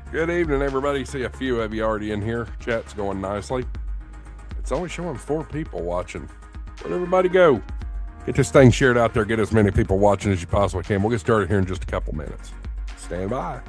Good evening, everybody. See a few of you already in here. Chat's going nicely. It's only showing 4 people watching. Where'd everybody go? Get this thing shared out there. Get as many people watching as you possibly can. We'll get started here in just a couple minutes. Stand by.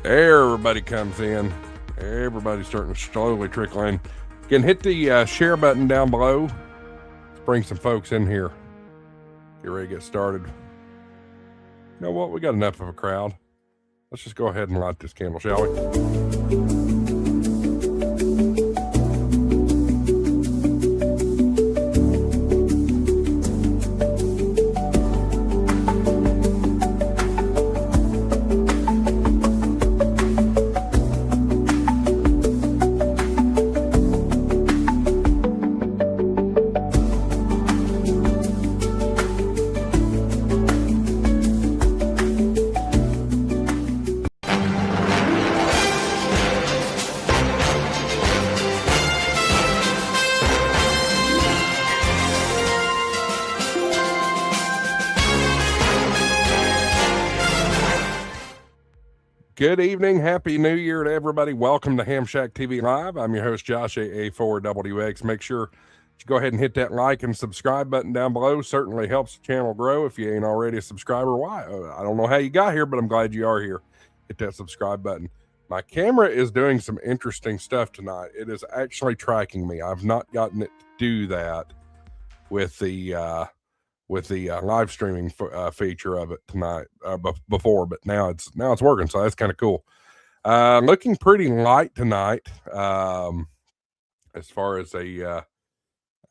Everybody comes in. Everybody's starting to slowly trickle in. Again, hit the share button down below. Let's bring some folks in here. Get ready to get started. You know what? We got enough of a crowd. Let's just go ahead and light this candle, shall we? Good evening. Happy New Year to everybody. Welcome to HamShackTV Live. I'm your host, Josh, AA4WX. Make sure you go ahead and hit that like and subscribe button down below. Certainly helps the channel grow. If you ain't already a subscriber, why? I don't know how you got here, but I'm glad you are here. Hit that subscribe button. My camera is doing some interesting stuff tonight. It is actually tracking me. I've not gotten it to do that with the live streaming feature of it tonight before, but now it's working, so that's kind of cool. Looking pretty light tonight as far as a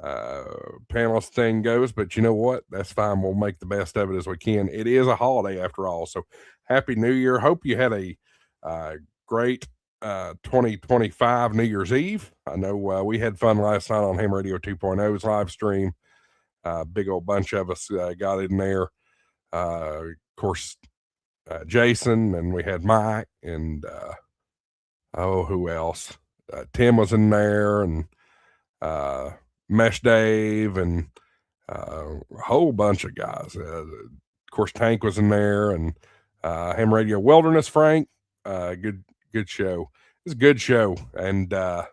panelist thing goes, but you know what? That's fine. We'll make the best of it as we can. It is a holiday after all, so Happy New Year. Hope you had a great 2025 New Year's Eve. I know we had fun last night on Ham Radio 2.0's live stream. Big old bunch of us got in there. Of course, Jason, and we had Mike, and who else? Tim was in there, and Mesh Dave, and a whole bunch of guys. Of course, Tank was in there, and Ham Radio Wilderness Frank. Good show. It's a good show, and glad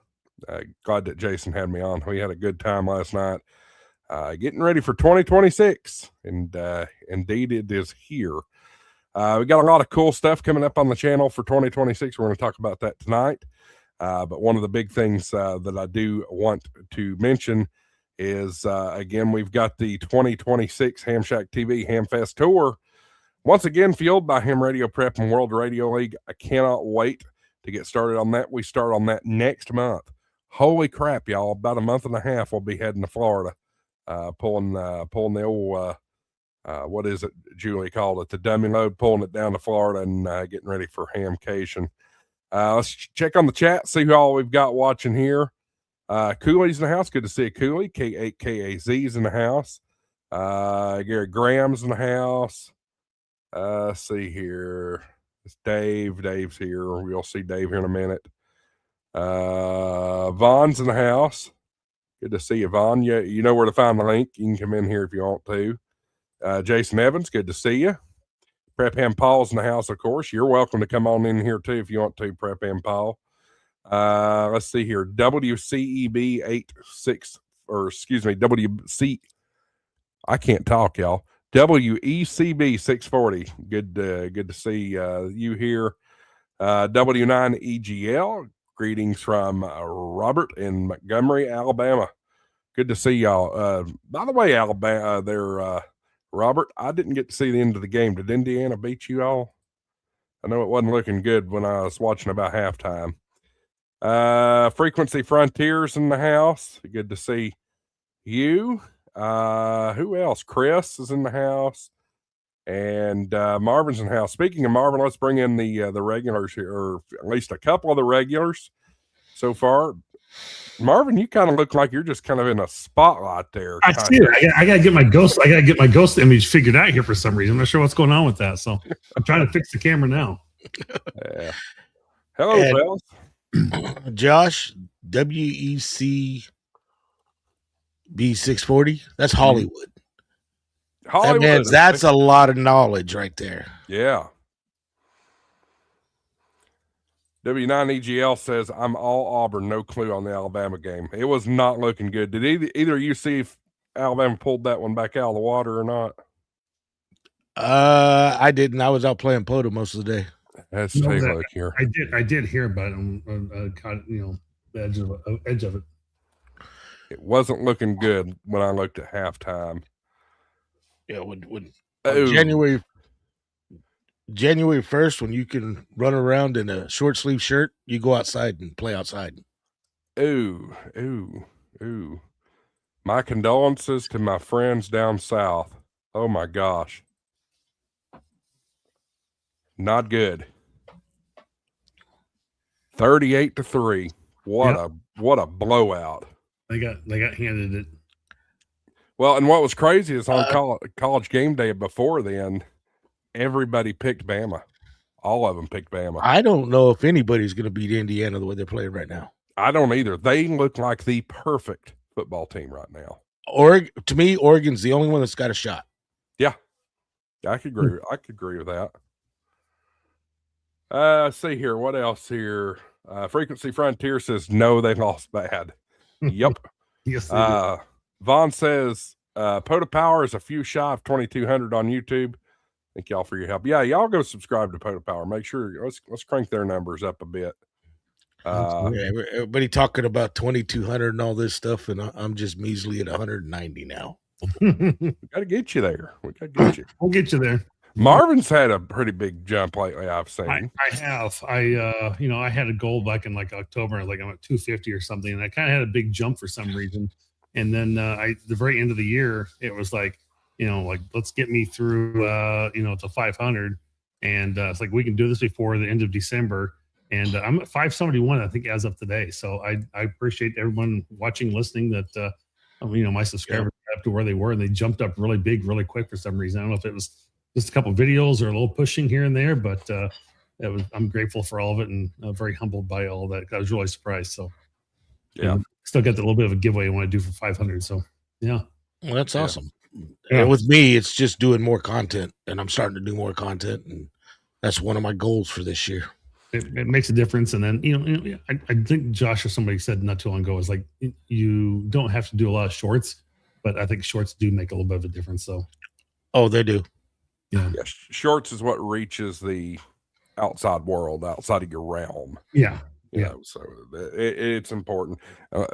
that Jason had me on. We had a good time last night. Getting ready for 2026, and indeed it is here. We got a lot of cool stuff coming up on the channel for 2026. We're going to talk about that tonight. But one of the big things that I do want to mention is, again, we've got the 2026 HamShackTV HamFest Tour. Once again, fueled by Ham Radio Prep and World Radio League. I cannot wait to get started on that. We start on that next month. Holy crap, y'all. About a month and a half, we'll be heading to Florida. Pulling the old, what is it, Julie called it, the dummy load, pulling it down to Florida and getting ready for Hamcation. Let's check on the chat, see who all we've got watching here. Cooley's in the house. Good to see you, Cooley. K8KAZ's in the house. Gary Graham's in the house. Let's see here. It's Dave. Dave's here. We'll see Dave here in a minute. Vaughn's in the house. Good to see you, Vaughn. You know where to find the link. You can come in here if you want to. Jason Evans, good to see you. Prep Ham Paul's in the house, of course. You're welcome to come on in here, too, if you want to, Prep Ham Paul. Let's see here. WCEB 86, or excuse me, WC. I can't talk, y'all. WECB 640. Good to see you here. W9EGL. Greetings from Robert in Montgomery, Alabama. Good to see y'all. By the way, Alabama, Robert, I didn't get to see the end of the game. Did Indiana beat you all? I know it wasn't looking good when I was watching about halftime. Frequency Frontiers in the house. Good to see you. Who else? Chris is in the house. And Marvin's in the house. Speaking of Marvin, let's bring in the regulars here, or at least a couple of the regulars so far. Marvin, you kind of look like you're just kind of in a spotlight there. I see it. I gotta get my ghost. I gotta get my ghost image figured out here for some reason. I'm not sure what's going on with that. So I'm trying to fix the camera now. Yeah. Hello, fellas. Josh, WEC B640. That's Hollywood. Hollywood. That's a lot of knowledge right there. Yeah. W9EGL says, I'm all Auburn, no clue on the Alabama game. It was not looking good. Did either of you see if Alabama pulled that one back out of the water or not? I didn't. I was out playing Poto most of the day. Let's take a look here. I did hear about it. Caught, the edge of it. It wasn't looking good when I looked at halftime. Yeah, when January 1st, when you can run around in a short sleeve shirt, you go outside and play outside. Ooh. My condolences to my friends down south. Oh my gosh. Not good. 38-3. What a blowout. They got handed it. Well, and what was crazy is on college game day before then, everybody picked Bama. All of them picked Bama. I don't know if anybody's going to beat Indiana the way they're playing right now. I don't either. They look like the perfect football team right now. To me, Oregon's the only one that's got a shot. Yeah, I could agree. I could agree with that. Let's see here. What else here? Frequency Frontier says, no, they lost bad. Yep. Yes, they did. Vaughn says, Poto Power is a few shy of 2,200 on YouTube. Thank y'all for your help. Yeah, y'all go subscribe to Poto Power. Make sure let's crank their numbers up a bit. Everybody talking about 2,200 and all this stuff, and I'm just measly at 190 now. We got to get you there. We got to get you. We'll get you there. Marvin's had a pretty big jump lately, I've seen. I have. I had a goal back in like October, like I'm at 250 or something, and I kind of had a big jump for some reason. And then the very end of the year, it was like, let's get me through, to 500. And it's like, we can do this before the end of December. And I'm at 571, I think, as of today. So I appreciate everyone watching, listening, that, my subscribers got up to where they were, and they jumped up really big, really quick for some reason. I don't know if it was just a couple of videos or a little pushing here and there, but I'm grateful for all of it, and very humbled by all of that. I was really surprised. So yeah, still got a little bit of a giveaway I want to do for 500. So yeah. Well, that's awesome. Yeah. With me, it's just doing more content, and I'm starting to do more content, and that's one of my goals for this year. It makes a difference. And then, I think Josh or somebody said not too long ago, is like, you don't have to do a lot of shorts, but I think shorts do make a little bit of a difference. So, they do. Yeah. Shorts is what reaches the outside world, outside of your realm. Yeah. So it's important. I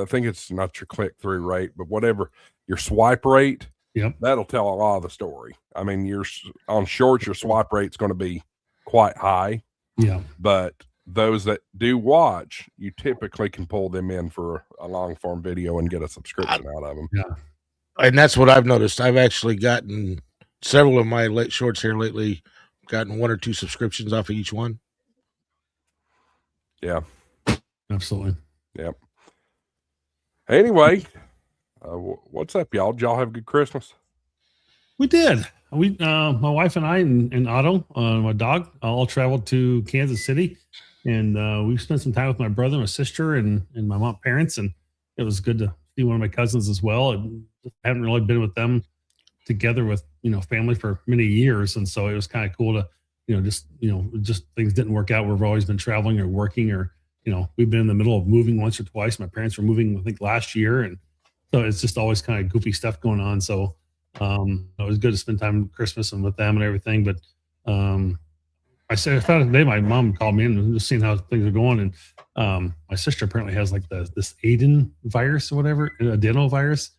think it's not your click-through rate, but whatever your swipe rate, that'll tell a lot of the story. I mean, on shorts, your swipe rate's going to be quite high. Yeah. But those that do watch, you typically can pull them in for a long-form video and get a subscription out of them. Yeah. And that's what I've noticed. I've actually gotten several of my shorts here lately, gotten 1 or 2 subscriptions off of each one. Yeah. Absolutely. Yep. Anyway, what's up, y'all? Did y'all have a good Christmas? We did. My wife and I and Otto, my dog, all traveled to Kansas City, and we spent some time with my brother, my sister, and my mom's parents, and it was good to see one of my cousins as well. And I haven't really been with them together with family for many years, and so it was kind of cool to just things didn't work out. We've always been traveling or working, or we've been in the middle of moving once or twice. My parents were moving, I think, last year, and so it's just always kind of goofy stuff going on. So it was good to spend time Christmas and with them and everything. But I thought today my mom called me and just seeing how things are going, and My sister apparently has like this Aden virus or whatever, adenovirus,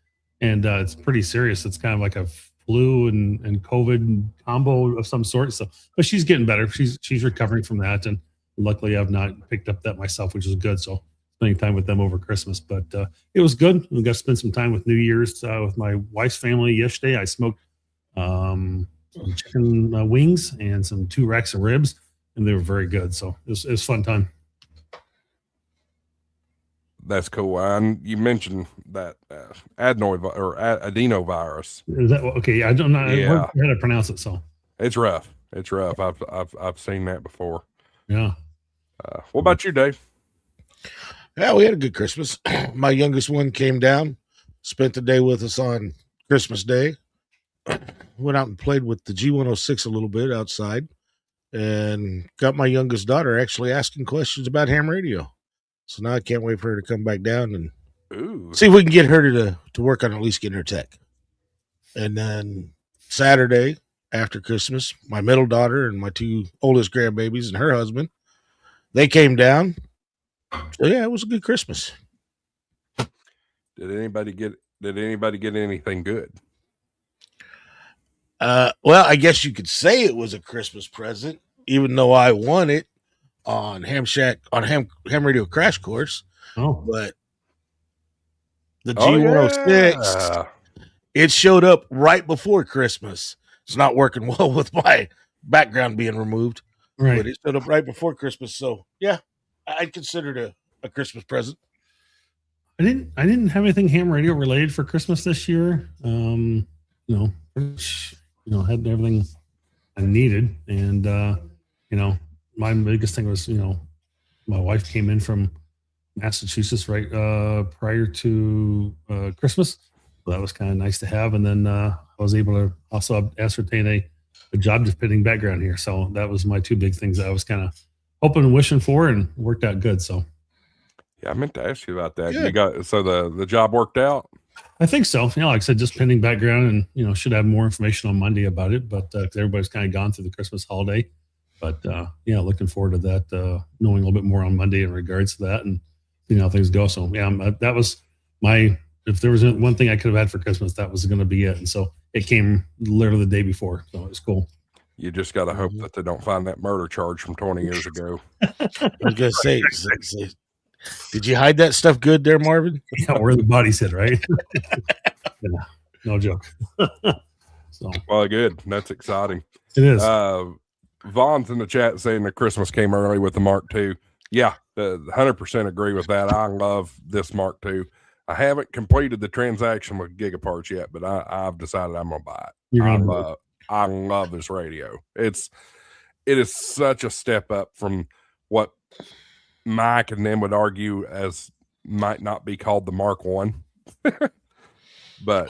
and it's pretty serious. It's kind of like a flu and COVID combo of some sort. So, but she's getting better. She's recovering from that, and luckily I've not picked up that myself, which is good. So spending time with them over Christmas, but it was good. We got to spend some time with New Year's with my wife's family yesterday. I smoked some chicken wings and some 2 racks of ribs, and they were very good. So it was fun time. That's cool. And you mentioned that adenovirus. Is that okay? I don't know Yeah. how to pronounce it. So It's rough. It's rough. I've seen that before. yeah. What about you, Dave? Yeah, we had a good Christmas. My youngest one came down, spent the day with us on Christmas Day. Went out and played with the G106 a little bit outside, and got my youngest daughter actually asking questions about ham radio. So now I can't wait for her to come back down and see if we can get her to work on at least getting her tech. And then Saturday after Christmas, my middle daughter and my 2 oldest grandbabies and her husband, they came down. So yeah, it was a good Christmas. Did anybody get anything good? Well, I guess you could say it was a Christmas present, even though I won it on Ham Radio Crash Course. Oh, But the G106, it showed up right before Christmas. It's not working well with my background being removed, right. but it showed up right before Christmas. So yeah, I'd consider it a Christmas present. I didn't have anything ham radio related for Christmas this year. Had everything I needed, and my biggest thing was my wife came in from Massachusetts right prior to Christmas, so that was kind of nice to have. And then I was able to also ascertain a job fitting background here, so that was my 2 big things that I was kind of hoping and wishing for, and worked out good. So yeah, I meant to ask you about that. Yeah. You got the job worked out? I think so. Like I said, just pending background, and should have more information on Monday about it. But 'cause everybody's kind of gone through the Christmas holiday. But looking forward to that, knowing a little bit more on Monday in regards to that, and seeing how things go. So yeah, that was my. If there was one thing I could have had for Christmas, that was going to be it. And so it came literally the day before, so it was cool. You just got to hope that they don't find that murder charge from 20 years ago. I was gonna say, did you hide that stuff good there, Marvin? Yeah, where the body said, right? Yeah, no joke. So Well, good. That's exciting. it is. Vaughn's in the chat saying that Christmas came early with the Mark II. Yeah, 100% agree with that. I love this Mark II. I haven't completed the transaction with Gigaparts yet, but I've decided I'm gonna buy it. I love this radio. It is such a step up from what Mike and them would argue as might not be called the Mark I. But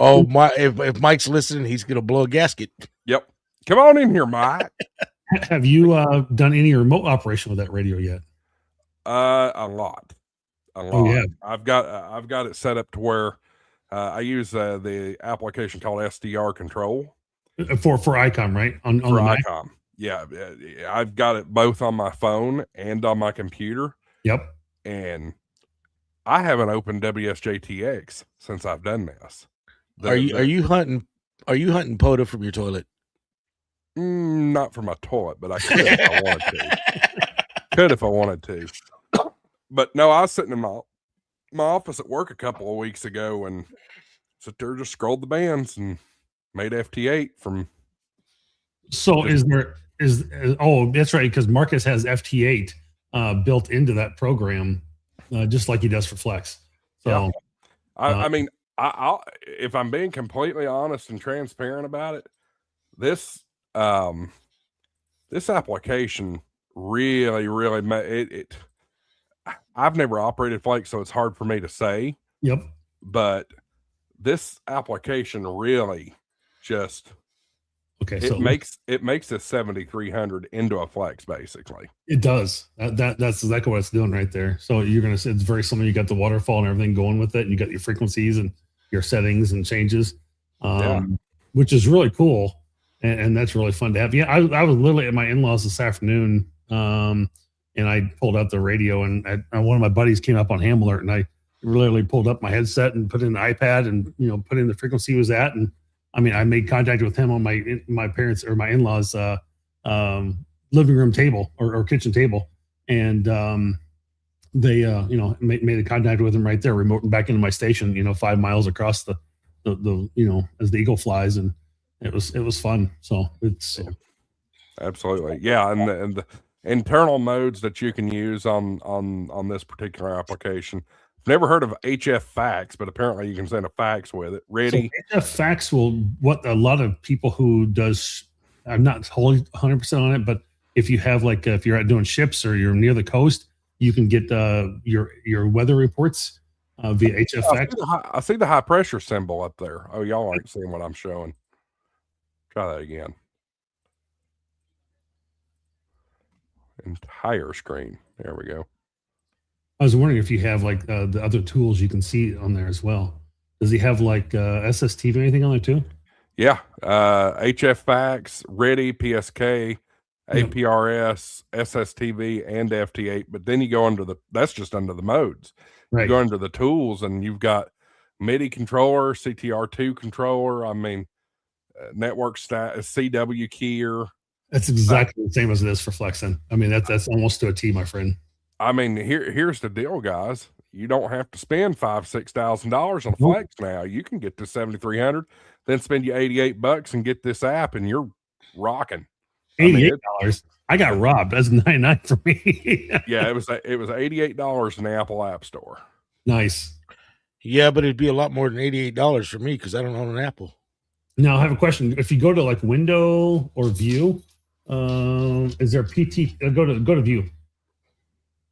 if Mike's listening, he's gonna blow a gasket. Yep. Come on in here, Mike. Have you done any remote operation with that radio yet? A lot. Oh, yeah. I've got it set up to where I use the application called SDR Control For ICOM, right? On for the Mac? ICOM. Yeah, I've got it both on my phone and on my computer. Yep. And I haven't opened WSJTX since I've done this. Are you hunting POTA from your toilet? Not for my toilet, but I could if I wanted to. But no, I was sitting in my office at work a couple of weeks ago and sit there, just scrolled the bands and made FT8 from. So that's right, because Marcus has FT8 built into that program, just like he does for Flex. So yeah. I mean, I'll if I'm being completely honest and transparent about it, this application really it I've never operated Flex, so it's hard for me to say. Yep. But this application really just it makes a 7300 into a Flex basically. It does. That's exactly what it's doing right there. So you're gonna see it's very similar. You got the waterfall and everything going with it, and you got your frequencies and your settings and changes, which is really cool. And that's really fun to have. Yeah, I was literally at my in-laws this afternoon, and I pulled out the radio, and one of my buddies came up on Ham Alert, and I literally pulled up my headset and put in the iPad and put in the frequency he was at, and I mean I made contact with him on my parents or my in-laws living room table or kitchen table, and they made a contact with him right there, remoting back into my station 5 miles across the as the eagle flies, and it was fun. So it's absolutely, yeah, and the internal modes that you can use on this particular application. I've never heard of HF fax, but apparently you can send a fax with it. Ready? So HF fax what a lot of people who does, I'm not wholly 100% on it, but if you have if you're out doing ships or you're near the coast, you can get your weather reports via HF fax. I see the high pressure symbol up there. Oh, y'all aren't seeing what I'm showing. Try that again. Entire screen. There we go. I was wondering if you have the other tools you can see on there as well. Does he have SSTV or anything on there too? Yeah. HF fax, Ready, PSK, APRS, SSTV, and FT8. But then you go that's just under the modes. Right. You go into the tools and you've got MIDI controller, CTR2 controller. I mean, network CW keyer. That's exactly the same as it is for flexing. I mean, that's almost to a T, my friend. I mean, here's the deal, guys. You don't have to spend $5,000-$6,000 on a flex now. You can get to 7,300, then spend you $88 and get this app, and you're rocking. $88. I got robbed. That's $99 for me. Yeah, it was $88 in the Apple App Store. Nice. Yeah, but it'd be a lot more than $88 for me because I don't own an Apple. Now I have a question. If you go to Window or View, is there PT? Go to View.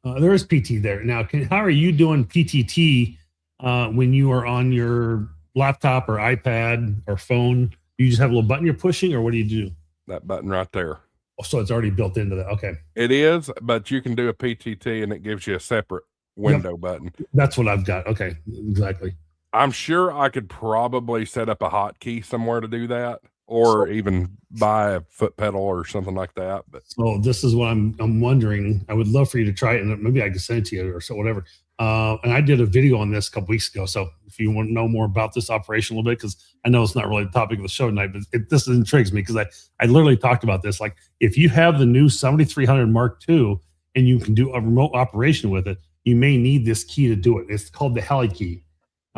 There is PT there. Now, how are you doing PTT when you are on your laptop or iPad or phone? You just have a little button you're pushing, or what do you do? That button right there. Oh, so it's already built into that. Okay. It is, but you can do a PTT and it gives you a separate window button. That's what I've got. Okay, exactly. I'm sure I could probably set up a hotkey somewhere to do that, or even buy a foot pedal or something like that. But so this is what I'm wondering. I would love for you to try it, and maybe I can send it to you or so whatever. And I did a video on this a couple weeks ago. So if you want to know more about this operation a little bit, because I know it's not really the topic of the show tonight, but this intrigues me because I literally talked about this. Like if you have the new 7300 Mark II and you can do a remote operation with it, you may need this key to do it. It's called the Heli key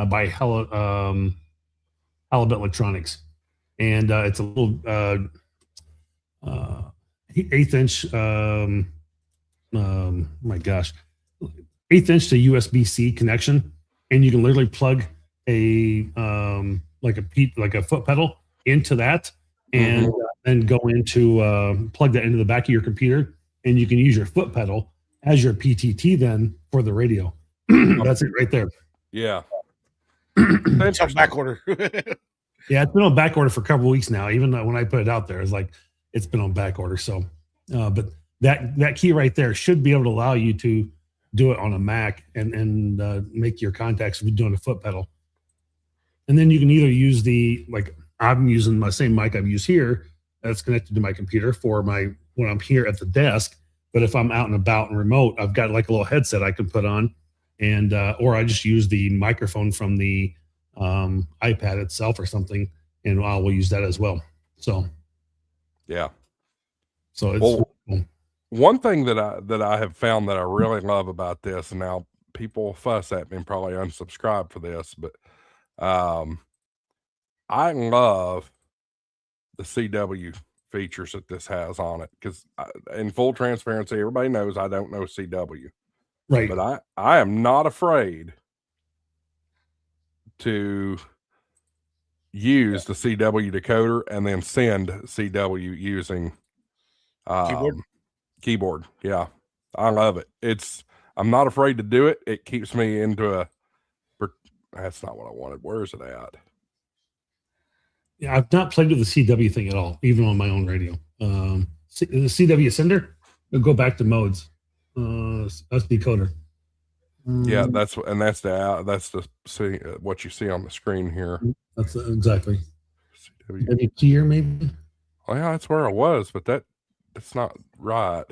by Halibut Electronics. And it's a little 1/8 inch, my gosh, 1/8 inch to USB-C connection, and you can literally plug a foot pedal into that, and then go into plug that into the back of your computer, and you can use your foot pedal as your PTT then for the radio. That's it right there. Yeah. It's on back order. Yeah, it's been on back order for a couple of weeks now. Even when I put it out there, it's been on back order. So, but that key right there should be able to allow you to do it on a Mac and make your contacts doing a foot pedal. And then you can either use I'm using my same mic I've used here that's connected to my computer for when I'm here at the desk. But if I'm out and about and remote, I've got like a little headset I can put on, and or I just use the microphone from the iPad itself or something, and I will use that as well. So, yeah. So it's cool. One thing that I have found that I really love about this, and now people fuss at me and probably unsubscribe for this, but I love the CW features that this has on it, because in full transparency, everybody knows I don't know CW, right? But I am not afraid to use the CW decoder and then send CW using keyboard. Yeah, I love it. I'm not afraid to do it. It keeps me into that's not what I wanted. Where is it at? Yeah, I've not played with the CW thing at all, even on my own radio. The CW sender, go back to modes. That's decoder. Yeah, that's the see what you see on the screen here. That's exactly. CW keyer maybe. Oh yeah, that's where I was, but that's not right.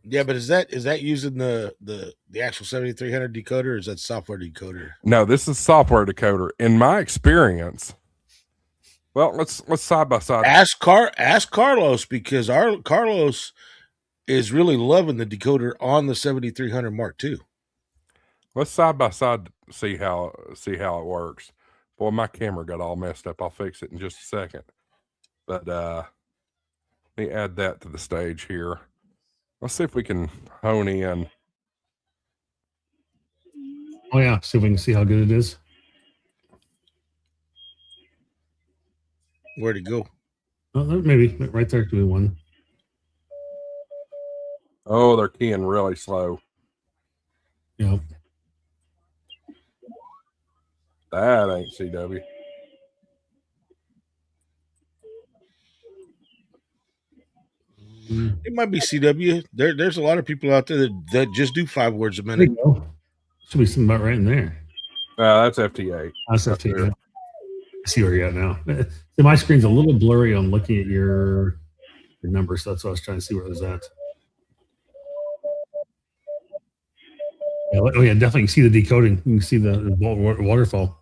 Yeah, but is that using the actual 7300 decoder, or is that software decoder? No, this is software decoder. In my experience, well, let's side by side. Ask Carlos, because our Carlos is really loving the decoder on the 7300 Mark II. Let's side by side see how it works. Boy, my camera got all messed up. I'll fix it in just a second. But let me add that to the stage here. Let's see if we can hone in. Oh yeah, see if we can see how good it is. Where'd it go? Oh, maybe right there could be one. Oh, they're keying really slow. Yeah. That ain't CW. It might be CW. There's a lot of people out there that just do 5 words a There minute. you go. Should be something about right in there. That's FT8. That's FT8. I see where you're at now. See, my screen's a little blurry. I'm looking at your numbers, so that's what I was trying to see where it was at. Yeah, oh yeah, definitely. You can see the decoding. You can see the waterfall.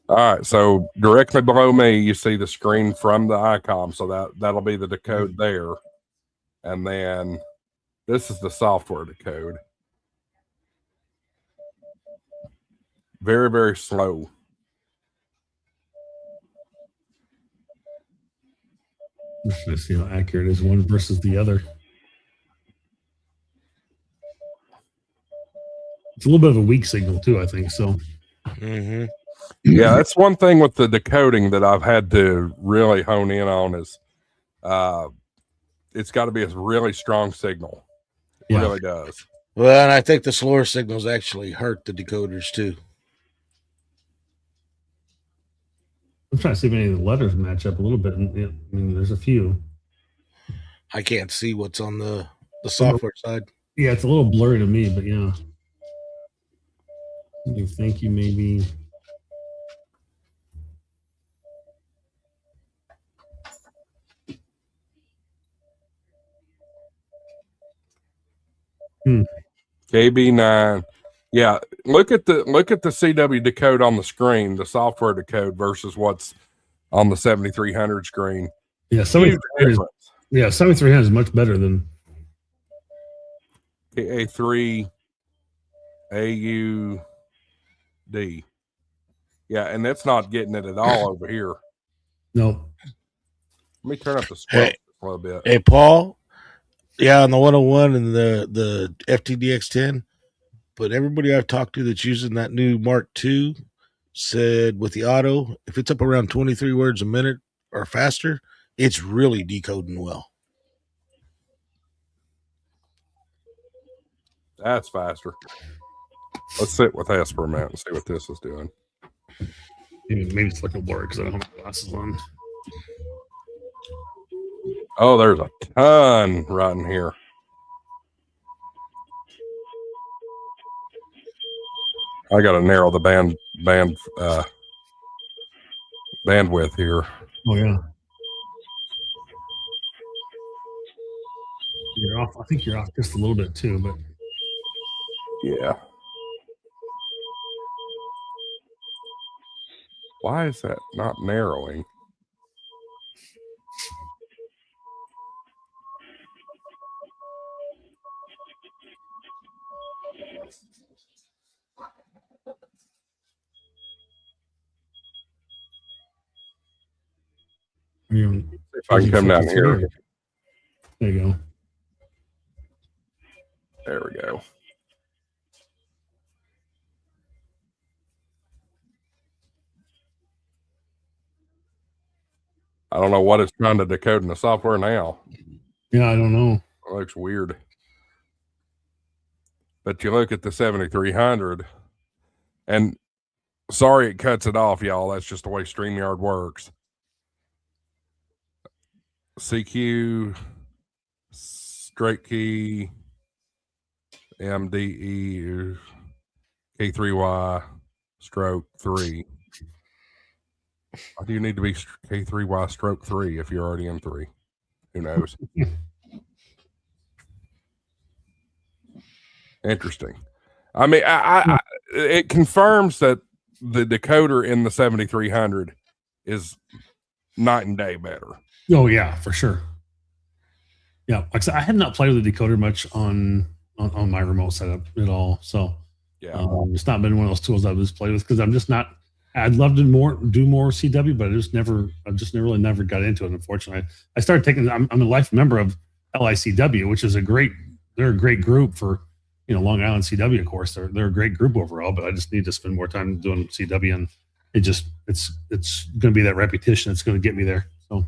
All right, so directly below me, you see the screen from the ICOM. So that'll be the decode there. And then this is the software decode. Very, very slow. Let's see how accurate is one versus the other. It's a little bit of a weak signal too, I think. So, Mm-hmm. Yeah, that's one thing with the decoding that I've had to really hone in on is it's got to be a really strong signal. It really does. Well, and I think the slower signals actually hurt the decoders too. I'm trying to see if any of the letters match up a little bit. And, I mean, there's a few. I can't see what's on the software side. Yeah, it's a little blurry to me, but yeah. You think you maybe. KB9. Yeah, look at the CW decode on the screen, the software decode versus what's on the 7300 screen. Yeah, 7300 is much better than KA3 AUD. Yeah, and that's not getting it at all over here. No. Let me turn up the squelch a little bit. Hey, Paul. Yeah, on the 101 and the FTDX10. But everybody I've talked to that's using that new Mark II said with the auto, if it's up around 23 words a minute or faster, it's really decoding well. That's faster. Let's sit with S for a minute and see what this is doing. Maybe it's like a blur because I don't have my glasses on. Oh, there's a ton right in here. I got to narrow the bandwidth here. Oh yeah. You're off. I think you're off just a little bit too, but yeah. Why is that not narrowing? If I can come down here. There you go. There we go. I don't know what it's trying to decode in the software now. Yeah, I don't know. It looks weird. But you look at the 7300, and sorry it cuts it off, y'all. That's just the way StreamYard works. CQ, straight key, MDE, K3Y, stroke 3. Why do you need to be K3Y stroke 3 if you're already in 3? Who knows? Interesting. I mean, it confirms that the decoder in the 7300 is night and day better. Oh yeah, for sure. Yeah, like I said, I have not played with the decoder much on my remote setup at all. So Yeah, it's not been one of those tools I've just played with because I'm just not. I'd love to do more CW, but I just never got into it. Unfortunately, I started taking. I'm a life member of LICW, which is they're a great group for Long Island CW. Of course, they're a great group overall. But I just need to spend more time doing CW, and it's going to be that repetition that's going to get me there. So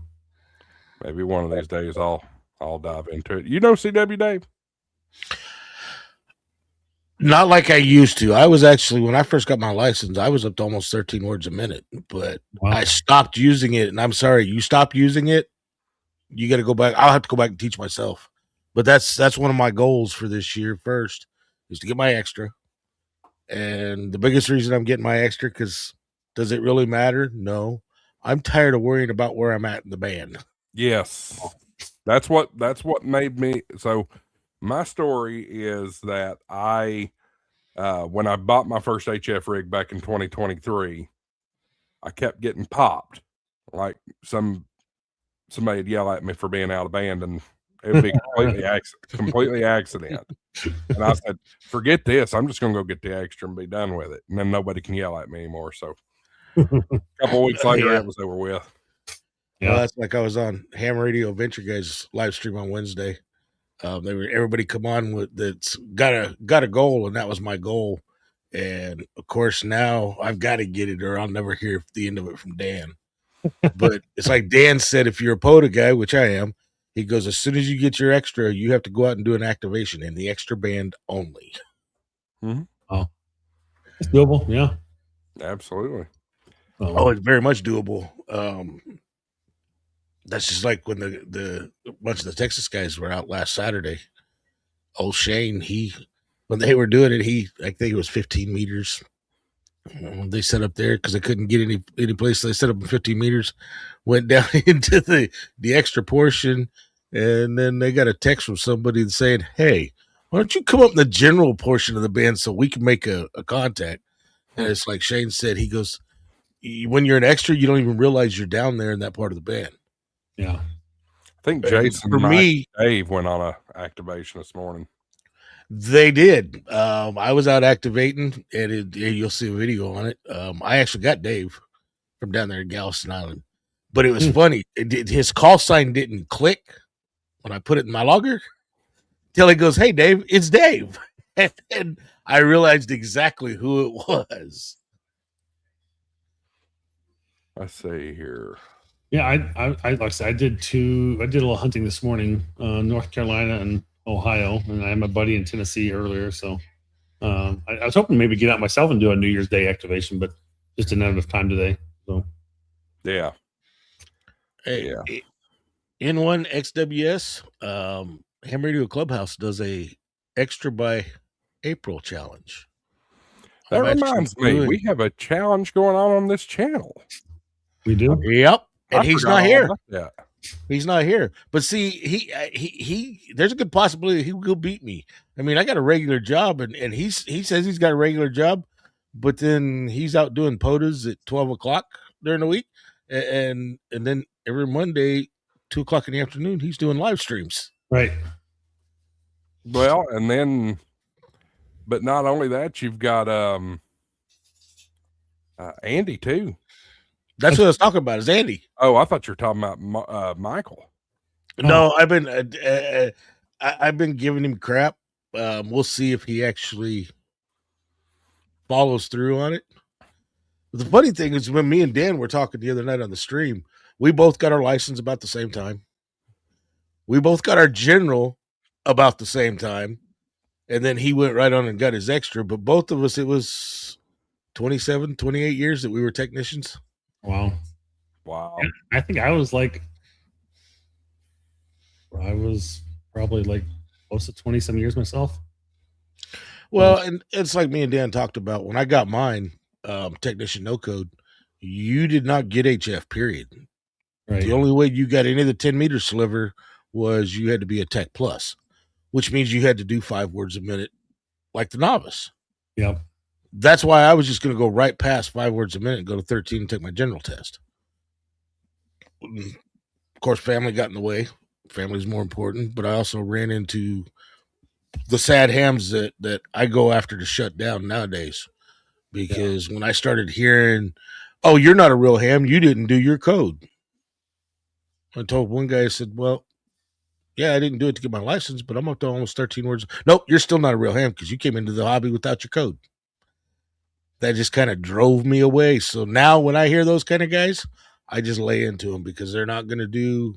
maybe one of these days I'll dive into it. You know CW, Dave? Not like I used to. I was actually, when I first got my license, I was up to almost 13 words a minute, but wow. I stopped using it. And I'm sorry, you stopped using it. You got to go back. I'll have to go back and teach myself. But that's one of my goals for this year. First is to get my extra. And the biggest reason I'm getting my extra, because does it really matter? No. I'm tired of worrying about where I'm at in the band. Yes. That's what made me. So my story is that when I bought my first HF rig back in 2023, I kept getting popped. Like somebody'd yell at me for being out of band, and it would be completely accident. And I said, forget this. I'm just going to go get the extra and be done with it. And then nobody can yell at me anymore. So a couple of weeks later, it was over with. Yeah, well, that's like I was on Ham Radio Venture Guys live stream on Wednesday. Everybody come on that's got a goal, and that was my goal. And of course, now I've got to get it, or I'll never hear the end of it from Dan. But it's like Dan said, if you're a POTA guy, which I am, he goes, as soon as you get your extra, you have to go out and do an activation in the extra band only. Mm-hmm. Oh, it's doable. Yeah, absolutely. Oh, it's very much doable. That's just like when the bunch of the Texas guys were out last Saturday. Old Shane, when they were doing it, I think it was 15 meters. They set up there because they couldn't get any place. So they set up in 15 meters, went down into the extra portion, and then they got a text from somebody saying, "Hey, why don't you come up in the general portion of the band so we can make a contact?" And it's like Shane said, he goes, when you're an extra, you don't even realize you're down there in that part of the band. Yeah. I think Jason and Dave went on a activation this morning. They did. I was out activating, and you'll see a video on it. I actually got Dave from down there in Galveston Island, but it was funny. His call sign didn't click when I put it in my logger till he goes, "Hey, Dave, it's Dave," and I realized exactly who it was. Let's see here. Yeah, I like I said, I did a little hunting this morning, North Carolina and Ohio, and I had my buddy in Tennessee earlier. So I was hoping maybe get out myself and do a New Year's Day activation, but just didn't have enough time today. So yeah. N1 XWS Ham Radio Clubhouse does a extra by April challenge. That reminds me, we have a challenge going on this channel. We do. Yep. And he's not here. Yeah. He's not here. But see, he there's a good possibility he will beat me. I mean, I got a regular job, and he says he's got a regular job, but then he's out doing POTAs at 12 o'clock during the week. And then every Monday, 2 o'clock in the afternoon, he's doing live streams. Right. Well, and then, but not only that, you've got Andy too. That's what I was talking about. Is Andy? Oh, I thought you were talking about Michael. No, I've been giving him crap. We'll see if he actually follows through on it. But the funny thing is, when me and Dan were talking the other night on the stream, we both got our license about the same time. We both got our general about the same time, and then he went right on and got his extra. But both of us, it was 27, 28 years that we were technicians. Wow. Yeah, I think I was probably like close to 20-some years myself. Well, and it's like me and Dan talked about when I got mine, technician no code, you did not get HF, period. Right. The only way you got any of the 10 meter sliver was you had to be a tech plus, which means you had to do 5 words a minute like the novice. Yep. That's why I was just going to go right past 5 words a minute and go to 13 and take my general test. Of course, family got in the way. Family's more important, but I also ran into the sad hams that I go after to shut down nowadays. Because when I started hearing, oh, you're not a real ham, you didn't do your code. I told one guy, I said, well, yeah, I didn't do it to get my license, but I'm up to almost 13 words. Nope, you're still not a real ham because you came into the hobby without your code. That just kind of drove me away. So now when I hear those kind of guys, I just lay into them because they're not going to do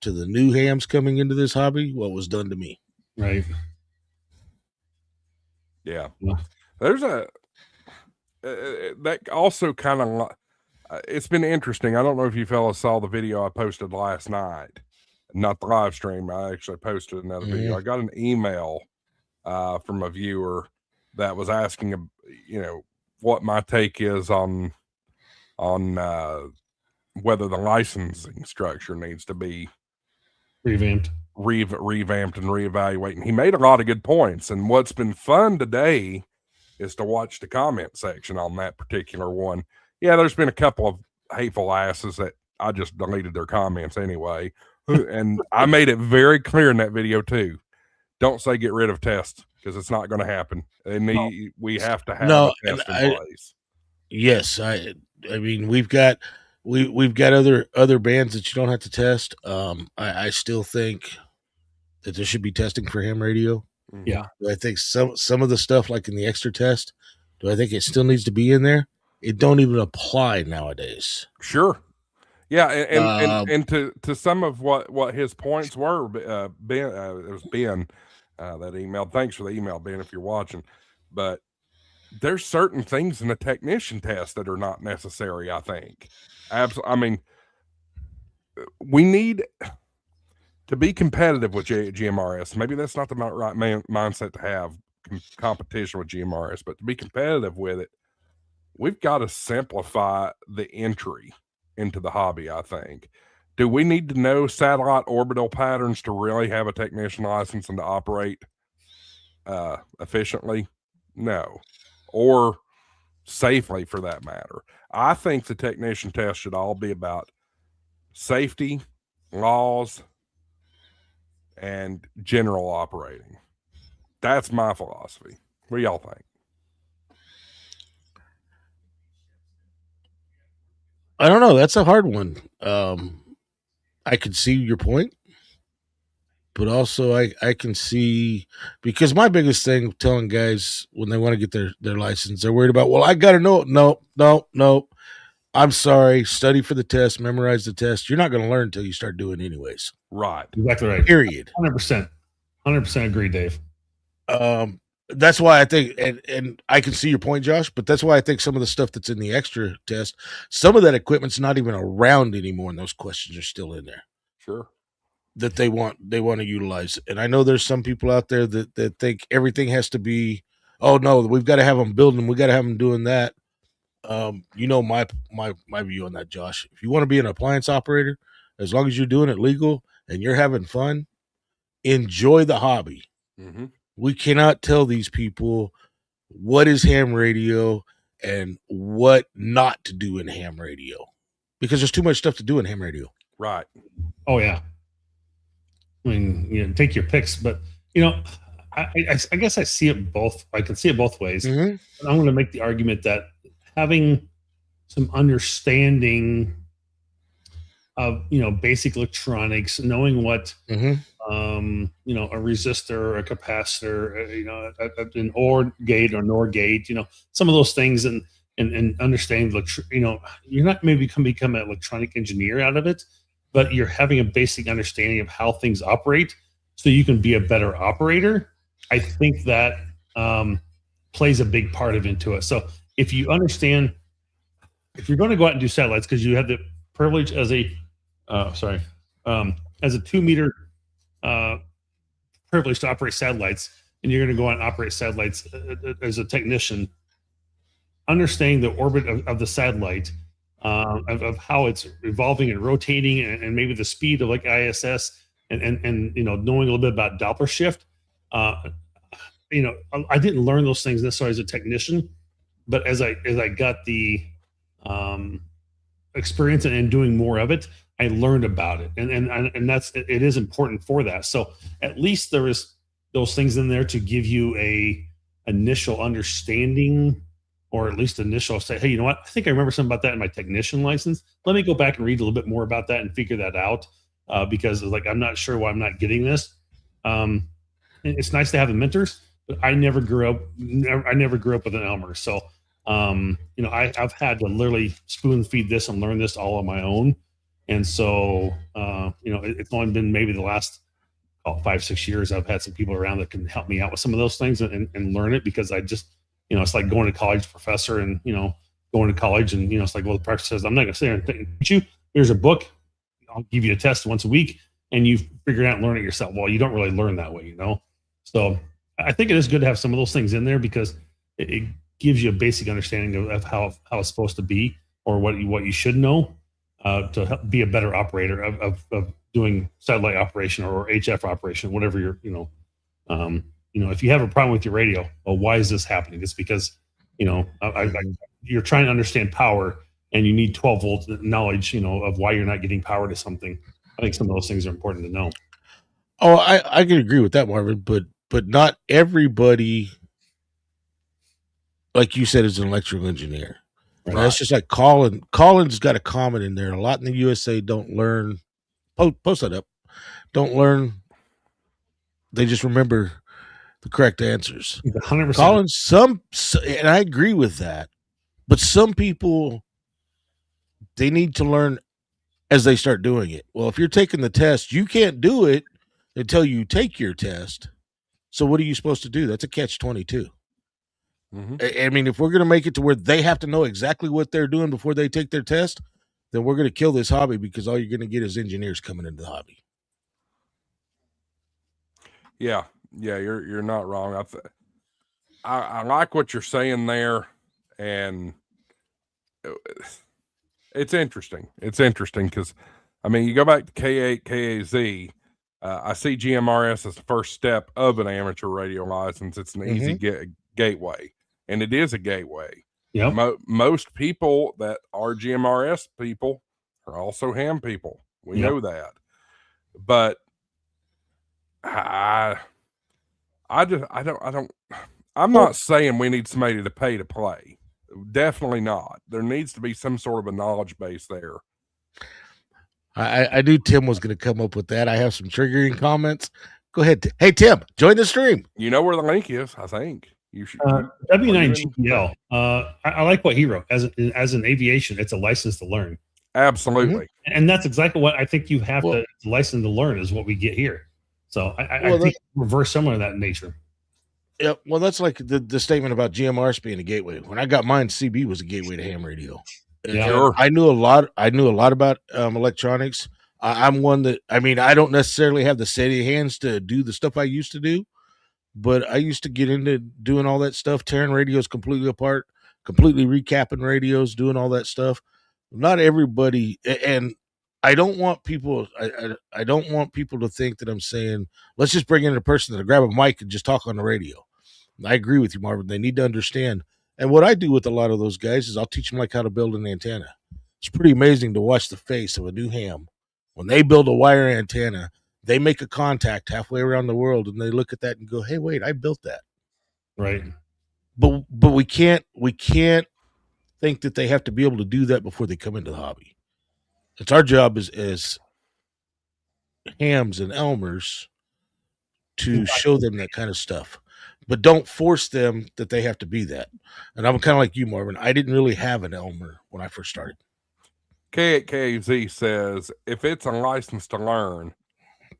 to the new hams coming into this hobby what was done to me. Right. Yeah. There's a that also kind of it's been interesting. I don't know if you fellas saw the video I posted last night, not the live stream. I actually posted another video. I got an email from a viewer that was asking, what my take is on whether the licensing structure needs to be revamped and reevaluating. He made a lot of good points, and what's been fun today is to watch the comment section on that particular one. Yeah, there's been a couple of hateful asses that I just deleted their comments anyway, and I made it very clear in that video too. Don't say get rid of tests because it's not going to happen. And we have to have a test in place. Yes, I mean we've got other bands that you don't have to test. I still think that there should be testing for ham radio. Yeah. Do I think some of the stuff like in the extra test, do I think it still needs to be in there? It don't even apply nowadays. Sure. Yeah, and to some of what his points were, Ben, it was Ben that emailed. Thanks for the email, Ben, if you're watching. But there's certain things in the technician test that are not necessary, I think. Absolutely. I mean, we need to be competitive with GMRS. Maybe that's not the right mindset to have competition with GMRS, but to be competitive with it, we've got to simplify the entry into the hobby, I think. Do we need to know satellite orbital patterns to really have a technician license and to operate efficiently? No. Or safely, for that matter. I think the technician test should all be about safety, laws, and general operating. That's my philosophy. What do y'all think? I don't know. That's a hard one. I can see your point, but also I can see, because my biggest thing telling guys when they want to get their license, they're worried about, well, I got to know. No. I'm sorry. Study for the test, memorize the test. You're not going to learn until you start doing it anyways. Right. Exactly right. Period. 100%. 100% agree, Dave. That's why I think, and I can see your point, Josh, but that's why I think some of the stuff that's in the extra test, some of that equipment's not even around anymore, and those questions are still in there. Sure. That they want to utilize. And I know there's some people out there that think everything has to be, oh no, we've got to have them building, we got to have them doing that. My view on that, Josh. If you want to be an appliance operator, as long as you're doing it legal and you're having fun, enjoy the hobby. Mm-hmm. We cannot tell these people what is ham radio and what not to do in ham radio, because there's too much stuff to do in ham radio. Right. Oh yeah. I mean, take your picks, but I guess I see it both. I can see it both ways. Mm-hmm. And I'm going to make the argument that having some understanding of basic electronics, knowing what a resistor, a capacitor, an OR gate or NOR gate, some of those things, and understanding you're not maybe become an electronic engineer out of it, but you're having a basic understanding of how things operate so you can be a better operator. I think that plays a big part into it. So if you understand, if you're going to go out and do satellites, because you have the privilege as a 2 meter privilege to operate satellites, and you're going to go out and operate satellites as a technician, understanding the orbit of the satellite, of how it's evolving and rotating, and maybe the speed of like ISS, and knowing a little bit about Doppler shift, I didn't learn those things necessarily as a technician, but as I got the experience and doing more of it, I learned about it, and that's it is important for that. So at least there is those things in there to give you a initial understanding, or at least initial say, hey, you know what? I think I remember something about that in my technician license. Let me go back and read a little bit more about that and figure that out, because like I'm not sure why I'm not getting this. It's nice to have the mentors, but I never grew up with an Elmer, so. I've had to literally spoon feed this and learn this all on my own. And so, it's only been maybe the last 5-6 years I've had some people around that can help me out with some of those things and learn it, because I just, it's like going to college professor and, going to college and, it's like, well, the professor says, I'm not going to sit here and teach you. Here's a book. I'll give you a test once a week and you figure it out and learn it yourself. Well, you don't really learn that way, So I think it is good to have some of those things in there, because it gives you a basic understanding of how it's supposed to be, or what you should know, to help be a better operator of doing satellite operation or HF operation, whatever you're, if you have a problem with your radio, well, why is this happening? It's because, you're trying to understand power and you need 12 volt knowledge, of why you're not getting power to something. I think some of those things are important to know. Oh, I can agree with that, Marvin, but not everybody, like you said, is an electrical engineer. Right. That's just like Colin. Colin's got a comment in there. A lot in the USA don't learn. Post that up. Don't learn. They just remember the correct answers. 100%. Colin, and I agree with that. But some people, they need to learn as they start doing it. Well, if you're taking the test, you can't do it until you take your test. So what are you supposed to do? That's a catch-22. Mm-hmm. I mean, if we're going to make it to where they have to know exactly what they're doing before they take their test, then we're going to kill this hobby, because all you're going to get is engineers coming into the hobby. Yeah, you're not wrong. I like what you're saying there, and it's interesting. It's interesting because, I mean, you go back to K8, KAZ. I see GMRS as the first step of an amateur radio license. It's an easy gateway. And it is a gateway. Yep. Most people that are GMRS people are also ham people. We know that. But I'm not saying we need somebody to pay to play. Definitely not. There needs to be some sort of a knowledge base there. I knew Tim was going to come up with that. I have some triggering comments. Go ahead. Hey, Tim, join the stream. You know where the link is, I think. You should. W9GPL. I like what he wrote. As an aviation, it's a license to learn. Absolutely. Mm-hmm. And that's exactly what I think you have to license to learn is what we get here. So I think we're very similar in that nature. Yeah, well, that's like the statement about GMRS being a gateway. When I got mine, CB was a gateway to ham radio. Yeah, sure. I knew a lot about electronics. I'm one that, I mean, I don't necessarily have the steady hands to do the stuff I used to do, but I used to get into doing all that stuff, tearing radios completely apart, completely recapping radios, doing all that stuff. Not everybody, and I don't want people. I don't want people to think that I'm saying let's just bring in a person that'll grab a mic and just talk on the radio. I agree with you, Marvin. They need to understand. And what I do with a lot of those guys is I'll teach them like how to build an antenna. It's pretty amazing to watch the face of a new ham when they build a wire antenna. They make a contact halfway around the world, and they look at that and go, "Hey, wait, I built that." Right. But we can't think that they have to be able to do that before they come into the hobby. It's our job as hams and Elmers to show them that kind of stuff, but don't force them that they have to be that. And I'm kind of like you, Marvin. I didn't really have an Elmer when I first started. KZ says, if it's a license to learn,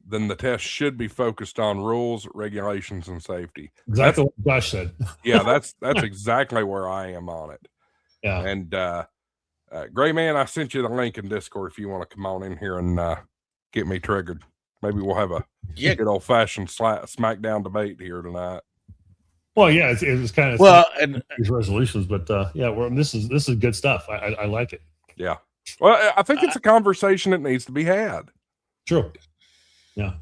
then the test should be focused on rules, regulations, and safety. Exactly what Josh said. Yeah, that's exactly where I am on it. Yeah. And Gray Man, I sent you the link in Discord if you want to come on in here and get me triggered. Maybe we'll have a good old fashioned smackdown debate here tonight. Well, yeah, it was kind of and these resolutions, but this is good stuff. I like it. Yeah. Well, I think it's a conversation that needs to be had. True. Yeah.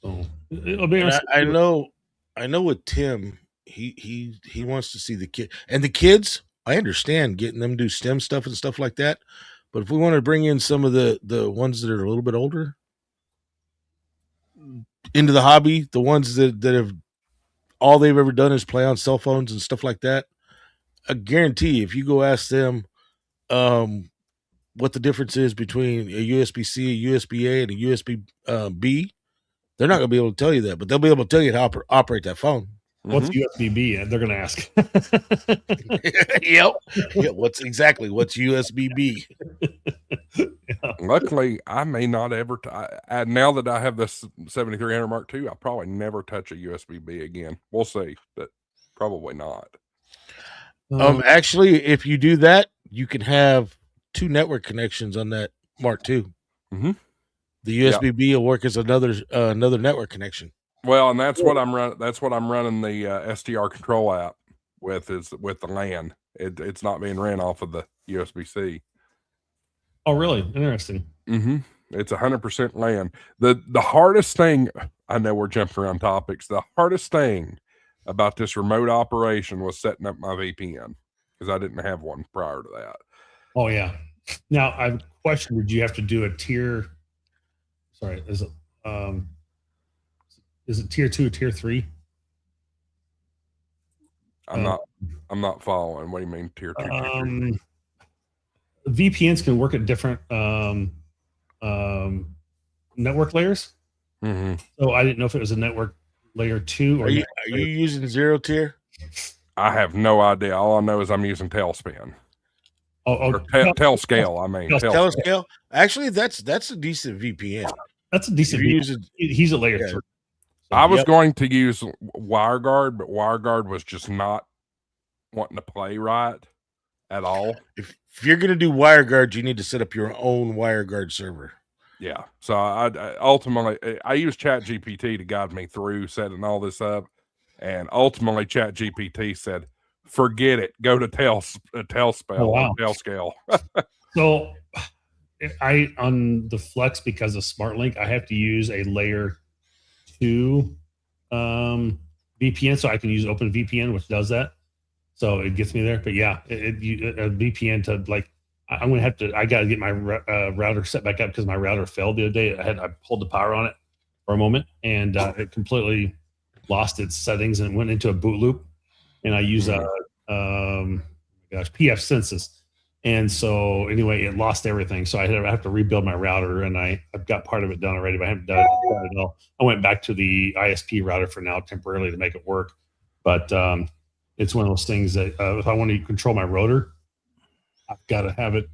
So it'll be. I know I know with Tim, he wants to see the kid and the kids. I understand getting them to do STEM stuff and stuff like that, but if we want to bring in some of the ones that are a little bit older into the hobby, the ones that have all they've ever done is play on cell phones and stuff like that, I guarantee if you go ask them what the difference is between a USB-C, a USB-A, and a USB-B, they're not going to be able to tell you that, but they'll be able to tell you how to operate that phone. What's USB-B? They're going to ask. Yep. Yeah, what's USB-B? Luckily, I may not ever. Now that I have this 7300 Mark II, I'll probably never touch a USB-B again. We'll see, but probably not. Actually, if you do that, you can have 2 network connections on that Mark II. Mm-hmm. The USB-B will work as another network connection. Well, and that's what I'm running. That's what I'm running the SDR control app with, is with the LAN. It's not being ran off of the USB-C. Oh, really? Interesting. Mm-hmm. It's 100% LAN. The hardest thing, I know we're jumping around topics. The hardest thing about this remote operation was setting up my VPN, because I didn't have one prior to that. Oh yeah. Now I have a question. Would you have to do a tier? Sorry, is it tier 2, tier 3? I'm not following. What do you mean tier 2? Tier 3? VPNs can work at different network layers. Mm-hmm. So I didn't know if it was a network layer 2 or. Are you using 0 tier? I have no idea. All I know is I'm using Tailspin. Tailscale. I mean, Tailscale. Actually, that's a decent VPN. That's a decent VPN. He's a layer 3. So, I was going to use WireGuard, but WireGuard was just not wanting to play right at all. If you're going to do WireGuard, you need to set up your own WireGuard server. Yeah. So I ultimately use ChatGPT to guide me through setting all this up, and ultimately ChatGPT said, "Forget it. Go to Tailspell." Oh, wow. Tailscale. So I on the Flex, because of SmartLink, I have to use a layer 2 VPN, so I can use OpenVPN, which does that. So it gets me there. But yeah, a VPN to, like, I'm gonna have to. I got to get my router set back up, because my router failed the other day. I pulled the power on it for a moment, and it completely lost its settings and went into a boot loop. And I use PF Census. And so anyway, it lost everything. So I have to rebuild my router, and I've got part of it done already, but I haven't done it all. I went back to the ISP router for now temporarily to make it work. But it's one of those things that if I want to control my rotor, I've got to have it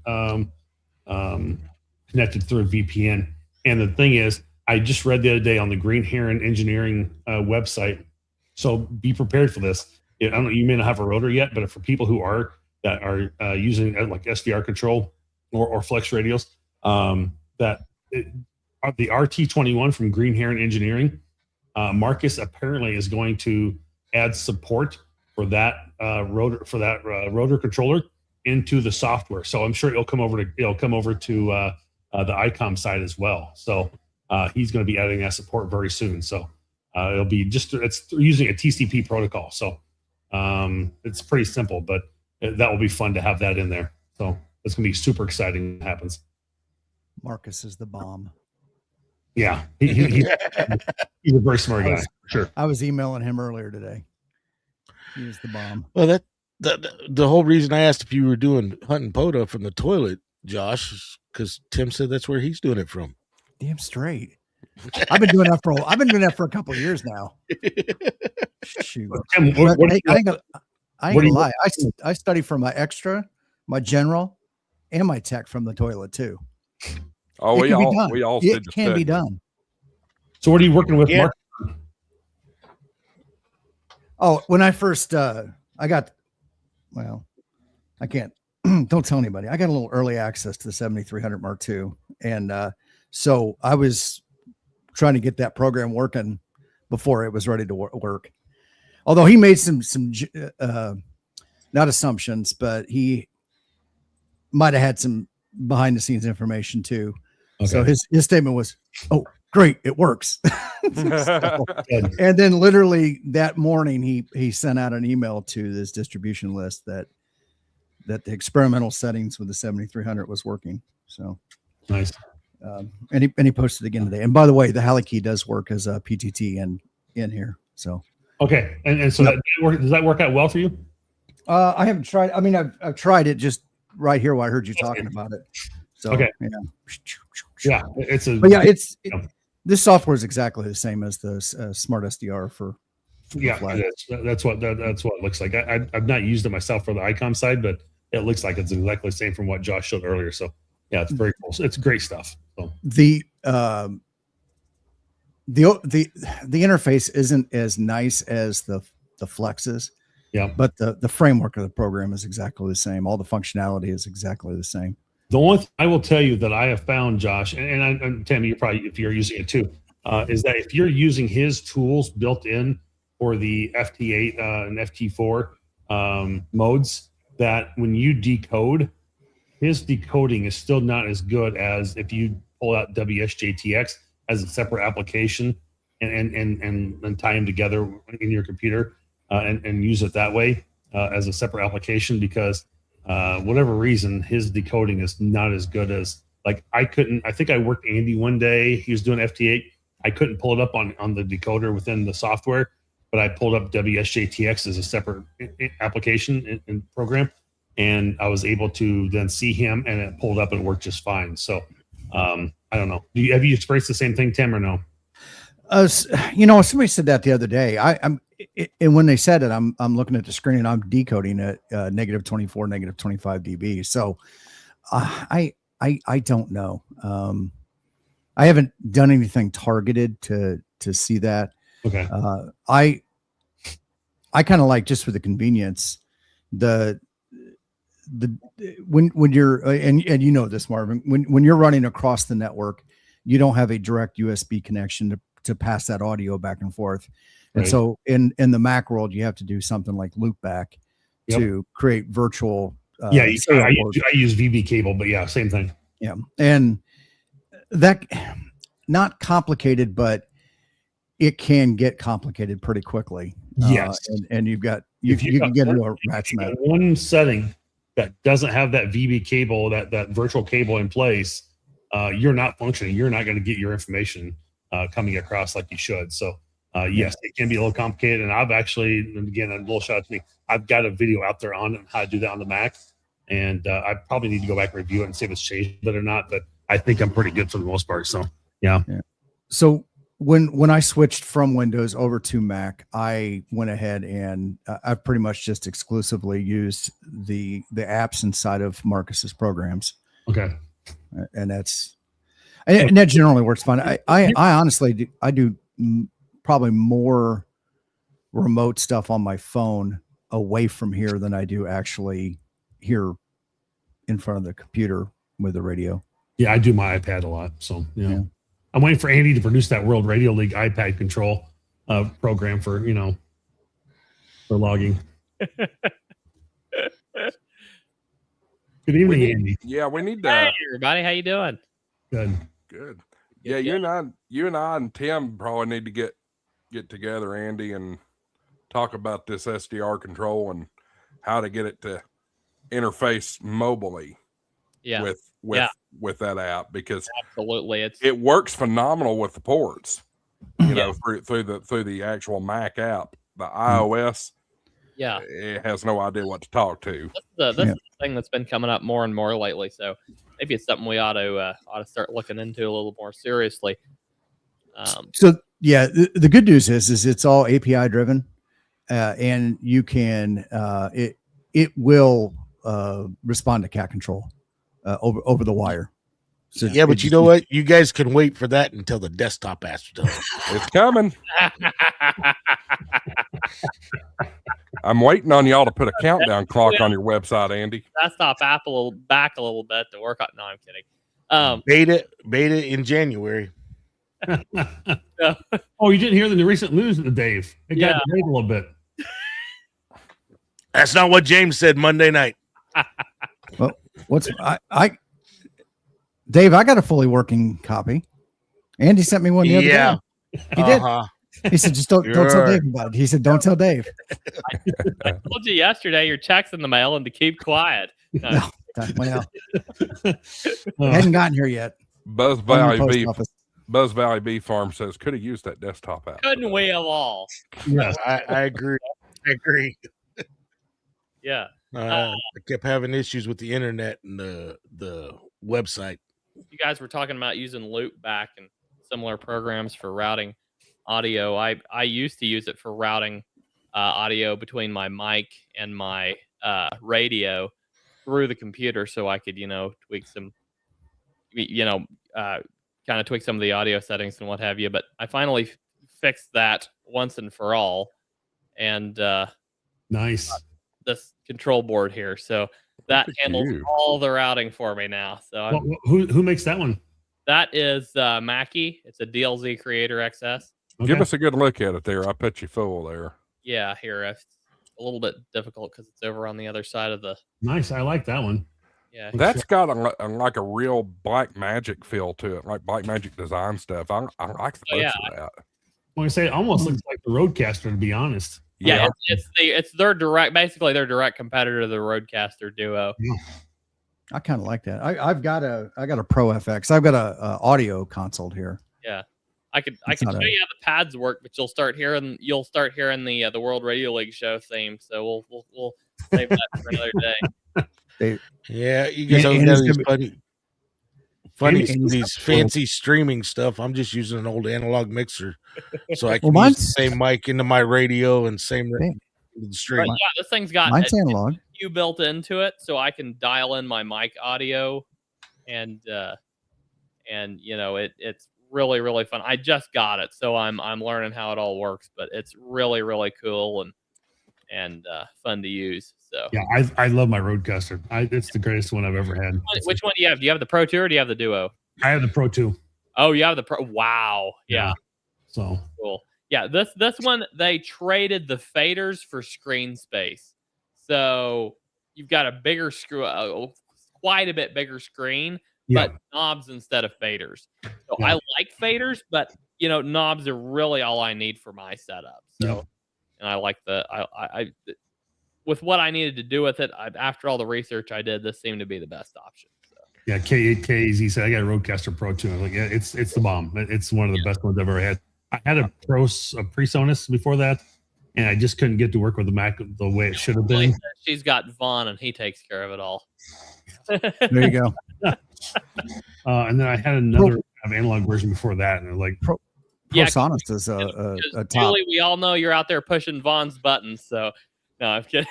connected through a VPN. And the thing is, I just read the other day on the Green Heron Engineering website. So be prepared for this. I don't know, you may not have a rotor yet, but for people who are using like SDR control or flex radios, the RT21 from Green Heron Engineering, Marcus apparently is going to add support for that rotor controller into the software. So I'm sure it'll come over to the ICOM side as well. So he's going to be adding that support very soon. So it'll be it's using a TCP protocol. So it's pretty simple, but that will be fun to have that in there. So it's going to be super exciting when it happens. Marcus is the bomb. Yeah. He's a very smart guy. Sure. I was emailing him earlier today. He was the bomb. Well, the whole reason I asked if you were doing hunting POTA from the toilet, Josh, is because Tim said that's where he's doing it from. Damn straight. I've been doing that for a couple of years now. Shoot. Tim, I ain't gonna lie. I study for my extra, my general, and my tech from the toilet too. Oh, we all it can be done. So what are you working with, Mark? Oh, when I first I can't don't tell anybody. I got a little early access to the 7300 Mark II, and so I was trying to get that program working before it was ready to work. Although he made some not assumptions, but he might have had some behind the scenes information too. Okay. So his statement was, "Oh, great, it works. So, and then literally that morning, he sent out an email to this distribution list that the experimental settings with the 7300 was working. So nice. And he posted again today. And by the way, the Halley key does work as a PTT in here. So okay, and so does that work out well for you? I haven't tried. I mean, I've tried it just right here while I heard you talking about it. So okay, yeah, this software is exactly the same as the Smart SDR for that's what it looks like. I've not used it myself for the ICOM side, but it looks like it's exactly the same from what Josh showed earlier. So yeah, it's very cool. It's great stuff. So the interface isn't as nice as the Flexes. Yeah, but the framework of the program is exactly the same. All the functionality is exactly the same. The only thing I will tell you that I have found, Josh, and Tammy, you're probably, if you're using it too, is that if you're using his tools built in for the FT8 and FT4 modes, that when you decode, his decoding is still not as good as if you pull out WSJTX as a separate application and tie them together in your computer and use it that way as a separate application, because whatever reason, his decoding is not as good as, like, I think I worked Andy one day, he was doing FT8. I couldn't pull it up on the decoder within the software, but I pulled up WSJTX as a separate application and program. And I was able to then see him, and it pulled up and worked just fine. So I don't know. Have you experienced the same thing, Tim, or no? Somebody said that the other day. And when they said it, I'm looking at the screen and I'm decoding it -24, -25 dB. So I don't know. I haven't done anything targeted to see that. Okay. I kind of like, just for the convenience, when you're and you know this, Marvin, when you're running across the network, you don't have a direct USB connection to pass that audio back and forth. And so in the Mac world, you have to do something like loopback to create virtual. I use VB cable, but yeah, same thing. Yeah. And that, not complicated, but it can get complicated pretty quickly. Yes. And you can get into a rat's nest. One setting that doesn't have that VB cable, that virtual cable in place, you're not functioning. You're not going to get your information coming across like you should. So yes, it can be a little complicated. And I've actually, and again, a little shout out to me, I've got a video out there on how to do that on the Mac. And I probably need to go back and review it and see if it's changed it or not. But I think I'm pretty good for the most part. So yeah. So when I switched from Windows over to Mac, I went ahead and I've pretty much just exclusively used the apps inside of Marcus's programs. Okay. And that generally works fine. I honestly do probably more remote stuff on my phone away from here than I do actually here in front of the computer with the radio. Yeah, I do my iPad a lot. So yeah. I'm waiting for Andy to produce that World Radio League iPad control program for logging. Good evening, Andy. Yeah, we need to. Hey, everybody, how you doing? Good. Yeah, you and I and Tim probably need to get together, Andy, and talk about this SDR control and how to get it to interface mobilely. Yeah. With that app, because absolutely it works phenomenal with the ports, through the actual Mac app. The iOS, it has no idea what to talk to. That's the thing that's been coming up more and more lately. So maybe it's something we ought to start looking into a little more seriously. The good news is it's all API driven, and you can it will respond to cat control over the wire. So yeah, but you know what? You guys can wait for that until the desktop app does. It's coming. I'm waiting on y'all to put a countdown clock on your website, Andy. Desktop app back a little bit to work on. No, I'm kidding. Beta in January. Oh, you didn't hear the recent news, Dave? It got delayed a little bit. That's not what James said Monday night. Well, Dave, I got a fully working copy. Andy sent me one the other Yeah. day. He did. He said, just don't tell Sure. Dave about it. He said, don't tell Dave. I told you yesterday your check's in the mail and to keep quiet. No, well, hadn't gotten here yet. Buzz From the Valley post Beef. office. Buzz Valley Beef Farm says could have used that desktop app. Couldn't we have all? Yes. I agree. I agree. Yeah. I kept having issues with the internet and the website. You guys were talking about using Loopback and similar programs for routing audio. I used to use it for routing audio between my mic and my radio through the computer, so I could tweak some, kind of tweak some of the audio settings and what have you. But I finally fixed that once and for all, and Nice. this control board here, so that Look at handles you. all the routing for me now. So I'm, Who makes that one? that is Mackie. It's a DLZ Creator XS. Give Okay. us a good look at it there. I bet you full there. Yeah, here it's a little bit difficult because it's over on the other side of the. Nice. I like that one. Yeah, That's got like a real Black Magic feel to it, like Black Magic design stuff. I like the Oh, looks yeah. of that. When I say it almost looks like the Roadcaster, to be honest. yeah. It's their direct, basically their direct competitor to the Roadcaster Duo. I kind of like that. I got a Pro FX. I've got a audio console here. Yeah, I could It's show not a- you how the pads work, but you'll start hearing the World Radio League show theme. So we'll save that for another day. Yeah, you guys And always it's got gonna these funny and these it's- fancy streaming stuff. I'm just using an old analog mixer, so I can Well, use the mine's- same mic into my radio and same Hey. into the But stream. yeah, this thing's got Mine's a analog. EQ built into it, so I can dial in my mic audio, and it's really, really fun. I just got it, so I'm learning how it all works, but it's really, really cool and fun to use. So Yeah, I love my Roadcaster. It's the greatest one I've ever had. which one do you have? Do you have the Pro 2 or do you have the Duo? I have the Pro 2. Oh, you have the Pro. Wow. Yeah. So Cool. Yeah, this one they traded the faders for screen space. So you've got a bigger quite a bit bigger screen, yeah, but knobs instead of faders. So Yeah. I like faders, but knobs are really all I need for my setup. So, Yeah. and I like I with what I needed to do with it. After all the research I did, this seemed to be the best option. So. yeah. KZ said I got a Roadcaster Pro 2. I was like, yeah, it's the bomb. It's one of the best ones I've ever had. I had a PreSonus before that, and I just couldn't get to work with the Mac the way it should have been. She's got Vaughn, and he takes care of it all. There you go. And then I had another analog version before that, and like, Yeah, PreSonus is a Because, top. Julie, we all know you're out there pushing Vaughn's buttons. So, no, I'm kidding.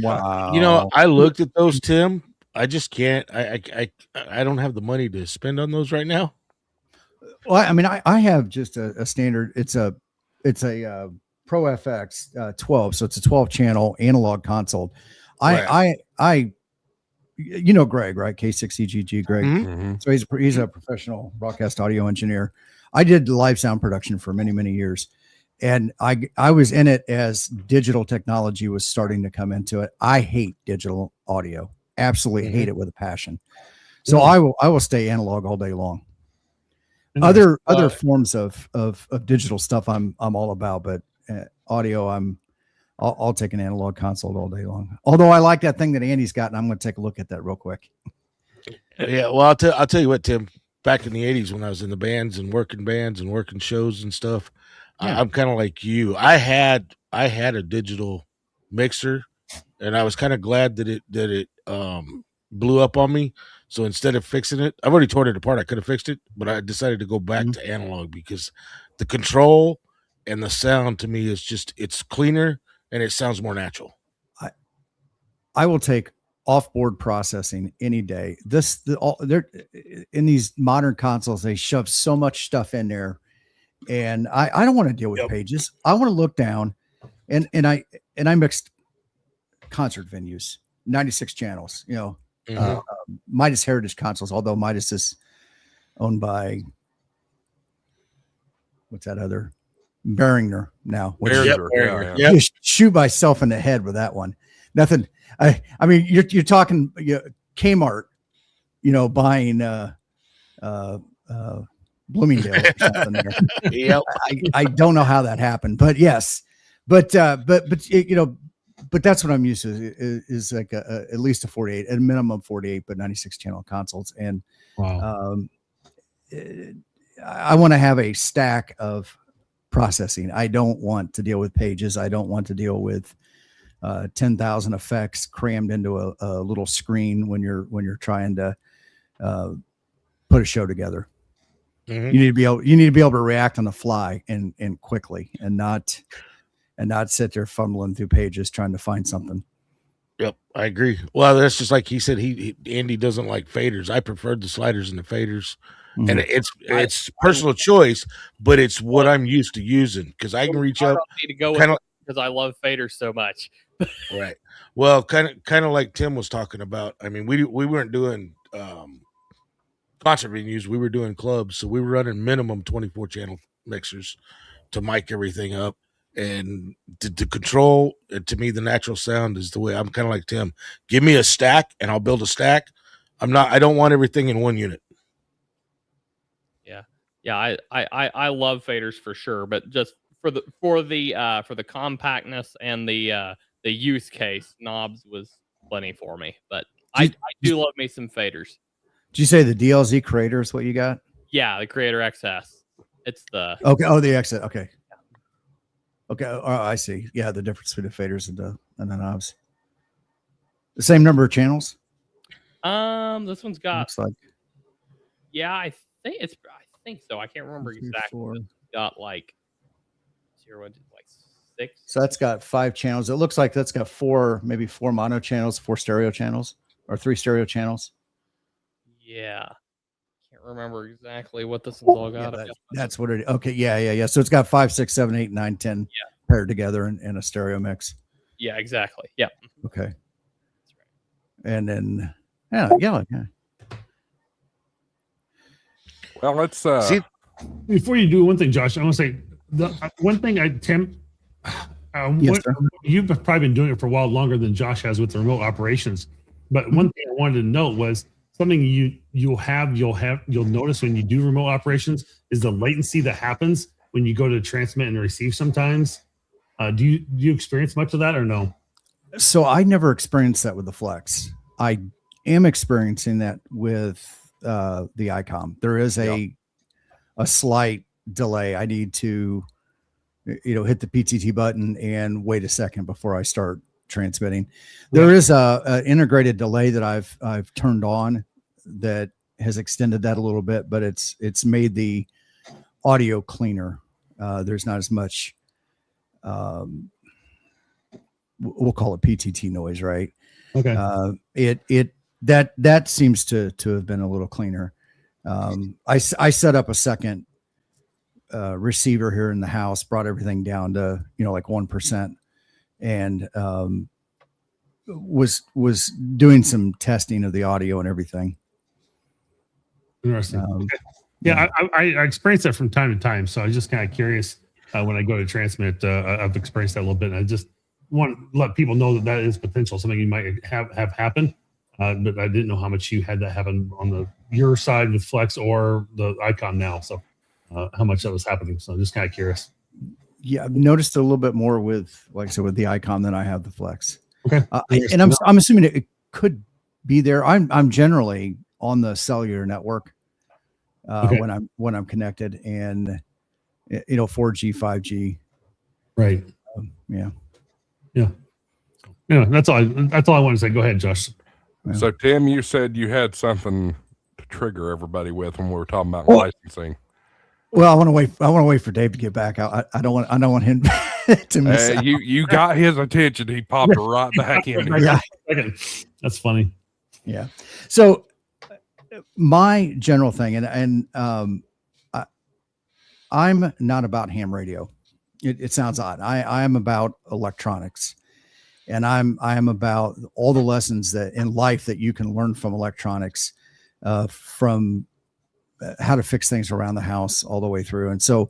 Wow. You know, I looked at those, Tim. I just can't. I don't have the money to spend on those right now. Well, I mean, I have just a standard. It's a Pro FX 12, so it's a 12 channel analog console. I Greg, right? K6EGG, Greg. Mhm. So he's a professional broadcast audio engineer. I did live sound production for many, many years, and I was in it as digital technology was starting to come into it. I hate digital audio. Absolutely hate it with a passion. So I will stay analog all day long. Other forms of digital stuff I'm all about, but audio I'll take an analog console all day long. Although I like that thing that Andy's got, and I'm going to take a look at that real quick. Yeah, well, I'll tell you what, Tim. Back in the '80s, when I was in the bands and working shows and stuff, Yeah. I'm kind of like you. I had a digital mixer, and I was kind of glad that it blew up on me. So instead of fixing it, I've already torn it apart. I could have fixed it, but I decided to go back to analog because the control and the sound to me is it's cleaner and it sounds more natural. I will take off-board processing any day. They're in these modern consoles, they shove so much stuff in there, and I don't want to deal with pages. I want to look down, and I mixed concert venues, 96 channels. Midas Heritage consoles, although Midas is owned by what's that other Behringer now. which- Behringer, Behringer. yeah. Yep. Just shoot myself in the head with that one. Nothing. I mean, you're talking Kmart, buying Bloomingdale or something there. Yep. I don't know how that happened, but yes, but that's what I'm used to is like at least a 48, at a minimum 48, but 96 channel consoles. And Wow. I want to have a stack of processing. I don't want to deal with pages. I don't want to deal with 10,000 effects crammed into a little screen when you're trying to put a show together. Mhm. You need to be able to react on the fly and quickly, and not sit there fumbling through pages trying to find something. Yep, I agree. Well, that's just like he said. Andy doesn't like faders. I preferred the sliders and the faders, and it's personal choice, but it's what I'm used to using because I can reach up. Need to go with Kinda- because I love faders so much. Right. Well, kind of like Tim was talking about. I mean, we weren't doing concert venues. We were doing clubs, so we were running minimum 24 channel mixers to mic everything up. And to control, to me, the natural sound is the way. I'm kind of like Tim. Give me a stack, and I'll build a stack. I don't want everything in one unit. Yeah, I love faders for sure, but just for the compactness and the use case, knobs was plenty for me. But I do love me some faders. Did you say the DLZ Creator is what you got? Yeah, the Creator XS. It's the Okay. Oh, the exit. Okay. Okay. Oh, I see. Yeah, the difference between the faders and the knobs. The same number of channels. This one's got. Looks like. Yeah, I think so. I can't remember exactly. But it's got like 6. So that's got 5 channels. It looks like that's got 4 mono channels, 4 stereo channels, or 3 stereo channels. Yeah. Can't remember exactly what this one's all got. Yeah, that's what it. Okay. Yeah. So it's got 5, 6, 7, 8, 9, 10 paired together in a stereo mix. Yeah, exactly. Yeah. Okay. And then yeah. Well, let's See, Before you do one thing, Josh, I want to say the one thing Tim, Yes, sir. you've probably been doing it for a while longer than Josh has with the remote operations. But one thing I wanted to note was something you'll notice when you do remote operations is the latency that happens when you go to transmit and receive sometimes. Do you experience much of that or no? So I never experienced that with the Flex. I am experiencing that with the ICOM. There is a slight delay. I need to hit the PTT button and wait a second before I start transmitting. There is a integrated delay that I've turned on that has extended that a little bit, but it's made the audio cleaner. There's not as much we'll call it PTT noise, right? Okay. That seems to have been a little cleaner. I set up a second receiver here in the house, brought everything down to like 1%, and was doing some testing of the audio and everything. Interesting. Okay. Yeah, I experience that from time to time, so I was just kind of curious when I go to transmit. I've experienced that a little bit, and I just want to let people know that is potential, something you might have happen. But I didn't know how much you had that happen on your side with Flex or the Icon now. So how much that was happening. So I'm just kind of curious. Yeah, I've noticed a little bit more with, like I said, with the Icon than I have the Flex. Okay. And I'm assuming it could be there. I'm generally on the cellular network when I'm connected, and 4G, 5G. Right. Yeah. That's all I want to say. Go ahead, Josh. So Tim, you said you had something to trigger everybody with when we were talking about licensing. Well, I want to wait for Dave to get back. I don't want him to miss out. You got his attention. He popped right back in. Yeah. That's funny. Yeah. So my general thing, and I'm not about ham radio. It sounds odd. I am about electronics, and I am about all the lessons that in life that you can learn from electronics, from how to fix things around the house all the way through. And so,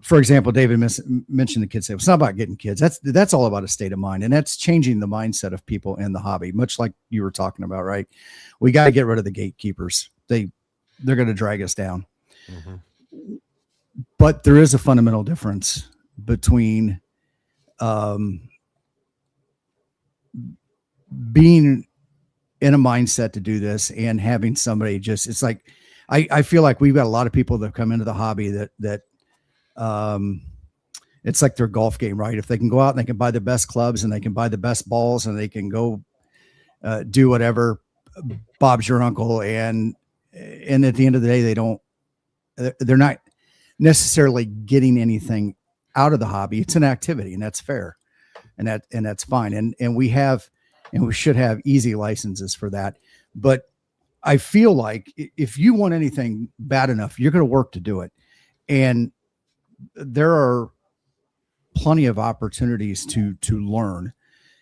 for example, David mentioned the kids. It's not about getting kids. That's all about a state of mind, and that's changing the mindset of people in the hobby, much like you were talking about, right? We got to get rid of the gatekeepers. They're going to drag us down. But there is a fundamental difference between being in a mindset to do this and having somebody just, it's like, I feel like we've got a lot of people that come into the hobby that it's like their golf game, right? If they can go out and they can buy the best clubs and they can buy the best balls and they can go do whatever, Bob's your uncle. And at the end of the day, they're not necessarily getting anything out of the hobby. It's an activity, and that's fair. And that's fine. And we should have easy licenses for that. But I feel like if you want anything bad enough, you're going to work to do it. And there are plenty of opportunities to learn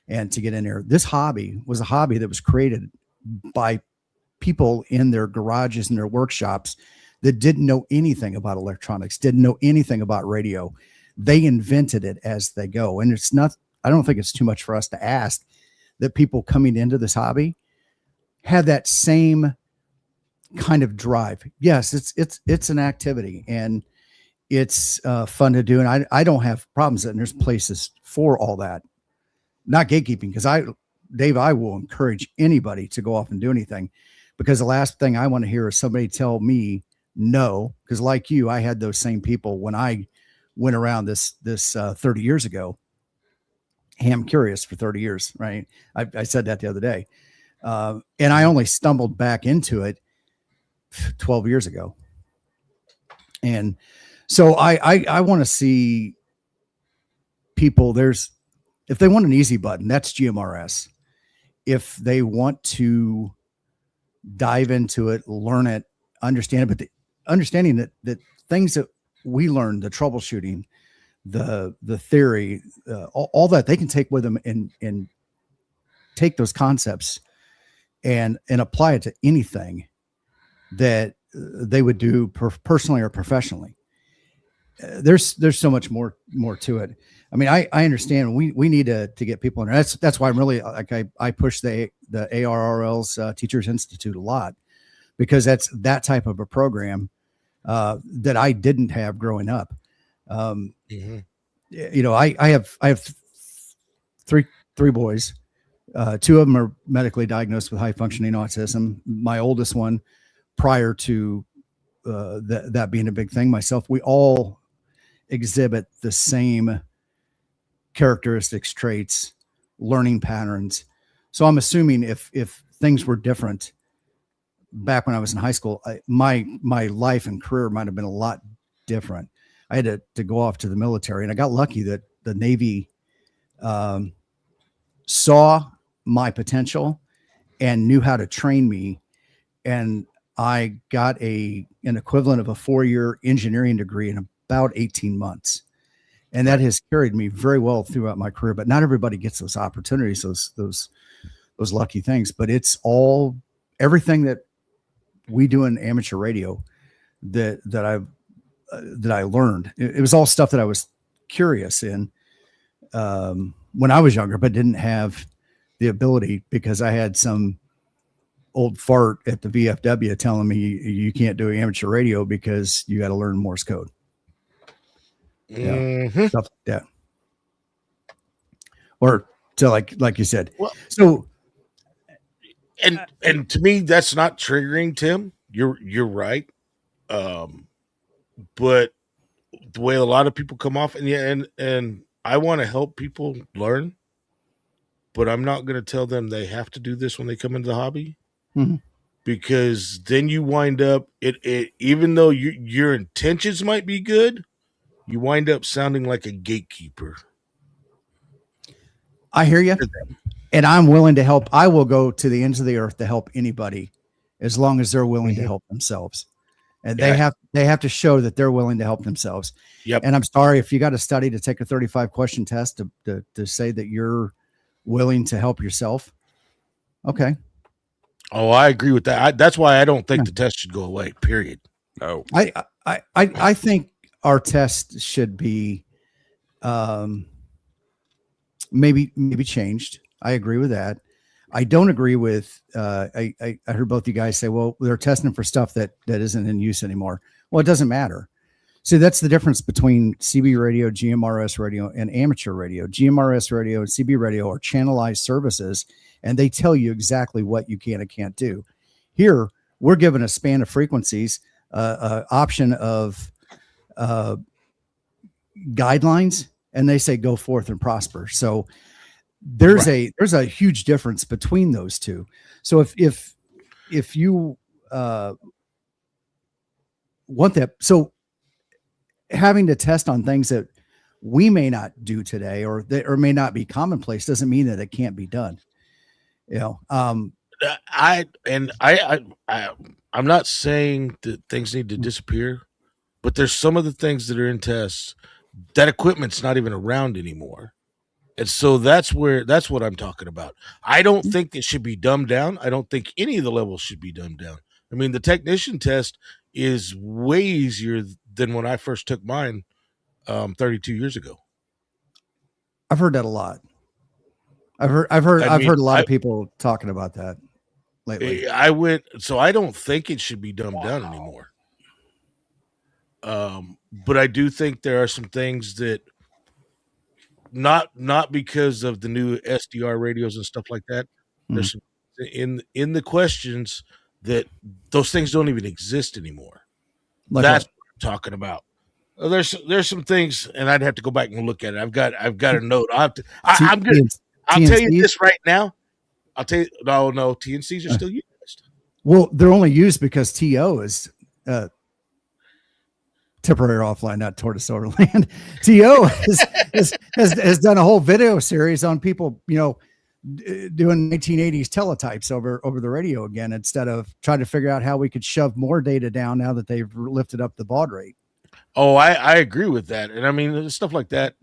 and to get in there. This hobby was a hobby that was created by people in their garages and their workshops that didn't know anything about electronics, didn't know anything about radio. They invented it as they go. And I don't think it's too much for us to ask that people coming into this hobby have that same kind of drive. Yes, it's an activity and it's fun to do. And I don't have problems and there's places for all that. Not gatekeeping, because Dave, I will encourage anybody to go off and do anything, because the last thing I want to hear is somebody tell me no. Because like you, I had those same people when I went around this 30 years ago. Ham curious for 30 years, right? I said that the other day. And I only stumbled back into it 12 years ago. And so I want to see people, if they want an easy button, that's GMRS. If they want to dive into it, learn it, understand it, but understanding that things that we learned, the troubleshooting, the theory, all that they can take with them and take those concepts and apply it to anything that they would do personally or professionally. There's so much more to it. I mean, I understand we need to get people in there. That's why I'm really like, I push the ARRL's Teachers Institute a lot, because that's that type of a program that I didn't have growing up. You know, I have three boys. Two of them are medically diagnosed with high functioning autism. My oldest one, prior to that being a big thing, myself, we all exhibit the same characteristics, traits, learning patterns. So I'm assuming if things were different back when I was in high school, my life and career might have been a lot different. I had to go off to the military, and I got lucky that the Navy saw my potential and knew how to train me. And I got an equivalent of a 4-year engineering degree in about 18 months. And that has carried me very well throughout my career, but not everybody gets those opportunities, those lucky things. But it's everything that we do in amateur radio that I learned. It was all stuff that I was curious in when I was younger, but didn't have the ability, because I had some old fart at the VFW telling me you can't do amateur radio because you got to learn Morse code. Stuff like that. Or to like you said. Well, so and to me, that's not triggering, Tim. You're right. But the way a lot of people come off, and I want to help people learn, but I'm not going to tell them they have to do this when they come into the hobby. Mm-hmm. Because then you wind up it even though your intentions might be good, you wind up sounding like a gatekeeper. I hear you, and I'm willing to help. I will go to the ends of the earth to help anybody, as long as they're willing to help themselves. And they have to show that they're willing to help themselves. Yep. And I'm sorry if you got to study to take a 35 question test to say that you're willing to help yourself. Okay. Oh, I agree with that. That's why I don't think the test should go away. Period. No. I think our test should be maybe changed. I agree with that. I don't agree with I heard both you guys say, well, they're testing for stuff that isn't in use anymore. Well, it doesn't matter. See, that's the difference between CB radio, GMRS radio, and amateur radio. GMRS radio and CB radio are channelized services, and they tell you exactly what you can and can't do. Here, we're given a span of frequencies, option of guidelines, and they say go forth and prosper. So there's a huge difference between those two. So if you want that, so having to test on things that we may not do today or may not be commonplace doesn't mean that it can't be done. I'm not saying that things need to disappear, but there's some of the things that are in tests that equipment's not even around anymore. And so that's what I'm talking about. I don't think it should be dumbed down. I don't think any of the levels should be dumbed down. I mean, the technician test is way easier than when I first took mine 32 years ago. I've heard that a lot. I've heard a lot of people talking about that lately. So I don't think it should be dumbed down anymore. But I do think there are some things that not because of the new SDR radios and stuff like that. There's some in the questions that those things don't even exist anymore. That's what I'm talking about. There's some things, and I'd have to go back and look at it. I've got a note. I'll tell you this right now. I'll tell you. No, TNCs are still used. Well, they're only used because TO is temporary offline, not tortoise overland. TO has done a whole video series on people, doing 1980s teletypes over the radio again, instead of trying to figure out how we could shove more data down now that they've lifted up the baud rate. Oh, I agree with that. And I mean, stuff like that's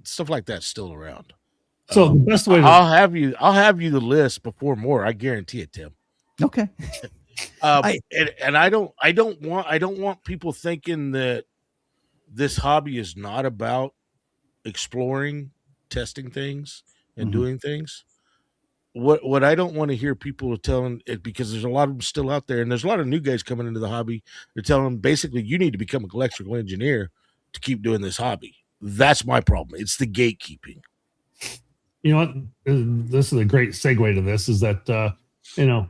still around. So the best way I'll have you the list before more. I guarantee it, Tim. Okay. I don't want people thinking that this hobby is not about exploring, testing things, and doing things. What I don't want to hear people telling it, because there's a lot of them still out there, and there's a lot of new guys coming into the hobby. They're telling them basically you need to become an electrical engineer to keep doing this hobby. That's my problem. It's the gatekeeping. You know what? This is a great segue to this. Is that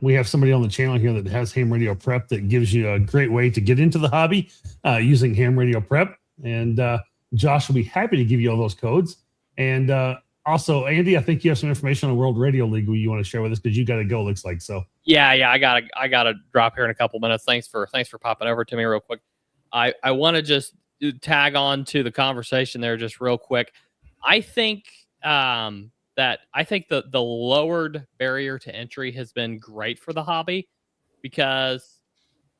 we have somebody on the channel here that has Ham Radio Prep that gives you a great way to get into the hobby using Ham Radio Prep, and Josh will be happy to give you all those codes. And also, Andy, I think you have some information on the World Radio League you want to share with us, because you got to go. Looks like so. Yeah, I gotta drop here in a couple minutes. Thanks for popping over to me real quick. I want to just tag on to the conversation there just real quick. I think the lowered barrier to entry has been great for the hobby, because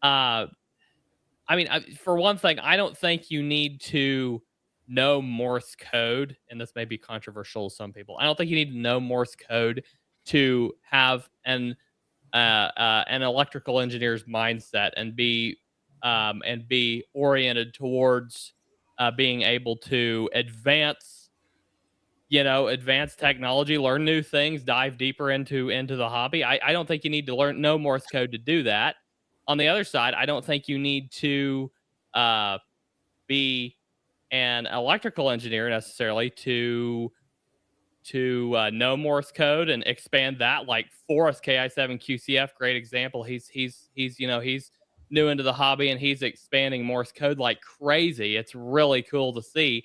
for one thing, I don't think you need to know Morse code, and this may be controversial to some people. I don't think you need to know Morse code to have an electrical engineer's mindset and be oriented towards being able to advance technology, learn new things, dive deeper into the hobby. I don't think you need to know Morse code to do that. On the other side, I don't think you need to be an electrical engineer necessarily to know Morse code and expand that. Like Forrest KI7 QCF, great example. He's new into the hobby, and he's expanding Morse code like crazy. It's really cool to see.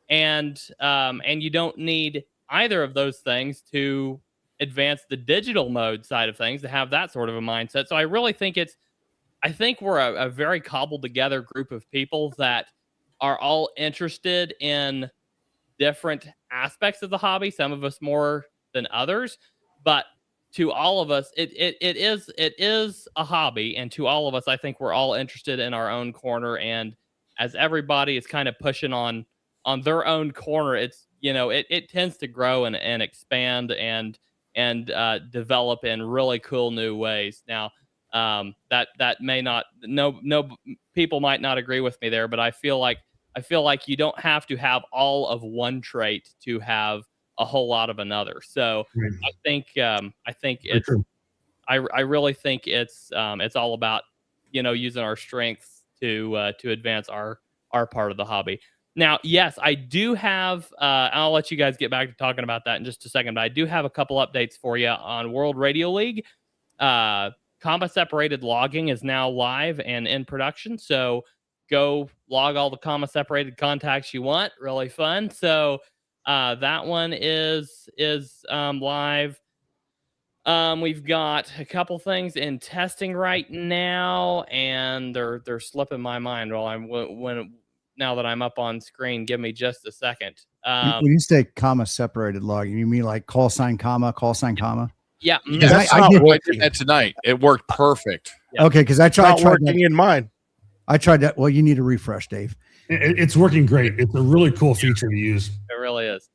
And you don't need either of those things to advance the digital mode side of things, to have that sort of a mindset. So I really think we're a very cobbled together group of people that are all interested in different aspects of the hobby, some of us more than others, but to all of us, it is a hobby, and to all of us, I think we're all interested in our own corner. And as everybody is kind of pushing on their own corner, it's it tends to grow and expand and develop in really cool new ways. Now, that may not no people might not agree with me there, but I feel like you don't have to have all of one trait to have a whole lot of another. So I think it's I really think it's all about using our strengths to advance our part of the hobby. Now, yes, I do have. I'll let you guys get back to talking about that in just a second. But I do have a couple updates for you on World Radio League. Comma separated logging is now live and in production. So go log all the comma separated contacts you want. Really fun. So that one is live. We've got a couple things in testing right now, and they're slipping my mind while now that I'm up on screen. Give me just a second. When you say comma separated logging, you mean like call sign, comma? Yeah, That's I not did- what I did that tonight. It worked perfect. Yeah. Okay, because I tried working that. in mine. I tried that. Well, you need a refresh, Dave. It's working great. It's a really cool feature to use. it really is.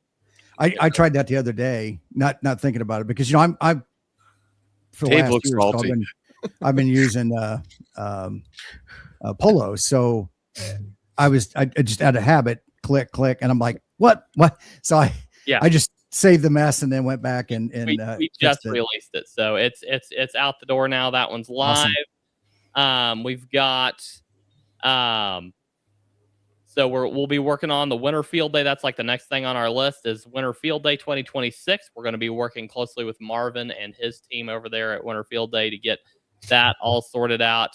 I tried that the other day, not thinking about it, because I'm for the Dave last looks year or so, salty. I've been using Polo, so I just out of habit click, and I'm like, what? So I just saved the mess and then went back and we just released it, so it's out the door now. That one's live. Awesome. We've got so we'll be working on the Winter Field Day. That's like the next thing on our list is Winter Field Day 2026. We're going to be working closely with Marvin and his team over there at Winter Field Day to get that all sorted out.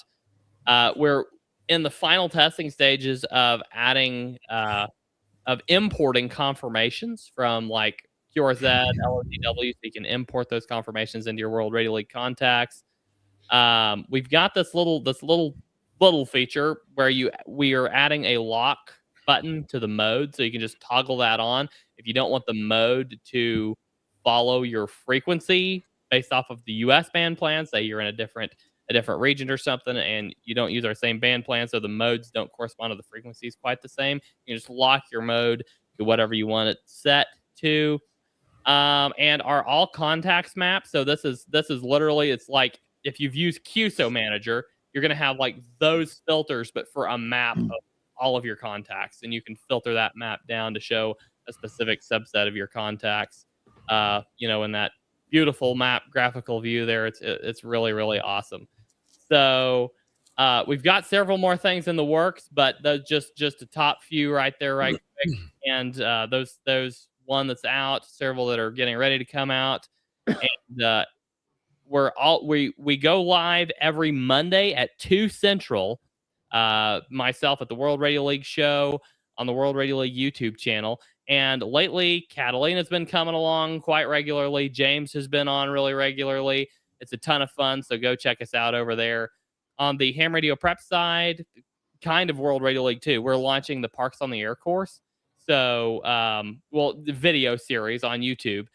We're in the final testing stages of adding of importing confirmations from like QRZ, LOTW, so you can import those confirmations into your World Radio League contacts. We've got this little feature where we are adding a lock button to the mode, so you can just toggle that on if you don't want the mode to follow your frequency based off of the US band plan. Say you're in a different region or something and you don't use our same band plan, so the modes don't correspond to the frequencies quite the same. You just lock your mode to whatever you want it set to. And our all contacts map. So this is literally, it's like if you've used QSO Manager, you're going to have like those filters, but for a map of all of your contacts, and you can filter that map down to show a specific subset of your contacts. In that beautiful map graphical view there, it's really, really awesome. So we've got several more things in the works, but those just a top few right there, right quick. And those one that's out, several that are getting ready to come out, and we go live every Monday at 2 Central. Myself at the World Radio League show on the World Radio League YouTube channel. And lately, Catalina's been coming along quite regularly. James has been on really regularly. It's a ton of fun, so go check us out over there. On the Ham Radio Prep side, kind of World Radio League too, we're launching the Parks on the Air course. So, the video series on YouTube.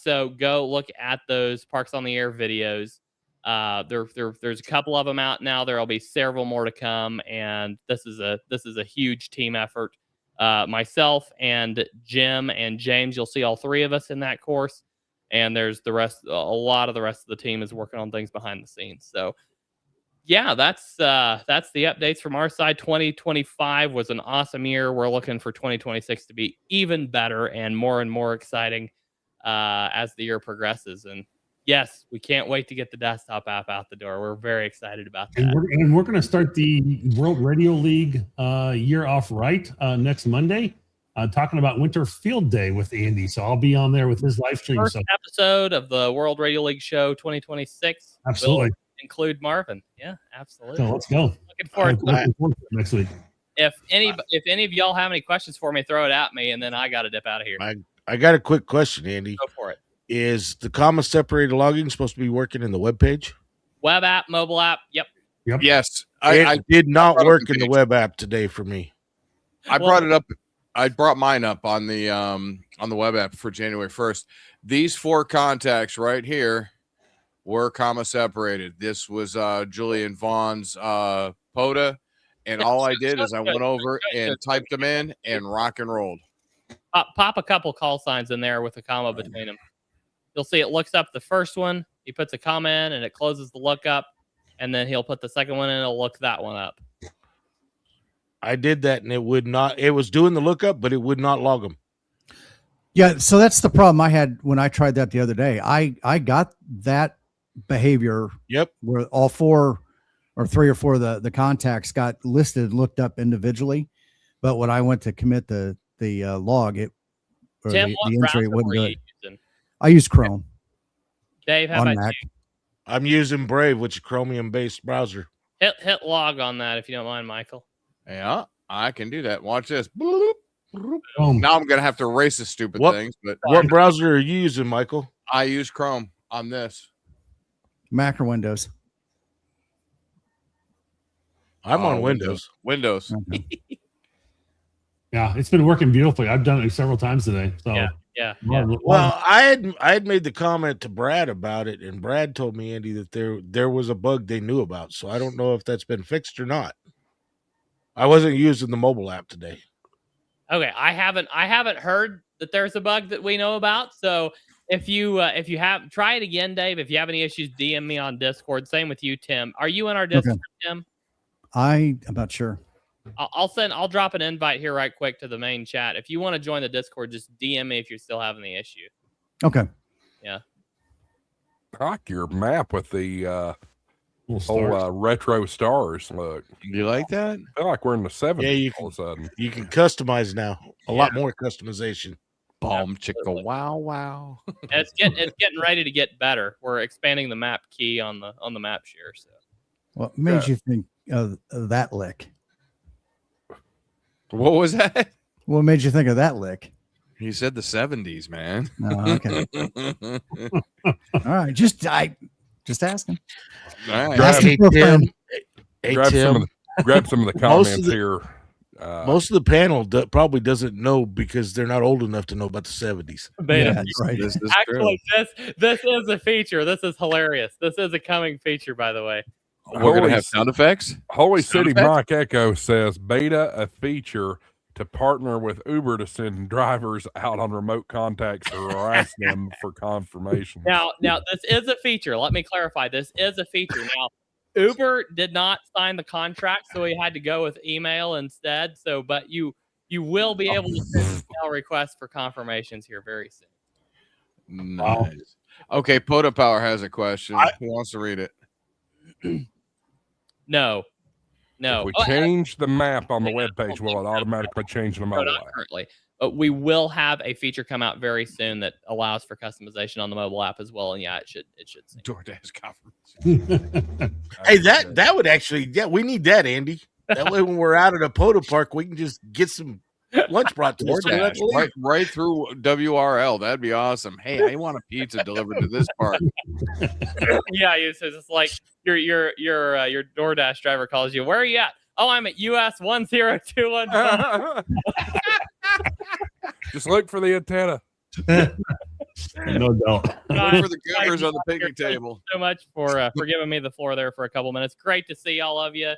So go look at those Parks on the Air videos. There's a couple of them out now. There'll be several more to come, and this is a huge team effort. Myself and Jim and James, you'll see all three of us in that course, and there's a lot of the rest of the team is working on things behind the scenes. So yeah, that's the updates from our side. 2025 was an awesome year. We're looking for 2026 to be even better and more exciting as the year progresses. And yes, we can't wait to get the desktop app out the door. We're very excited about that. And we're going to start the World Radio League year off right next Monday, talking about Winter Field Day with Andy. So I'll be on there with his live stream. First episode of the World Radio League show 2026. Absolutely. Will include Marvin. Yeah, absolutely. So let's go. Looking forward to it. Next week. If any of y'all have any questions for me, throw it at me, and then I got to dip out of here. I got a quick question, Andy. Go for it. Is the comma separated logging supposed to be working in the web page? Web app, mobile app. Yep. Yes. It did not brought up work the in the page. web app today for me. I brought it up. I brought mine up on the web app for January 1st. These 4 contacts right here were comma separated. This was Julian Vaughn's POTA, and all I did is I went over and typed them in and rock and rolled. Pop a couple call signs in there with a comma between them. You'll see it looks up the first one. He puts a comma in, and it closes the lookup, and then he'll put the second one in, and it'll look that one up. I did that, and it would not. It was doing the lookup, but it would not log them. Yeah, so that's the problem I had when I tried that the other day. I got that behavior. Yep. Where all 4 or 3 or 4 of the contacts got listed, looked up individually, but when I went to commit the log, it or Tim, the what entry, it browser wouldn't were do you it. using? I use Chrome Dave, how on about Mac. you? I'm using Brave, which is a Chromium-based browser. Hit log on that if you don't mind, Michael. Yeah, I can do that. Watch this. Boom. Now I'm gonna have to erase the stupid What- things, but What browser are you using, Michael? I use Chrome on this. Mac or Windows. I'm on Windows. Windows. Okay. Yeah, it's been working beautifully. I've done it several times today. So Yeah. Well, I had made the comment to Brad about it, and Brad told me, Andy, that there was a bug they knew about. So I don't know if that's been fixed or not. I wasn't using the mobile app today. Okay, I haven't heard that there's a bug that we know about. So if you have, try it again, Dave. If you have any issues, DM me on Discord. Same with you, Tim. Are you in our Discord, Tim? I'm not sure. I'll drop an invite here right quick to the main chat. If you want to join the Discord, just DM me if you're still having the issue. Okay. Yeah. I like your map with the little whole stars. retro stars look. You like that? I feel like we're in the 70s Yeah, you all of a sudden. You can customize now. A lot more customization. Bomb chicka wow wow. And it's getting ready to get better. We're expanding the map key on the map share. So What made you think of that lick? What was that? What made you think of that lick? He said the 70s, man. Oh, okay. All right. Just asking. All right. Asking Hey, for a Tim. friend. Hey, grab Tim. grab some of the Most of comments the- here. Most of the panel probably doesn't know because they're not old enough to know about the 70s. beta. Yeah, that's right. This is Actually, this is a feature. This is hilarious. This is a coming feature, by the way. true. We're gonna Holy have sound effects. Holy Sound City effects? Mike Echo says beta a feature to partner with Uber to send drivers out on remote contacts or harass them for confirmation. Now, this is a feature. Let me clarify. This is a feature. Now, Uber did not sign the contract, so he had to go with email instead. So, but you will be able to send email requests for confirmations here very soon. Nice. Okay, Pota Power has a question. Who wants to read it? No. If we Oh, change the map on the webpage, will it automatically change the no, mobile not app? currently. But we will have a feature come out very soon that allows for customization on the mobile app as well. And yeah, it should sync. DoorDash confirmation. Hey, that would actually, we need that, Andy. That way, when we're out at a Poda Park, we can just get some lunch brought to us. DoorDash, right through WRL. That'd be awesome. Hey, I want a pizza delivered to this park. Yeah, it's like your DoorDash driver calls you. Where are you at? Oh, I'm at US 10215. Just look for the antenna. No doubt. Look for the goobers on the picnic table. So much for giving me the floor there for a couple minutes. Great to see all of you.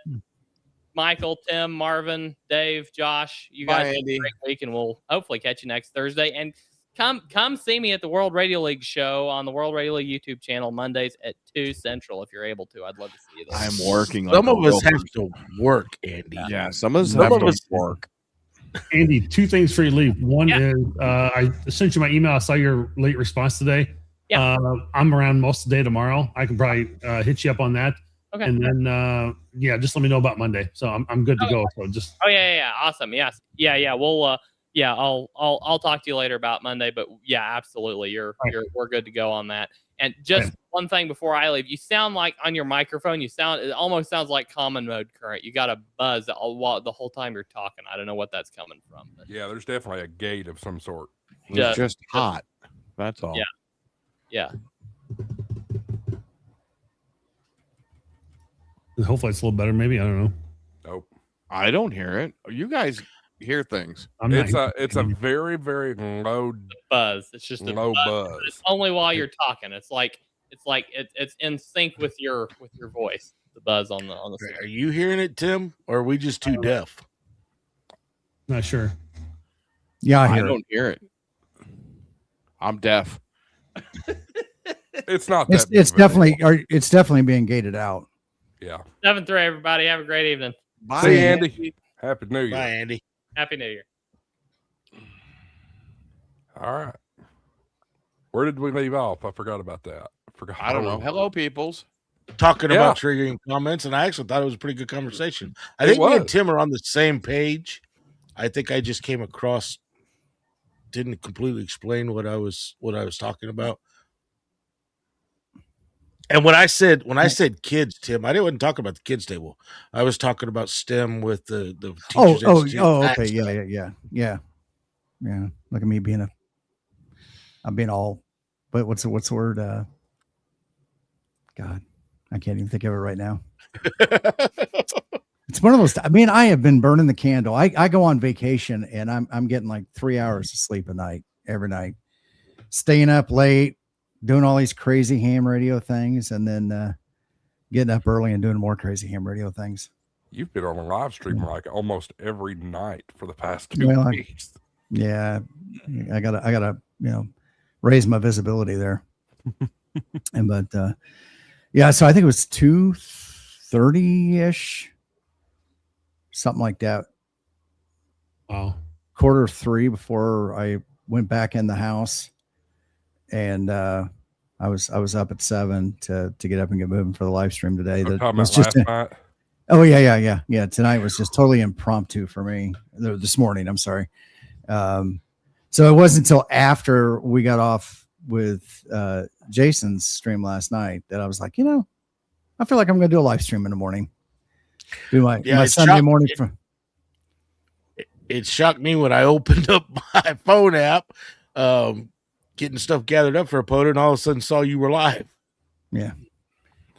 Michael, Tim, Marvin, Dave, Josh, you guys have a great week, and we'll hopefully catch you next Thursday. And come see me at the World Radio League show on the World Radio League YouTube channel Mondays at 2 Central if you're able to. I'd love to see you there. I'm working. Some of us have to work, Andy. Yeah, some of us have to work. Andy, 2 things for you to leave. One is I sent you my email. I saw your late response today. Yeah. I'm around most of the day tomorrow. I can probably hit you up on that. Okay. And then just let me know about Monday. So I'm good to go. So just Awesome. Yes. Yeah. We'll I'll talk to you later about Monday, but yeah, absolutely. We're good to go on that. And just one thing before I leave, you sound like on your microphone, it almost sounds like common mode current. You got a buzz the whole time you're talking. I don't know what that's coming from. But Yeah, there's definitely a gate of some sort. It's just hot. That's all. Yeah. hopefully it's a little better. Maybe I don't know. Nope. I don't hear it. You guys hear things. It's a very, very low buzz. It's just a low buzz. buzz. It's only while you're talking. It's in sync with your voice. The buzz on the Are you hearing it, Tim? Or are we just too deaf? Not sure. Yeah, I don't hear it. I'm deaf. It's not It's that big of a deal. it's definitely being gated out. Yeah. 7-3, everybody. Have a great evening. Bye, See you, Andy. Happy New Year. Bye, Andy. Happy New Year. All right. Where did we leave off? I forgot about that. I don't know. Hello, peoples. talking Yeah. about triggering comments, and I actually thought it was a pretty good conversation. I It think me and was. Tim are on the same page. I think I just came across, didn't completely explain what I was talking about. And when I said kids, Tim, I didn't talk about the kids table. I was talking about STEM with the teachers. Okay, yeah. Look at me I'm being all, but what's the word? God, I can't even think of it right now. It's one of those. I mean, I have been burning the candle. I go on vacation and I'm getting like 3 hours of sleep a night every night, staying up late, doing all these crazy ham radio things, and then getting up early and doing more crazy ham radio things. You've been on a live stream like almost every night for the past 2 Well, weeks. Yeah, I gotta raise my visibility there. but yeah, so I think it was 2:30ish, something like that. Wow. 2:45 before I went back in the house, and I was up at 7 to get up and get moving for the live stream today. I'm That talking was about just last night. oh yeah. Tonight was just totally impromptu for me. This morning, I'm sorry. So it wasn't until after we got off with Jason's stream last night that I was like, I feel like I'm going to do a live stream in the morning. Do my Sunday morning. It shocked me when I opened up my phone app, getting stuff gathered up for a POTA, and all of a sudden saw you were live. Yeah.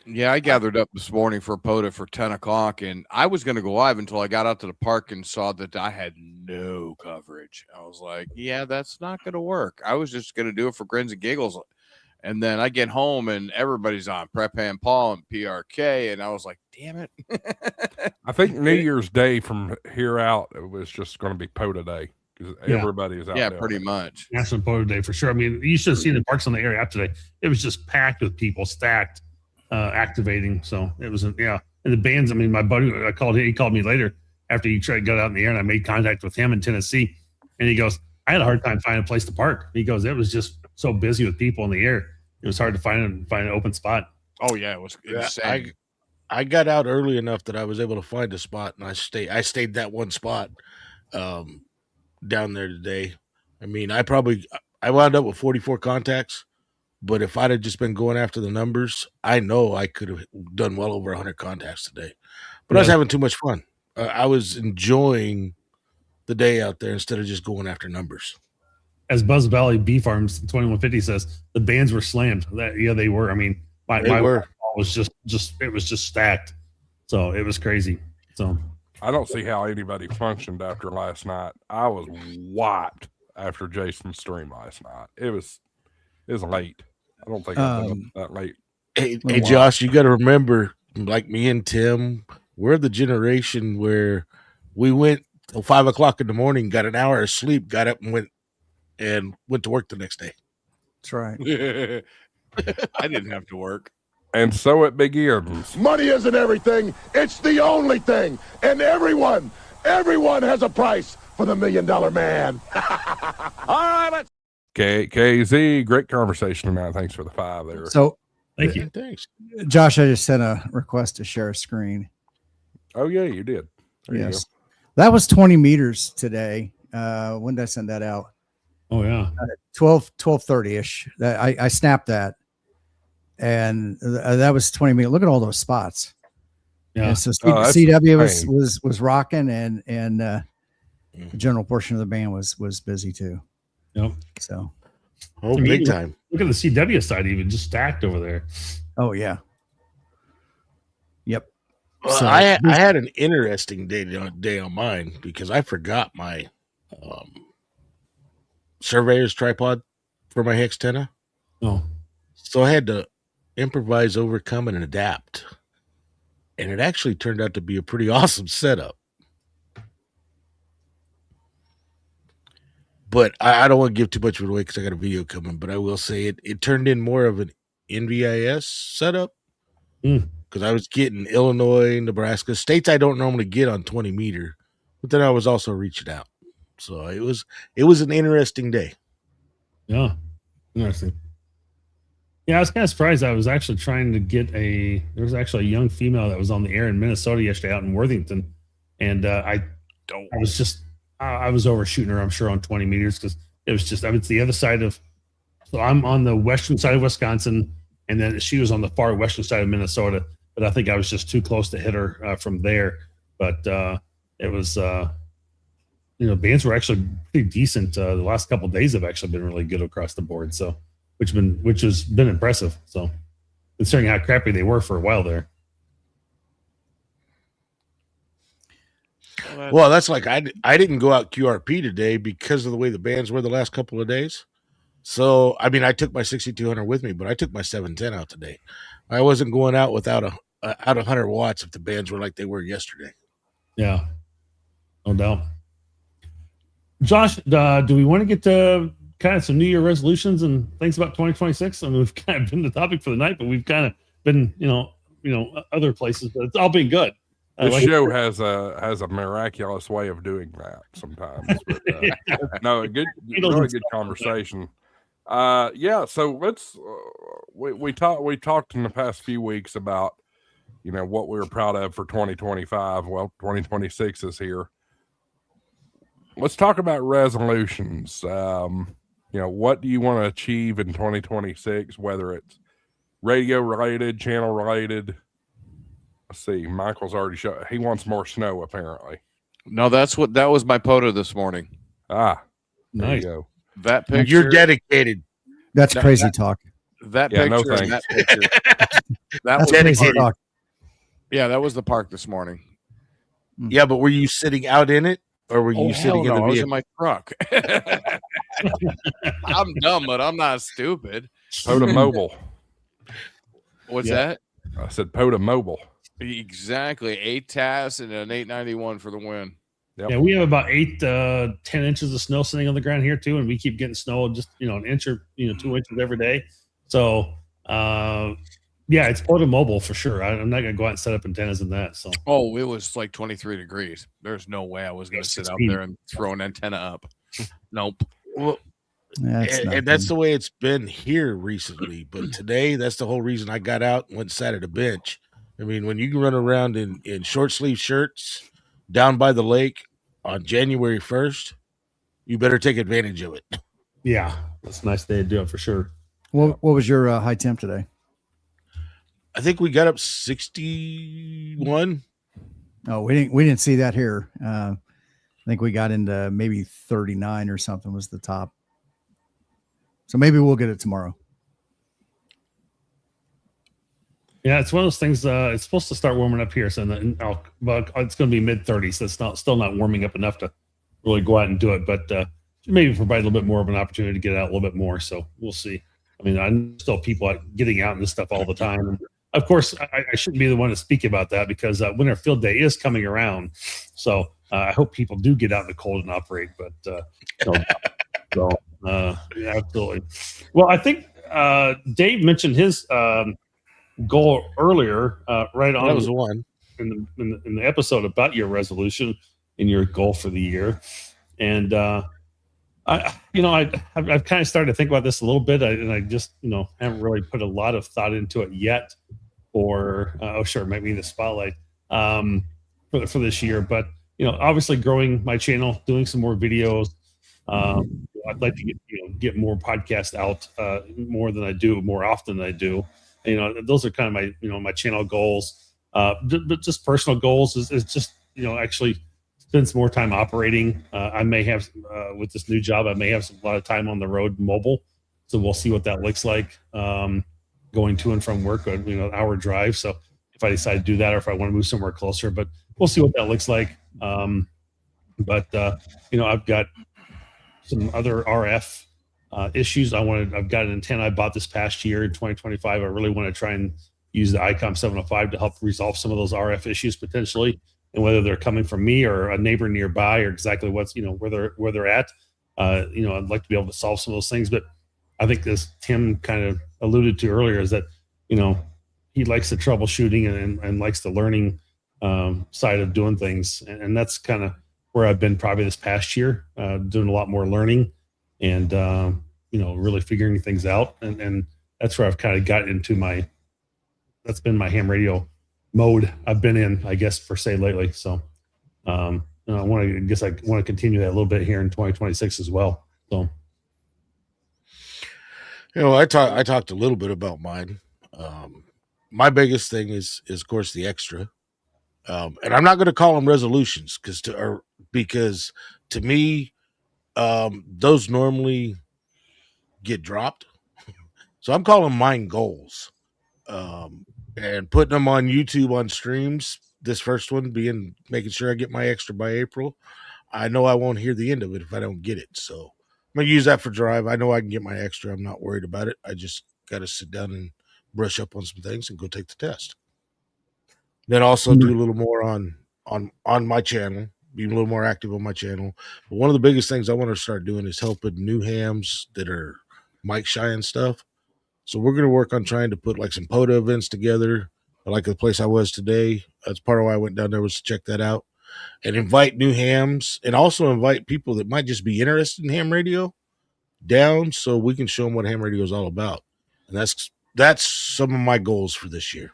Yeah, I gathered up this morning for a POTA for 10 o'clock, and I was going to go live until I got out to the park and saw that I had no coverage. I was like, yeah, that's not going to work. I was just going to do it for grins and giggles. And then I get home and everybody's on Prep and Paul and PRK, and I was like, damn it. I think New Year's Day from here out, it was just going to be POTA Day because everybody is out there. Yeah, pretty much. National POTA Day for sure. I mean, you should have seen the parks on the area after today. It was just packed with people, stacked. Activating, so it was and the bands. I mean, my buddy, he called me later after he got out in the air, and I made contact with him in Tennessee, and he goes, I had a hard time finding a place to park. He goes, it was just so busy with people in the air, it was hard to find an open spot. Oh yeah, it was insane. I got out early enough that I was able to find a spot, and I stayed that one spot down there today. I mean, I wound up with 44 contacts. But if I'd have just been going after the numbers, I know I could have done well over 100 contacts today. But I was having too much fun. I was enjoying the day out there instead of just going after numbers. As Buzz Valley Bee Farms 2150 says, the bands were slammed. They were. I mean, my wall was just it was just stacked. So it was crazy. So I don't see how anybody functioned after last night. I was wiped after Jason's stream last night. It was late. I don't think I've been that late. Hey, Josh, you got to remember, like me and Tim, we're the generation where we went till 5 o'clock in the morning, got an hour of sleep, got up and went to work the next day. That's right. I didn't have to work. And so it begins. Money isn't everything. It's the only thing. And everyone has a price for the $1 Million Man. All right, let's. KZ, great conversation tonight. Thanks for the 5 there. So thank you. Thanks. Josh, I just sent a request to share a screen. Oh yeah, you did. There you go. That was 20 meters today. When did I send that out? Oh yeah. 12:30ish. I snapped that. And that was 20 meters. Look at all those spots. Yeah. And so CW was rocking, and the general portion of the band was busy too. Yep. So, big time. Look at the CW side, even just stacked over there. Oh yeah. Yep. Well, So, I had an interesting day on mine because I forgot my surveyor's tripod for my hex tenna. Oh. So I had to improvise, overcome, and adapt. And it actually turned out to be a pretty awesome setup. But I don't want to give too much of it away because I got a video coming. But I will say it turned in more of an NVIS setup because I was getting Illinois, Nebraska, states I don't normally get on 20 meter. But then I was also reaching out. So it was an interesting day. Yeah. Interesting. Yeah, I was kind of surprised. I was actually trying to get there was actually a young female that was on the air in Minnesota yesterday out in Worthington. And I was overshooting her, I'm sure, on 20 meters because it was just, I mean, it's the other side of, so I'm on the western side of Wisconsin, and then she was on the far western side of Minnesota. But I think I was just too close to hit her from there. But it was, bands were actually pretty decent. The last couple of days have actually been really good across the board. So, which has been impressive. So, considering how crappy they were for a while there. Well, that's like I didn't go out QRP today because of the way the bands were the last couple of days. So, I mean, I took my 6200 with me, but I took my 710 out today. I wasn't going out without out 100 watts if the bands were like they were yesterday. Yeah, no doubt. Josh, do we want to get to kind of some New Year resolutions and things about 2026? I mean, we've kind of been the topic for the night, but we've kind of been, other places, but it's all been good. This show has a miraculous way of doing that sometimes. But, no, really good conversation. So let's we talked in the past few weeks about what we were proud of for 2025. Well, 2026 is here. Let's talk about resolutions. What do you want to achieve in 2026, whether it's radio related, channel related? Let's see. Michael's already showed he wants more snow, apparently. No, that was my POTA this morning. There nice. you go. That picture. You're dedicated. That's crazy talk. That picture. No and thanks. that picture. That's crazy talk. Yeah, that was the park this morning. Yeah, but were you sitting out in it, or were you sitting in the I was vehicle? in my truck. I'm dumb, but I'm not stupid. POTA Mobile. What's that? I said POTA Mobile. Exactly. 8 TAS and an 891 for the win. Yep. Yeah, we have about 10 inches of snow sitting on the ground here too, and we keep getting snow just an inch or 2 inches every day. So it's POTA Mobile for sure. I'm not gonna go out and set up antennas in that. So it was like 23 degrees. There's no way I was gonna sit out there and throw an antenna up. Nope. Well, and that's the way it's been here recently. But today, that's the whole reason I got out and went and sat at a bench. I mean, when you can run around in short sleeve shirts down by the lake on January 1st, you better take advantage of it. yeah, that's a nice day to do it for sure. What was your high temp today? I think we got up 61. Oh, we didn't see that here. I think we got into maybe 39 or something was the top. So maybe we'll get it tomorrow. Yeah, it's one of those things. It's supposed to start warming up here, so but it's going to be mid-30s. So it's still not warming up enough to really go out and do it, but maybe provide a little bit more of an opportunity to get out a little bit more. So we'll see. I mean, I still people getting out and this stuff all the time. And of course, I shouldn't be the one to speak about that because Winter Field Day is coming around. So I hope people do get out in the cold and operate. But yeah, absolutely. Well, I think Dave mentioned his goal earlier, right on. That was the one in the episode about your resolution and your goal for the year, and I've kind of started to think about this a little bit, and I just haven't really put a lot of thought into it yet. Or maybe the spotlight for this year, but obviously growing my channel, doing some more videos. I'd like to get more podcasts out more than I do, more often than I do. Those are kind of my my channel goals. But just personal goals is just actually spend some more time operating. I may have with this new job, I may have a lot of time on the road mobile, so we'll see what that looks like. Going to and from work, an hour drive. So if I decide to do that, or if I want to move somewhere closer, but we'll see what that looks like. I've got some other RF issues. I've got an antenna I bought this past year in 2025. I really want to try and use the ICOM 705 to help resolve some of those RF issues potentially, and whether they're coming from me or a neighbor nearby or exactly what's where they're at. I'd like to be able to solve some of those things, but I think as Tim kind of alluded to earlier is that he likes the troubleshooting and likes the learning side of doing things, and that's kind of where I've been probably this past year, doing a lot more learning and really figuring things out, and that's where I've kind of got into that's been my ham radio mode I've been in, I guess, per se lately. So I want to continue that a little bit here in 2026 as well. So, I talked a little bit about mine. My biggest thing is of course the extra, and I'm not going to call them resolutions because to me, those normally get dropped. So I'm calling mine goals, and putting them on YouTube on streams. This first one being making sure I get my extra by April. I know I won't hear the end of it if I don't get it. So I'm going to use that for drive. I know I can get my extra. I'm not worried about it. I just got to sit down and brush up on some things and go take the test. Then also do a little more on my channel, be a little more active on my channel. But one of the biggest things I want to start doing is helping new hams that are mic shy and stuff. So we're going to work on trying to put like some POTA events together, like the place I was today. That's part of why I went down there, was to check that out and invite new hams, and also invite people that might just be interested in ham radio down so we can show them what ham radio is all about. And that's some of my goals for this year.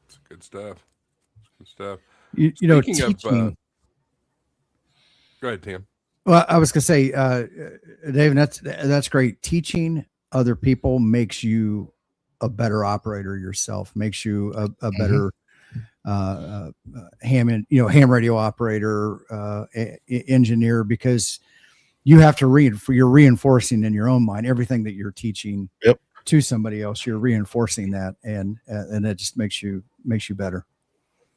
That's good stuff. Good stuff. You know, Speaking of, teaching. Go ahead, Tim. Well, I was going to say, Dave, that's great. Teaching other people makes you a better operator yourself, makes you a better ham radio operator, engineer, because you have to you're reinforcing in your own mind everything that you're teaching to somebody else. You're reinforcing that, and it just makes you better.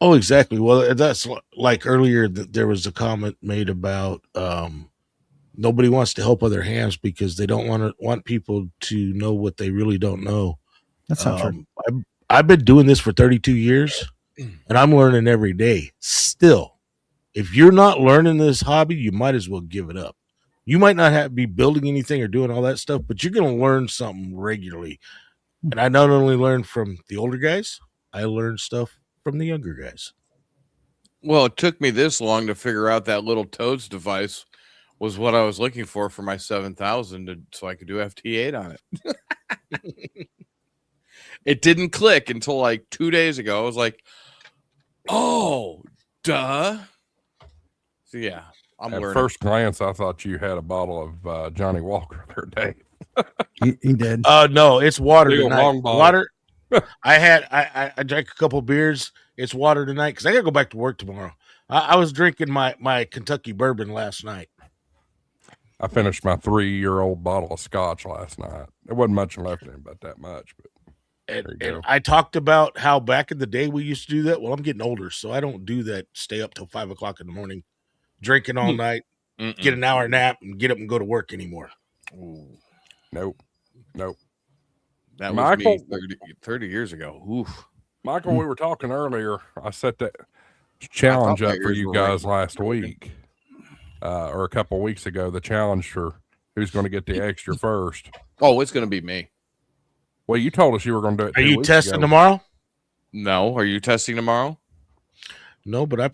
Oh, exactly. Well, that's like earlier there was a comment made about nobody wants to help other hams because they don't want people to know what they really don't know. That's not true. I've been doing this for 32 years, and I'm learning every day. Still, if you're not learning this hobby, you might as well give it up. You might not be building anything or doing all that stuff, but you're going to learn something regularly. And I not only learn from the older guys, I learn stuff from the younger guys. Well, it took me this long to figure out that little Toads device was what I was looking for my 7000 so I could do FT8 on it. It didn't click until like 2 days ago. I was like, oh, duh. So yeah, I'm At learning. first glance, I thought you had a bottle of Johnny Walker there, Dave. He did. No, it's water Big tonight. long bottle. Water. I drank a couple beers. It's water tonight because I gotta go back to work tomorrow. I was drinking my Kentucky bourbon last night. I finished my 3-year-old bottle of scotch last night. There wasn't much left in it, but that much. But and I talked about how back in the day we used to do that. Well, I'm getting older, so I don't do that. Stay up till 5 o'clock in the morning, drinking all night, get an hour nap, and get up and go to work anymore. Ooh. Nope. That was Michael, me 30 years ago. Oof. Michael, we were talking earlier. I set that challenge up for you guys last week, or a couple of weeks ago. The challenge for who's going to get the extra first. Oh, it's going to be me. Well, you told us you were going to do it. Are 2 you weeks testing ago. tomorrow? No. Are you testing tomorrow? No, but I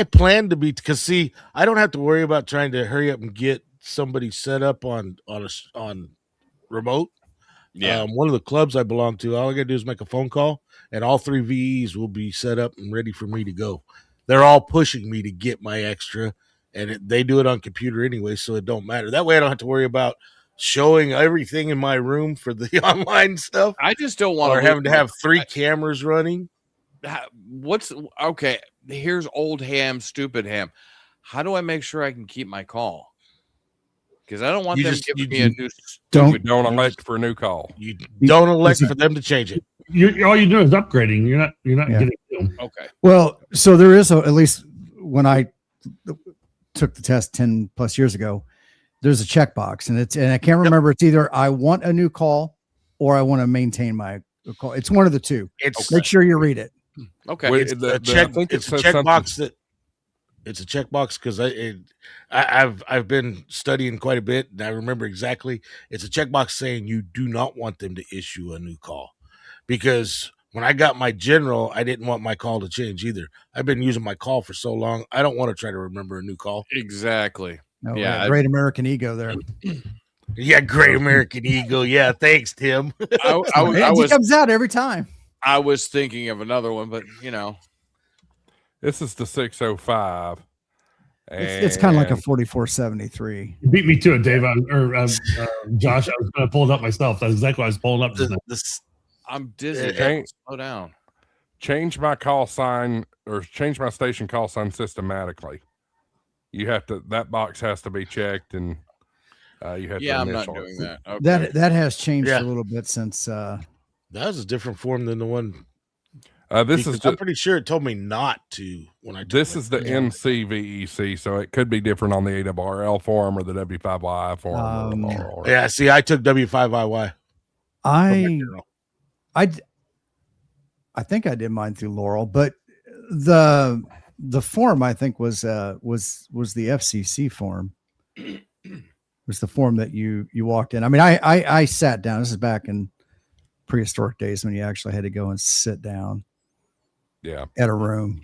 plan to be, because see, I don't have to worry about trying to hurry up and get somebody set up on remote. Yeah. One of the clubs I belong to, all I gotta do is make a phone call, and all 3 VEs will be set up and ready for me to go. They're all pushing me to get my extra, and they do it on computer anyway, so it don't matter. That way I don't have to worry about showing everything in my room for the online stuff. I just don't want or having to have 3 cameras running. Okay? Here's old ham, stupid ham. How do I make sure I can keep my call? Because I don't want them giving me a new. Don't elect for a new call. You don't elect for them to change it. All you're doing is upgrading. You're not getting them. Okay. Well, so there is at least when I took the test 10 plus years ago, there's a checkbox, and I can't remember. It's either I want a new call or I want to maintain my call. It's one of the two. Make sure you read it. Okay. It's a checkbox because I've been studying quite a bit, and I remember exactly. It's a checkbox saying you do not want them to issue a new call, because when I got my general, I didn't want my call to change either. I've been using my call for so long, I don't want to try to remember a new call. Exactly. No, yeah. Great American ego there. Yeah, Great American Eagle. Yeah, thanks, Tim. He comes out every time. I was thinking of another one, but you know, This is the 605. It's kind of like a 4473. You beat me to it, Dave. Josh, I was going to pull it up myself. That's exactly what I was pulling up. I'm dizzy. Slow down. Change my call sign or change my station call sign systematically. You have to, that box has to be checked, and you have to I'm initial not doing it. that. Okay. That has changed a little bit since. That was a different form than the one. This is. I'm pretty sure it told me not to when I. This is the NCVEC, so it could be different on the ARRL form or the W5Y form. Yeah, see, I took W5IY. I think I did mine through Laurel, but the form I think was the FCC form. It was the form that you walked in. I mean, I sat down. This is back in prehistoric days when you actually had to go and sit down. Yeah, at a room.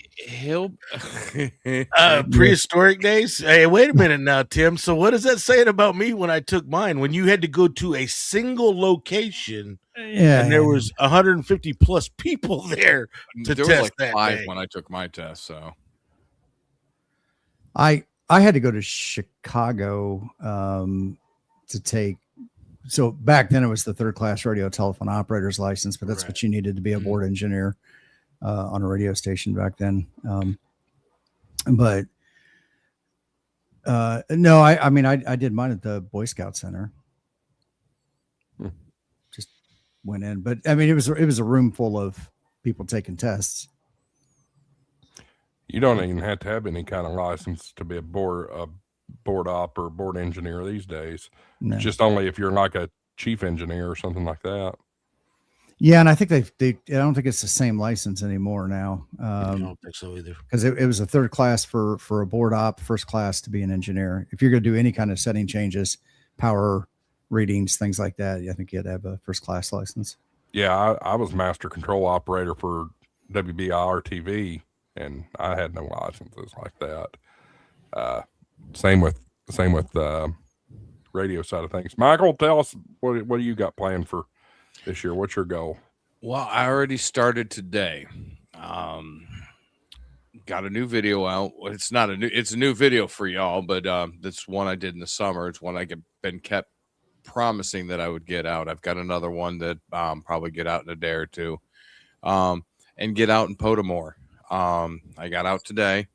Prehistoric days. Hey, wait a minute now, Tim. So what is that saying about me when I took mine? When you had to go to a single location, and there was 150 plus people there to there test was like that 5 day. when I took my test. So I had to go to Chicago to take. So back then it was the 3rd class radio telephone operator's license, but that's what you needed to be a board engineer on a radio station back then. But no, I mean, I did mine at the Boy Scout Center. Just went in, but I mean, it was a room full of people taking tests. You don't even have to have any kind of license to be a board op or board engineer these days. No. Just only if you're like a chief engineer or something like that. Yeah, and I think I don't think it's the same license anymore now. I don't think so either. Because it was a 3rd class for a board op, 1st class to be an engineer. If you're going to do any kind of setting changes, power readings, things like that, I think you had to have a 1st class license. Yeah, I was master control operator for WBIR TV, and I had no licenses like that. Same with radio side of things. Michael, tell us what do you got planned for this year? What's your goal? Well, I already started today. Got a new video out. It's not it's a new video for y'all, but that's one I did in the summer. It's one been kept promising that I would get out. I've got another one that probably get out in a day or two, and get out in Potamore. I got out today.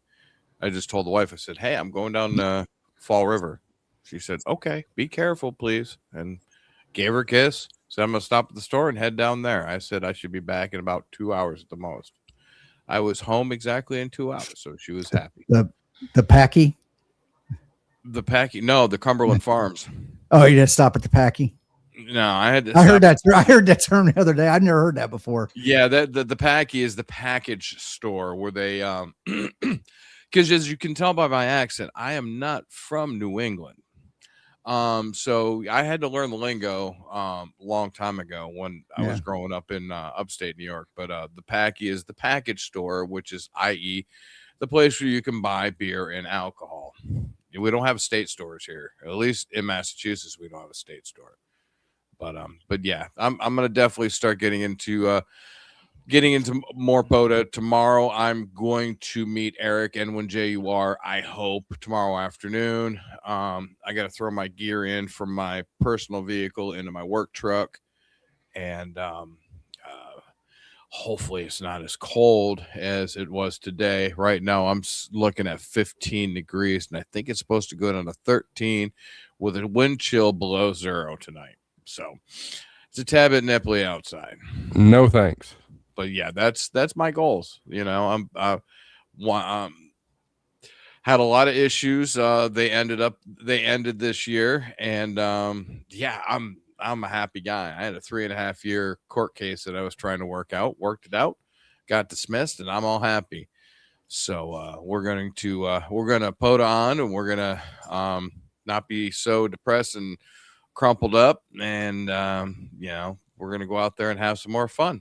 I just told the wife, I said, "Hey, I'm going down to Fall River." She said, "Okay, be careful, please," and gave her a kiss. So I'm going to stop at the store and head down there. I said I should be back in about 2 hours at the most. I was home exactly in 2 hours, so she was happy. The Packy? No, the Cumberland Farms. Oh, you didn't stop at the Packy? No, I had to. I heard that term the other day. I've never heard that before. Yeah, the Packy is the package store where they because as you can tell by my accent, I am not from New England. So I had to learn the lingo a long time ago when I was growing up in upstate New York. But the Packy is the package store, which is i.e. the place where you can buy beer and alcohol. We don't have state stores here. At least in Massachusetts, we don't have a state store. But yeah, I'm gonna definitely start getting into more POTA tomorrow. I'm going to meet Eric and when JUR, I hope tomorrow afternoon. I got to throw my gear in from my personal vehicle into my work truck, and hopefully it's not as cold as it was today. Right now I'm looking at 15 degrees, and I think it's supposed to go down to 13 with a wind chill below 0 tonight. So it's a tad bit nipply outside. No thanks. But yeah, that's my goals. You know, had a lot of issues. They ended this year, and yeah, I'm a happy guy. I had a 3.5 year court case that I was trying to worked it out, got dismissed, and I'm all happy. So we're gonna POTA on, and we're gonna not be so depressed and crumpled up, and you know, we're gonna go out there and have some more fun.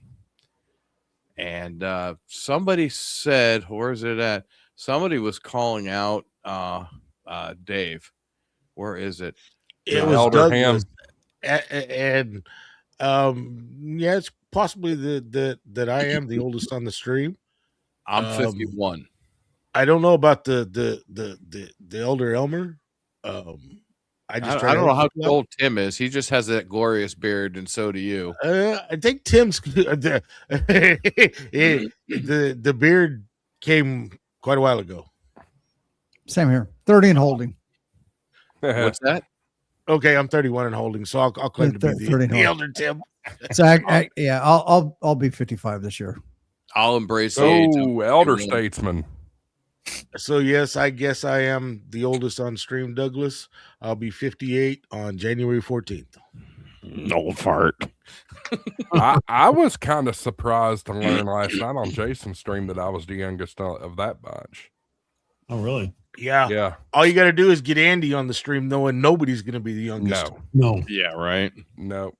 And somebody said, where is it at? Somebody was calling out Dave. Where is it? It was Elder Ham. Douglas, and yeah, it's possibly that I am the oldest on the stream. I'm 51. I don't know about the elder Elmer. I I don't know how old Tim is. He just has that glorious beard, and so do you. I think Tim's the beard came quite a while ago. Same here. 30 and holding. What's that? Okay, I'm 31 and holding, so I'll claim to be the elder Tim. So I'll be 55 this year. I'll embrace the age of elder 51. statesman. So yes, I guess I am the oldest on stream, Douglas. I'll be 58 on January 14th. Old fart. I was kind of surprised to learn last night on Jason's stream that I was the youngest of that bunch. Oh, really? Yeah. Yeah. All you got to do is get Andy on the stream, knowing nobody's going to be the youngest. No. Yeah, right. No.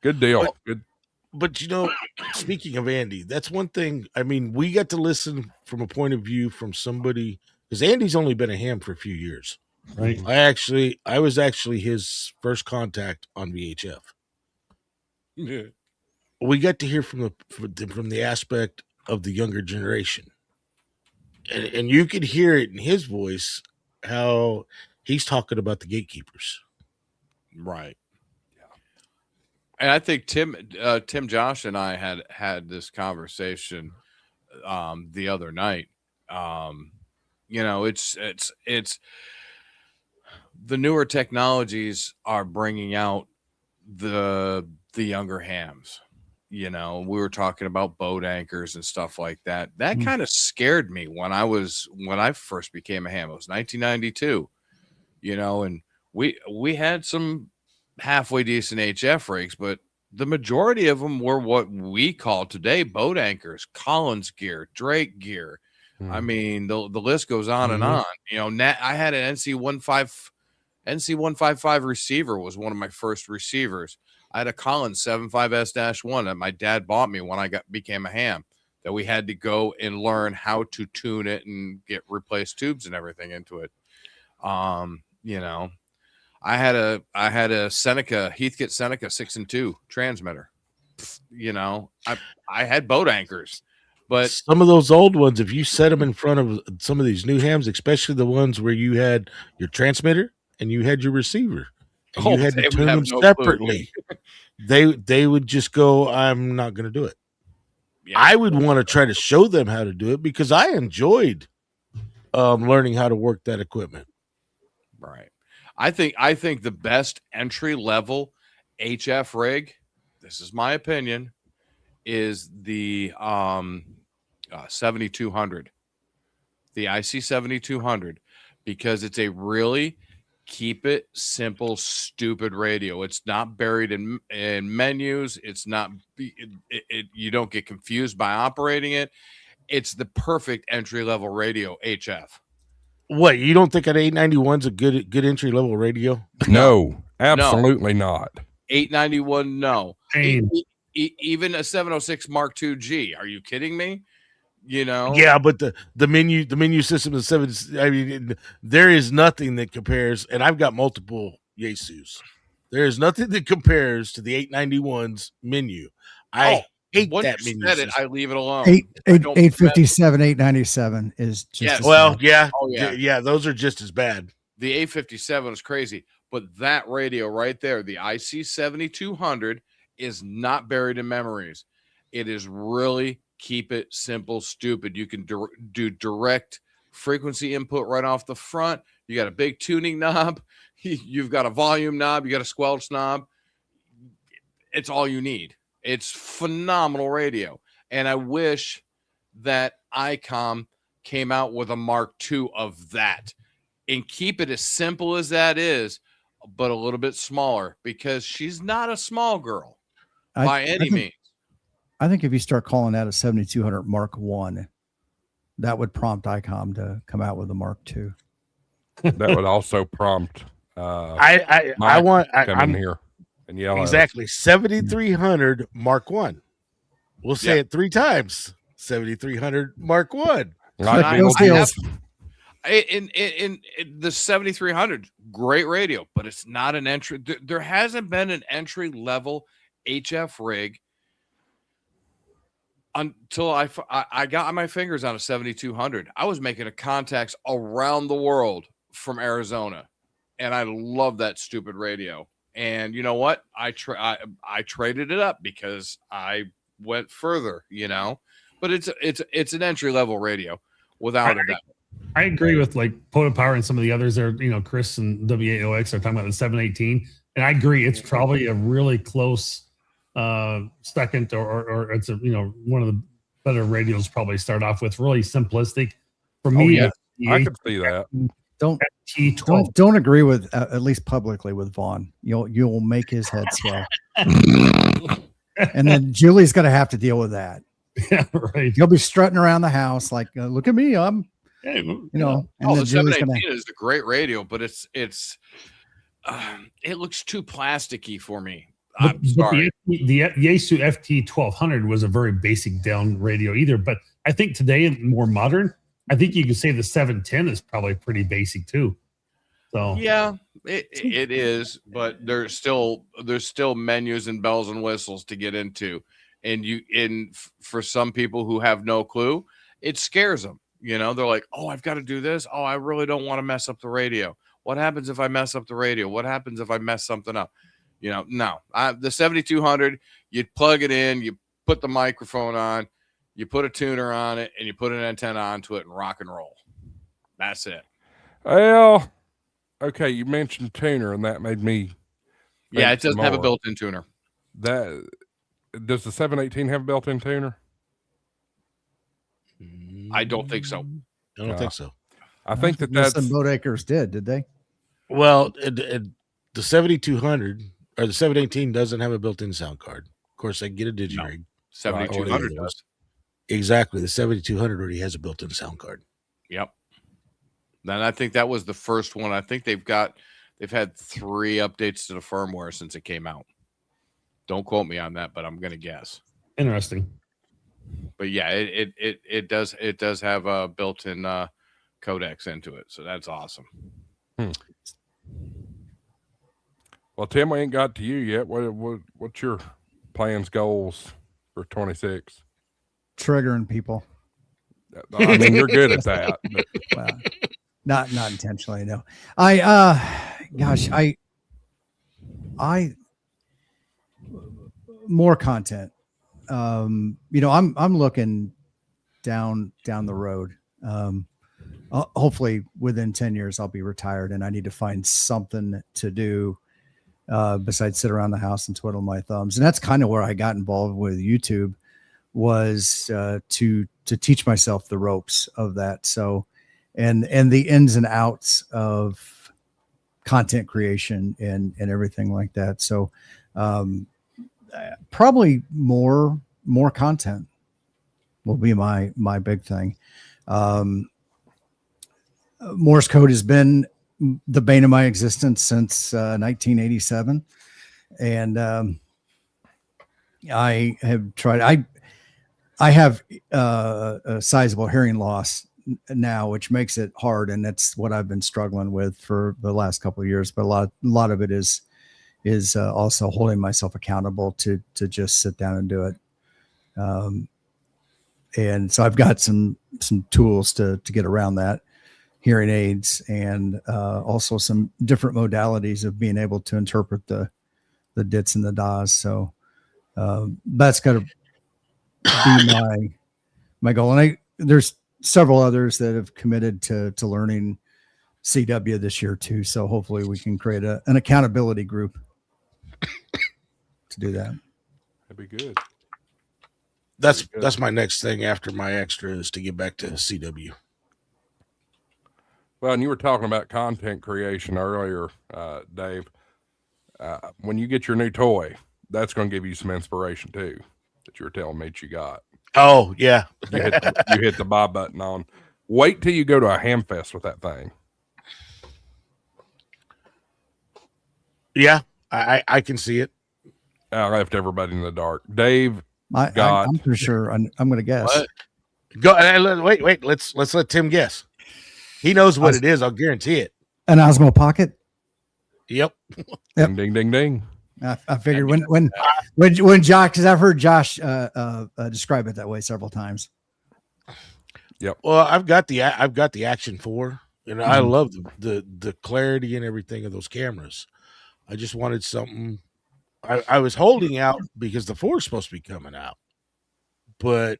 Good deal. Good. But speaking of Andy, that's one thing. I mean, we got to listen from a point of view from somebody, because Andy's only been a ham for a few years. Right. I was actually his first contact on VHF. Yeah. We got to hear from the aspect of the younger generation, and you could hear it in his voice how he's talking about the gatekeepers. Right. And I think Tim Josh and I had this conversation the other night. It's the newer technologies are bringing out the younger hams. We were talking about boat anchors and stuff like that. That kind of scared me when I first became a ham. It was 1992. And we had some halfway decent HF rigs, but the majority of them were what we call today boat anchors, Collins gear, Drake gear. I mean, the list goes on and on. I had an NC155 receiver was one of my first receivers. I had a Collins 75S-1 that my dad bought me when I became a ham, that we had to go and learn how to tune it and get replaced tubes and everything into it. I had a Seneca, Heathkit Seneca 6-2 transmitter. I had boat anchors, but some of those old ones, if you set them in front of some of these new hams, especially the ones where you had your transmitter and you had your receiver, and you had to tune them separately, they would just go, I'm not going to do it. Yeah. I would want to try to show them how to do it because I enjoyed learning how to work that equipment. Right. I think the best entry level HF rig, this is my opinion, is the 7200, the IC 7200, because it's a really keep it simple, stupid radio. It's not buried in menus. It's not you don't get confused by operating it. It's the perfect entry level radio HF. What, you don't think an 891's a good entry level radio? No, absolutely not. 891, no. Even a 706 Mark II G. Are you kidding me? Yeah, but the menu system is 7. I mean, there is nothing that compares, and I've got multiple Yaesus. There is nothing that compares to the 891's menu. I hate that menu system. I leave it alone. 857, 897 is just yeah, those are just as bad. The 857 is crazy, but that radio right there, the IC 7200, is not buried in memories. It is really keep it simple, stupid. You can do direct frequency input right off the front. You got a big tuning knob. You've got a volume knob. You got a squelch knob. It's all you need. It's phenomenal radio. And I wish that ICOM came out with a Mark II of that and keep it as simple as that is, but a little bit smaller, because she's not a small girl by any means. I think if you start calling that a 7200 Mark I, that would prompt ICOM to come out with a Mark II. That would also prompt I'm here and yell exactly 7300 Mark I. We'll say it 3 times. 7300 Mark I. In the 7300, great radio, but it's not an entry. There hasn't been an entry level HF rig until I got my fingers on a 7200. I was making contacts around the world from Arizona, and I love that stupid radio. And you know what? I traded it up because I went further, but it's an entry level radio without a doubt. I agree with like Poda Power and some of the others there. Chris and WAOX are talking about the 718, and I agree it's probably a really close second, or it's one of the better radios. Probably start off with really simplistic. For me, I could see that. Don't agree with at least publicly with Vaughn. You'll make his head swell, and then Julie's going to have to deal with that. Yeah, right. You'll be strutting around the house like, look at me, I'm. And the then 718 is a great radio, but it looks too plasticky for me. I'm sorry. The Yaesu FT 1200 was a very basic down radio either, but I think today, more modern, I think you could say the 710 is probably pretty basic too. So yeah, it is, but there's still menus and bells and whistles to get into, and for some people who have no clue, it scares them. They're like, oh, I've got to do this. Oh, I really don't want to mess up the radio. What happens if I mess up the radio? What happens if I mess something up? No. The 7200, you plug it in, you put the microphone on, you put a tuner on it, and you put an antenna onto it and rock and roll. That's it. Well, okay, you mentioned tuner, and that made me. Yeah, it doesn't have a built-in tuner. Does the 718 have a built-in tuner? I don't think so. I don't think so. I think that's Boatacres did they? Well, the 7200 or the 718 doesn't have a built-in sound card. Of course, they can get a digi-rig. 7200 does. Exactly. The 7200 already has a built-in sound card. Yep. And I think that was the first one. I think they've had 3 updates to the firmware since it came out. Don't quote me on that, but I'm going to guess. Interesting. But yeah, it does have a built-in codecs into it, so that's awesome. Well, Tim, we ain't got to you yet. What's your plans, goals for 26? Triggering people. I mean, you're good at that. But. Well, not intentionally, no. I more content. I'm looking down the road. Hopefully within 10 years I'll be retired, and I need to find something to do besides sit around the house and twiddle my thumbs. And that's kind of where I got involved with YouTube, was to teach myself the ropes of that. So, and the ins and outs of content creation and everything like that. So, probably more content will be my big thing. Morse code has been the bane of my existence since 1987, and I have tried. I have a sizable hearing loss now, which makes it hard, and that's what I've been struggling with for the last couple of years. But a lot of it is also holding myself accountable to just sit down and do it. And so I've got some tools to get around that, hearing aids, and also some different modalities of being able to interpret the dits and the das. So that's got to be my goal. And there's several others that have committed to learning CW this year too. So hopefully we can create an accountability group to do that. That'd be good. That's my next thing after my extra is to get back to CW. Well, and you were talking about content creation earlier, Dave. When you get your new toy, that's going to give you some inspiration too, that you were telling me that you got. Oh, yeah. You hit the buy button on. Wait till you go to a ham fest with that thing. Yeah, I can see it. I left everybody in the dark. Dave, I'm pretty sure. I'm going to guess. What? Go. Wait. Let's let Tim guess. He knows what it is. I'll guarantee it. An Osmo Pocket. Yep. Yep. Ding, ding, ding. I figured when Josh, because I've heard Josh describe it that way several times. Yep. Well, I've got the Action 4, and I love the clarity and everything of those cameras. I just wanted something. I was holding out because the 4 is supposed to be coming out, but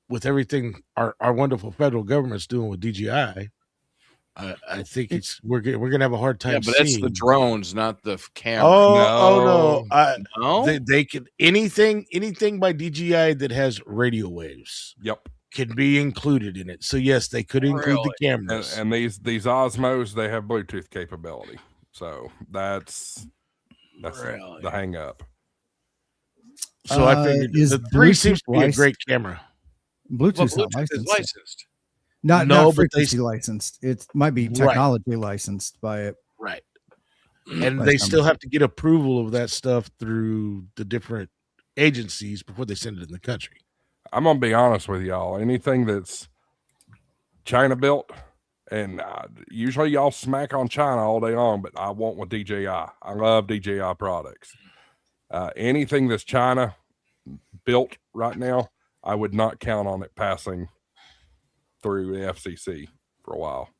with everything our wonderful federal government's doing with DJI, I think we're gonna have a hard time. Yeah, but that's the drones, not the camera. Oh no! No? They can anything by DJI that has radio waves. Yep. Can be included in it. So yes, they could include the cameras. And these Osmos, they have Bluetooth capability. So that's the hang up. So I figured the 3 seems to be a great camera. Bluetooth, Bluetooth is licensed. Not but frequency licensed. It might be technology licensed by it. Right. And they still have to get approval of that stuff through the different agencies before they send it in the country. I'm gonna be honest with y'all. Anything that's China built, and usually y'all smack on China all day long, but I want with DJI. I love DJI products. Anything that's China built right now, I would not count on it passing through the FCC for a while.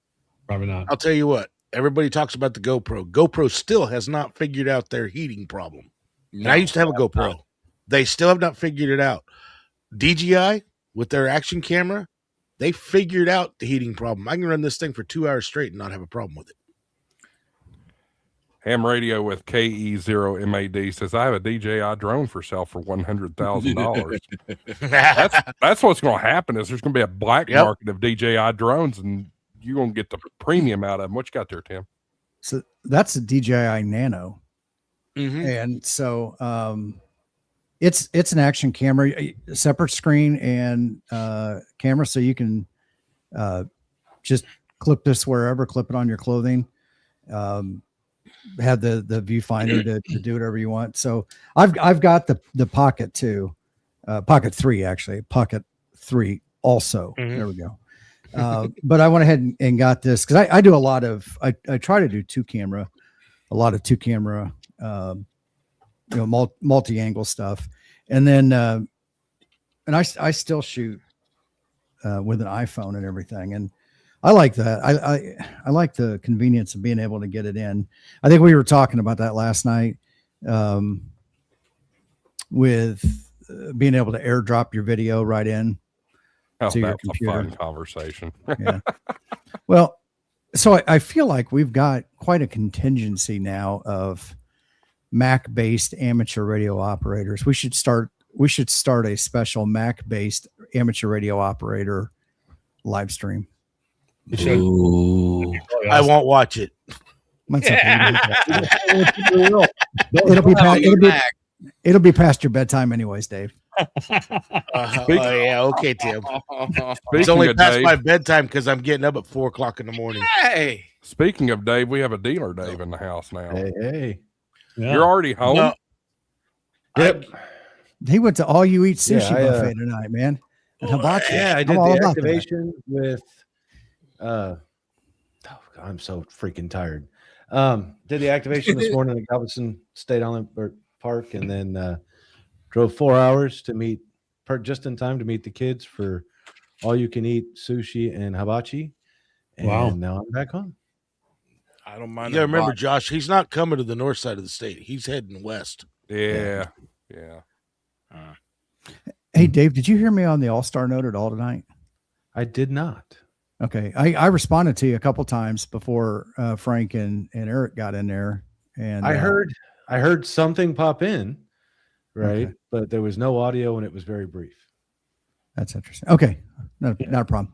Probably not. I'll tell you what. Everybody talks about the GoPro. GoPro still has not figured out their heating problem. And I used to have a GoPro. They still have not figured it out. DJI, with their action camera, they figured out the heating problem. I can run this thing for 2 hours straight and not have a problem with it. Ham Radio with KE0MAD says, I have a DJI drone for sale for $100,000. That's what's going to happen is there's going to be a black market of DJI drones, and you're going to get the premium out of them. What you got there, Tim? So that's a DJI Nano. Mm-hmm. And so it's an action camera, a separate screen and camera, so you can just clip this wherever, clip it on your clothing, have the viewfinder to do whatever you want. So I've got the Pocket 2, Pocket 3 actually, Pocket 3 also. Mm-hmm. There we go. But I went ahead and got this because I do a lot of I try to do a lot of two camera multi-angle stuff, and then and I still shoot with an iPhone and everything, and I like that. I like the convenience of being able to get it in. I think we were talking about that last night with being able to airdrop your video right in to your computer. A fun conversation. Yeah. Well, so I feel like we've got quite a contingency now of Mac-based amateur radio operators. We should start a special Mac-based amateur radio operator live stream. Ooh. I won't watch it. It'll be past your bedtime anyways, Dave. Yeah, okay, Tim. It's only past my bedtime because I'm getting up at 4:00 in the morning. Hey, speaking of Dave, we have a dealer Dave in the house now. Hey. Yeah. You're already home. No. Yep. He went to all you eat sushi buffet tonight, man. And hibachi. Yeah, I did the activation with I'm so freaking tired. Did the activation this morning at Galveston State Island Park, and then drove 4 hours to meet just in time to meet the kids for all you can eat sushi and hibachi. And now I'm back home. I don't mind. You gotta remember, Josh, he's not coming to the north side of the state. He's heading west. Yeah. Hey, Dave, did you hear me on the All-Star note at all tonight? I did not. Okay. I responded to you a couple times before Frank and Eric got in there. And I heard something pop in, right? Okay. But there was no audio and it was very brief. That's interesting. Okay. No, not a problem.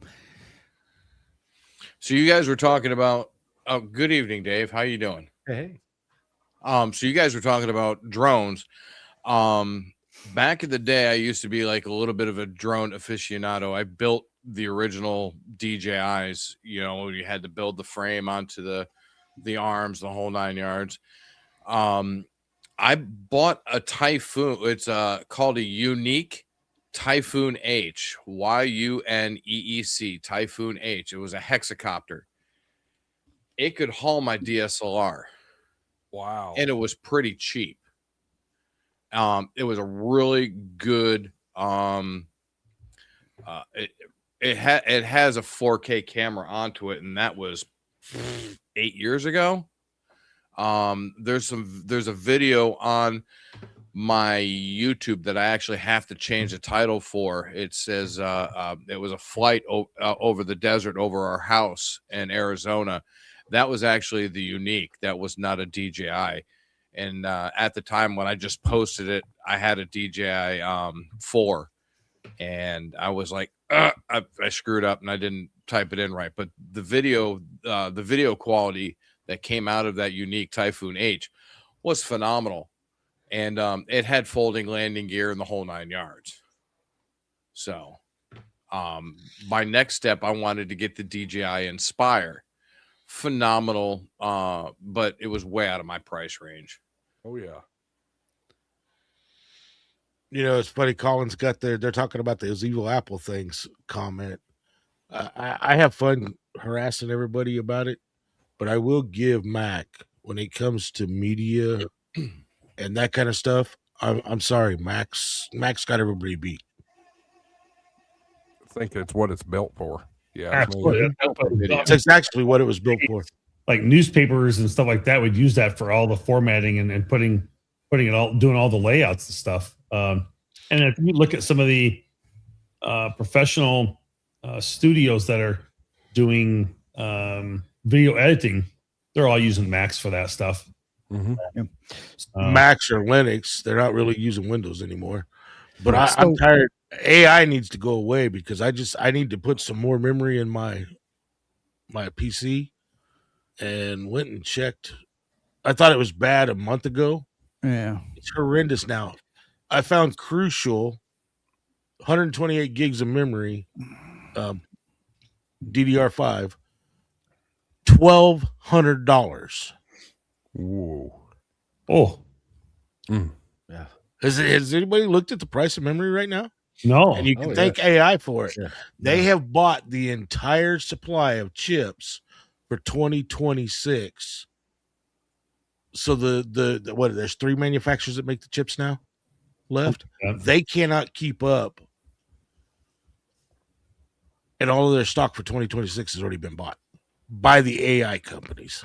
So you guys were talking about good evening, Dave. How you doing? Hey. So you guys were talking about drones. Back in the day, I used to be like a little bit of a drone aficionado. I built the original DJIs, you had to build the frame onto the arms, the whole 9 yards. I bought a Typhoon. It's called a Unique Typhoon H, Yuneec, Typhoon H. It was a hexacopter. It could haul my DSLR. Wow. And it was pretty cheap. It was a really good it has a 4K camera onto it, and that was 8 years ago. There's a video on my YouTube that I actually have to change the title for. It says it was a flight over the desert over our house in Arizona. That was actually the Unique. That was not a DJI. And at the time when I just posted it, I had a DJI 4, and I was like, I screwed up and I didn't type it in right. But the video quality that came out of that Unique Typhoon H was phenomenal. And it had folding landing gear and the whole 9 yards. So my next step, I wanted to get the DJI Inspire. Phenomenal, but it was way out of my price range. Oh yeah. You know, it's funny. Colin's got they're talking about those evil Apple things comment. I have fun harassing everybody about it, but I will give Mac, when it comes to media and that kind of stuff, I'm sorry, Mac's got everybody beat. I think it's what it's built for. Yeah. Absolutely. That's actually what it was built for. Like newspapers and stuff like that would use that for all the formatting and putting it all, doing all the layouts and stuff. And if you look at some of the professional studios that are doing video editing, they're all using Macs for that stuff. Mm-hmm. Macs or Linux, they're not really using Windows anymore. But I'm tired. AI needs to go away because I need to put some more memory in my PC, and went and checked. I thought it was bad a month ago. Yeah, it's horrendous now. I found Crucial 128 gigs of memory, DDR5, $1,200. Whoa. Oh, yeah. Has anybody looked at the price of memory right now? No. And you can thank AI for it. Sure. They have bought the entire supply of chips for 2026. So the what? There's 3 manufacturers that make the chips now left. Yeah. They cannot keep up, and all of their stock for 2026 has already been bought by the AI companies.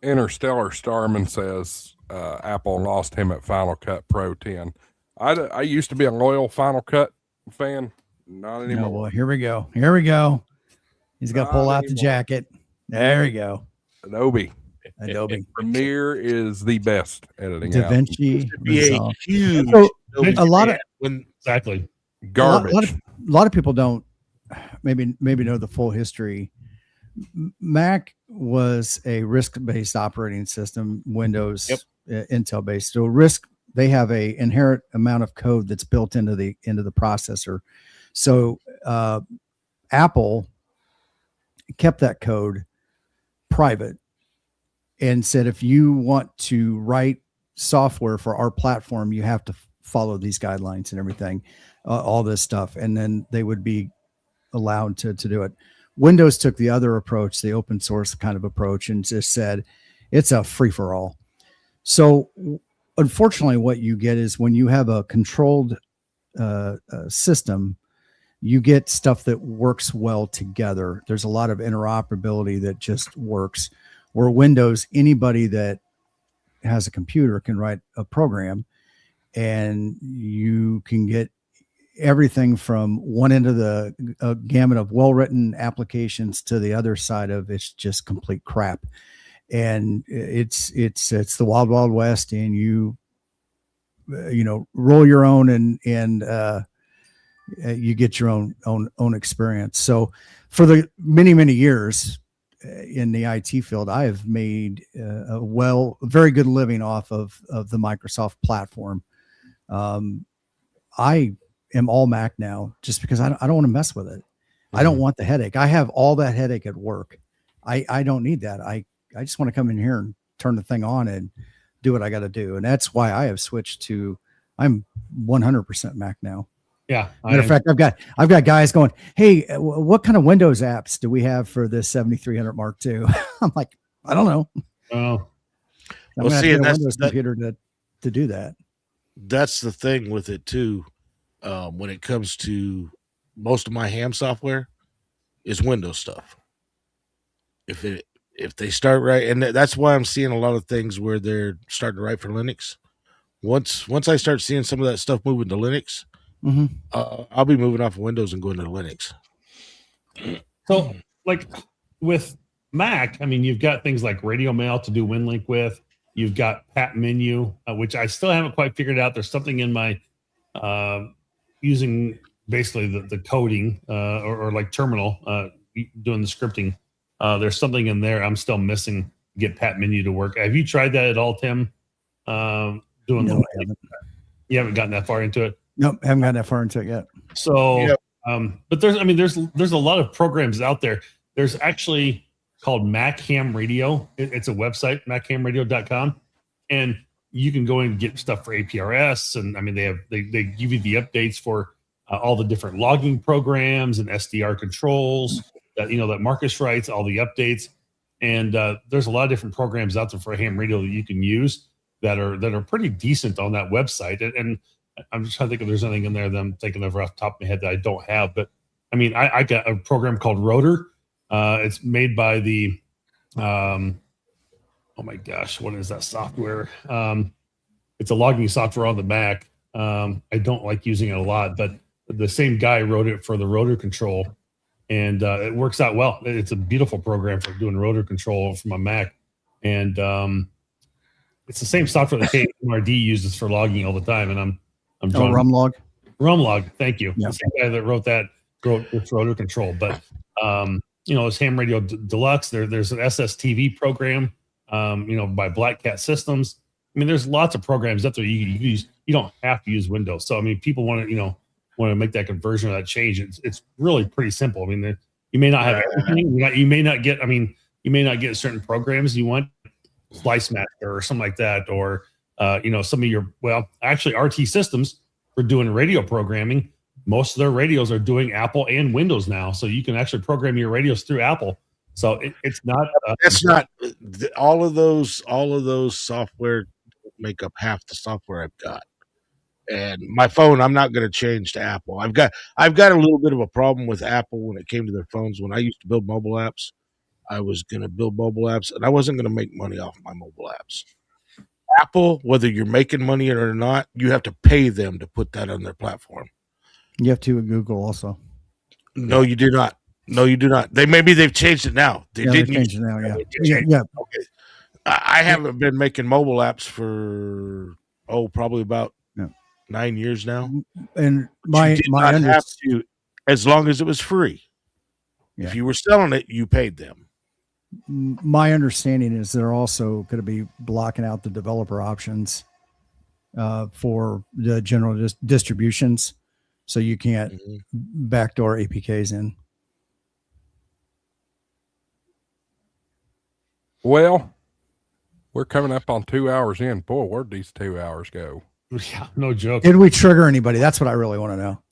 Interstellar Starman says Apple lost him at Final Cut Pro 10. I used to be a loyal Final Cut fan. Not anymore. Oh boy, here we go. Here we go. He's got to pull out the jacket. There we go. Adobe. Premiere is the best editing. DaVinci. Be a huge. So, a lot of exactly garbage. A lot of people don't maybe know the full history. Mac was a RISC-based operating system. Windows, Intel-based. So RISC, they have a inherent amount of code that's built into the processor. So Apple kept that code private and said, if you want to write software for our platform, you have to follow these guidelines and everything, all this stuff. And then they would be allowed to do it. Windows took the other approach, the open source kind of approach, and just said it's a free for all. So unfortunately, what you get is when you have a controlled system, you get stuff that works well together. There's a lot of interoperability that just works. Where Windows, anybody that has a computer can write a program, and you can get everything from one end of the gamut of well-written applications to the other side of it's just complete crap. And it's the wild, wild west, and you roll your own and you get your own experience. So for the many years in the IT field, I have made a very good living off of the Microsoft platform. I am all Mac now just because I don't want to mess with it. Mm-hmm. I don't want the headache. I have all that headache at work. I don't need that. I just want to come in here and turn the thing on and do what I got to do. And that's why I have switched to I'm 100% Mac now. Yeah. Matter of fact, I've got guys going, "Hey, what kind of Windows apps do we have for this 7300 Mark II?" I'm like, I don't know. Oh, I'm gonna have to get a Windows computer to do that. That's the thing with it too. When it comes to most of my ham software is Windows stuff. If they start right, and that's why I'm seeing a lot of things where they're starting to write for Linux. Once I start seeing some of that stuff moving to Linux, I'll be moving off of Windows and going to Linux. So, like with Mac, I mean, you've got things like Radio Mail to do WinLink with. You've got Pat Menu, which I still haven't quite figured out. There's something in my using basically the coding or like terminal doing the scripting. There's something in there I'm still missing to get Pat Menu to work. Have you tried that at all, Tim? You haven't gotten that far into it? Nope, haven't gotten that far into it yet. So, but there's a lot of programs out there. There's actually called Mac Ham Radio. It's a website, machamradio.com, and you can go and get stuff for APRS. And I mean, they give you the updates for all the different logging programs and SDR controls that that Marcus writes, all the updates. And there's a lot of different programs out there for ham radio that you can use that are pretty decent on that website. And I'm just trying to think if there's anything in there that I'm thinking of off the top of my head that I don't have. But I mean, I got a program called Rotor. It's made by the, oh my gosh, what is that software? It's a logging software on the Mac. I don't like using it a lot, but the same guy wrote it for the rotor control, and it works out well. It's a beautiful program for doing rotor control from a Mac. And it's the same software that KMRD uses for logging all the time. And I'm Rumlog. Rumlog, thank you. Yeah. The same guy that wrote this rotor control. But it's Ham Radio Deluxe. There's an SSTV program, by Black Cat Systems. I mean, there's lots of programs out there you can use. You don't have to use Windows. So I mean, people want to make that conversion or that change. It's really pretty simple. I mean, you may not have everything. You may not get certain programs you want, Slice Master or something like that, or some of your actually RT Systems for doing radio programming. Most of their radios are doing Apple and Windows now, so you can actually program your radios through Apple. So it's not. That's not all of those software make up half the software I've got. And my phone, I'm not going to change to Apple. I've got a little bit of a problem with Apple when it came to their phones. When I used to build mobile apps, I was going to build mobile apps, and I wasn't going to make money off my mobile apps. Apple, whether you're making money or not, you have to pay them to put that on their platform. You have to with Google also. No, you do not. No, you do not. They've changed it now. They didn't change it now. Yeah. Yeah. Okay. I haven't been making mobile apps for probably about 9 years now. And my have to, as long as it was free. Yeah. If you were selling it, you paid them. My understanding is they're also going to be blocking out the developer options for the general distributions, so you can't backdoor APKs in. Well, we're coming up on 2 hours in. Boy, where'd these 2 hours go? Yeah, no joke. Did we trigger anybody? That's what I really want to know.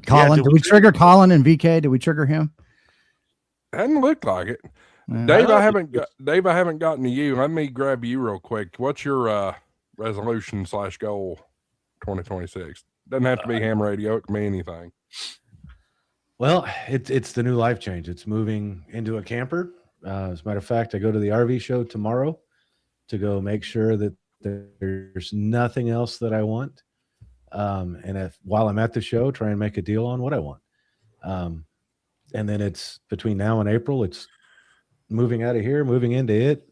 Colin, did we trigger Colin and VK? Did we trigger him? Hadn't looked like it. Dave, I haven't gotten to you. Let me grab you real quick. What's your resolution / goal 2026? Doesn't have to be ham radio. It can be anything. Well, it's the new life change. It's moving into a camper. As a matter of fact, I go to the RV show tomorrow to go make sure that there's nothing else that I want. And while I'm at the show, try and make a deal on what I want. And then it's between now and April, it's moving out of here, moving into it.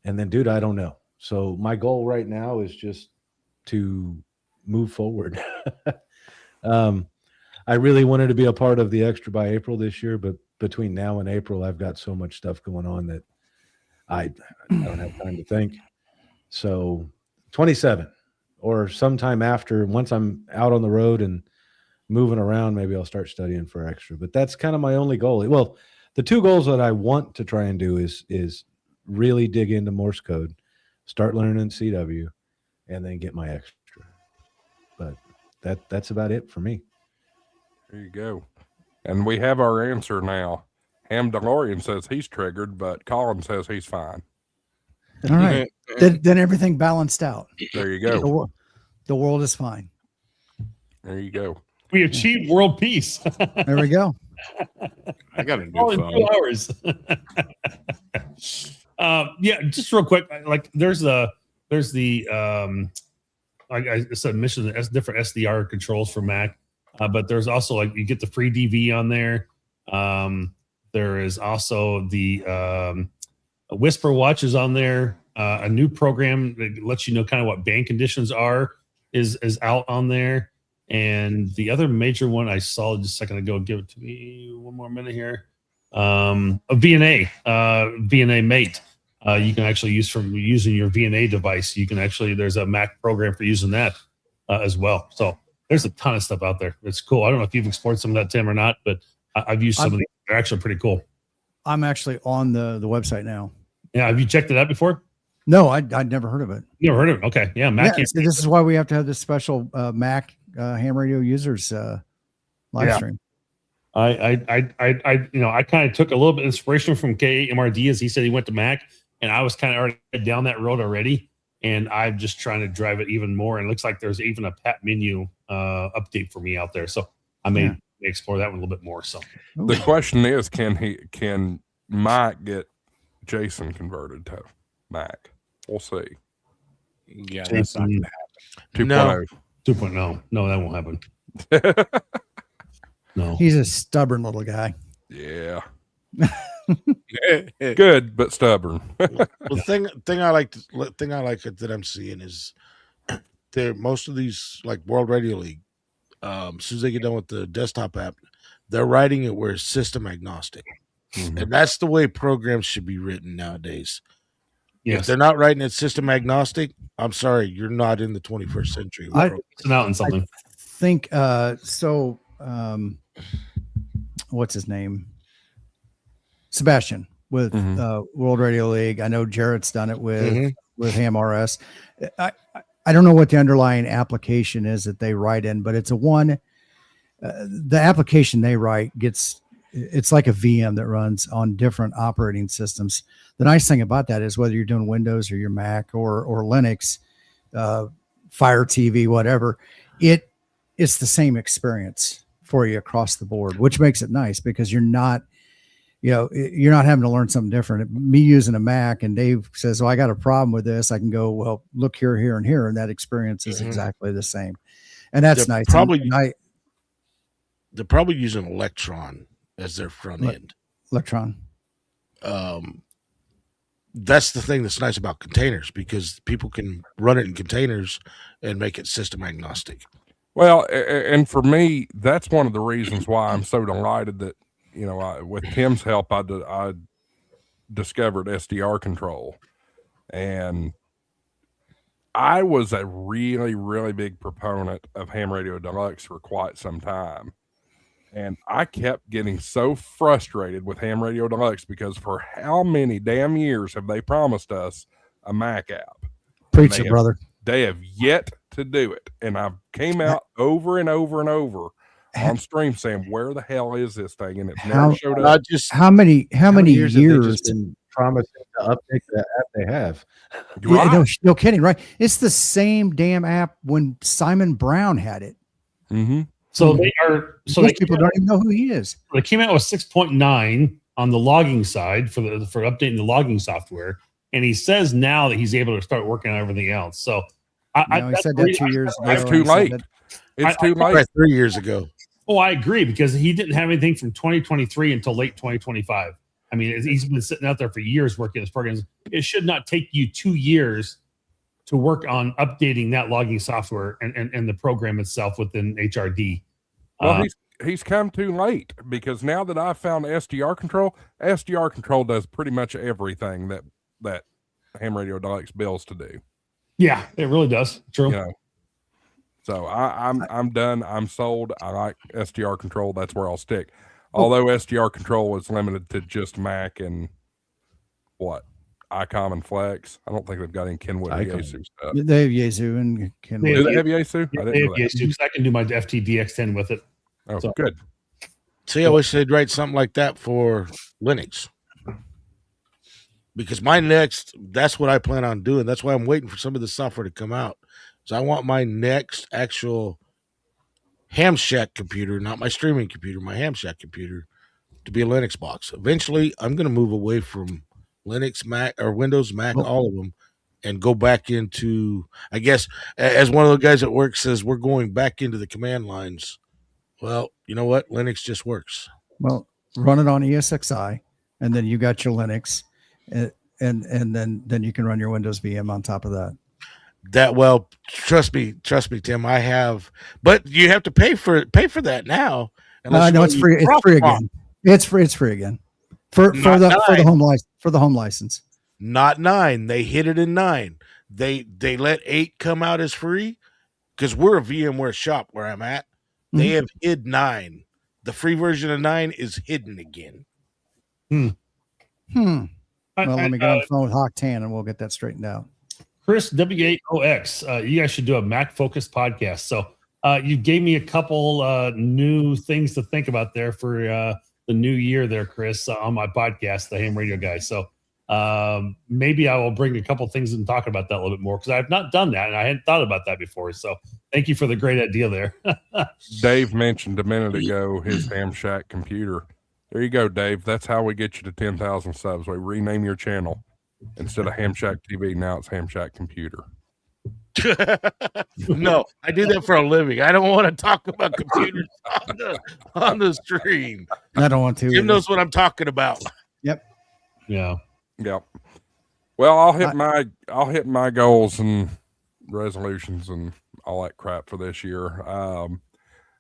And then, dude, I don't know. So my goal right now is just to move forward. I really wanted to be a part of the Extra by April this year, but between now and April, I've got so much stuff going on that I don't have time to think. So 27 or sometime after, once I'm out on the road and moving around, maybe I'll start studying for Extra. But that's kind of my only goal. Well, the two goals that I want to try and do is really dig into Morse code, start learning CW, and then get my Extra. but that's about it for me. There you go. And we have our answer now. Ham DeLorean says he's triggered, but Colin says he's fine. All right. then everything balanced out. There you go. The world is fine. There you go. We achieved world peace. There we go. I got a new All in phone. 2 hours. Yeah, just real quick. Like there's the like I said, mission as different SDR controls for Mac, but there's also like you get the free DV on there. There is also the Whisper Watch is on there. A new program that lets you know kind of what band conditions are is out on there. And the other major one I saw just a second ago, give it to me one more minute here. A VNA Mate. You can actually use from using your VNA device. You can actually, there's a Mac program for using that as well. So there's a ton of stuff out there. It's cool. I don't know if you've explored some of that, Tim, or not, but I've used some of these. They're actually pretty cool. I'm actually on the website now. Yeah. Have you checked it out before? No, I'd never heard of it. You never heard of it? Okay. Yeah. Mac. Yeah, see, this is why we have to have this special Mac ham radio users live stream. I kind of took a little bit of inspiration from KMRD as he said he went to Mac, and I was kind of already down that road already, and I'm just trying to drive it even more. And it looks like there's even a Pat menu update for me out there, so I may explore that one a little bit more. So the question is, can Mike get Jason converted to Mac? We'll see. Yeah, that's not going to happen. 2.0. 2.0. No, that won't happen. No. He's a stubborn little guy. Yeah. Good, but stubborn. The thing I like that I'm seeing is most of these, like World Radio League, as soon as they get done with the desktop app, they're writing it where it's system agnostic. Mm-hmm. And that's the way programs should be written nowadays. Yes. If they're not writing it system agnostic, I'm sorry, you're not in the 21st century. It's out in something. I think what's his name? Sebastian with World Radio League. I know Jarrett's done it with Ham RS. I don't know what the underlying application is that they write in, but it's the application they write it's like a VM that runs on different operating systems. The nice thing about that is whether you're doing Windows or your Mac or Linux, Fire TV, whatever, it's the same experience for you across the board, which makes it nice because you're not having to learn something different. Me using a Mac and Dave says, well, I got a problem with this. I can go, well, look here, here, and here. And that experience is exactly the same. And that's nice. They're probably using Electron as their front end. Electron. That's the thing that's nice about containers because people can run it in containers and make it system agnostic. Well, and for me, that's one of the reasons why I'm so delighted that, with Tim's help, I discovered SDR control. And I was a really, really big proponent of Ham Radio Deluxe for quite some time. And I kept getting so frustrated with Ham Radio Deluxe because for how many damn years have they promised us a Mac app? Preach it, brother. They have yet to do it. And I came out over and over and over on stream saying, where the hell is this thing? And it's never showed up. How many years have they just been promising to update the app they have? Yeah, no kidding, right? It's the same damn app when Simon Brown had it. Mm-hmm. So they are. So most people don't even know who he is. They came out with 6.9 on the logging side for updating the logging software, and he says now that he's able to start working on everything else. So he said that 2 years ago. It's too late. It's too late. 3 years ago. Oh, I agree because he didn't have anything from 2023 until late 2025. I mean, he's been sitting out there for years working on this program. It should not take you 2 years to work on updating that logging software and the program itself within HRD. Well, he's come too late because now that I found SDR control does pretty much everything that Ham Radio Deluxe bills to do. Yeah, it really does. True. So I'm done. I'm sold. I like SDR control. That's where I'll stick. Although SDR control is limited to just Mac and what? ICOM and Flex. I don't think they've got any Kenwood or ICOM. Yaesu stuff. They have Yaesu and Kenwood. Do they have Yaesu? Yeah, I they didn't have know that. Yaesu, 'cause I can do my FTDX10 with it. Oh, So- good. See, I wish they'd write something like that for Linux. Because that's what I plan on doing. That's why I'm waiting for some of the software to come out. So I want my next actual HamShack computer, not my streaming computer, my HamShack computer, to be a Linux box. Eventually, I'm going to move away from Linux, Mac, or Windows, Mac, all of them, and go back into, I guess, as one of the guys at work says, we're going back into the command lines. Well, you know what? Linux just works. Well, run it on ESXi, and then you got your Linux, and then you can run your Windows VM on top of that. Trust me, Tim. I have, but you have to pay for that now. I know it's free. It's free again. It's free again for the home license. Not 9. They hit it in 9. They let 8 come out as free because we're a VMware shop where I'm at. They have hid 9. The free version of 9 is hidden again. Well, let me get on the phone with Hawk Tan and we'll get that straightened out. Chris W8OX, you guys should do a Mac focused podcast. So you gave me a couple new things to think about there for the new year there, Chris, on my podcast, the Ham Radio Guy. So maybe I will bring a couple things and talk about that a little bit more because I have not done that and I hadn't thought about that before. So thank you for the great idea there. Dave mentioned a minute ago his HamShack computer. There you go, Dave. That's how we get you to 10,000 subs. We rename your channel. Instead of HamShackTV, now it's HamShack Computer. No, I do that for a living. I don't want to talk about computers on the stream. I don't want to. Jim knows what I'm talking about. Yep. Yeah. Yep. Well, I'll hit my goals and resolutions and all that crap for this year.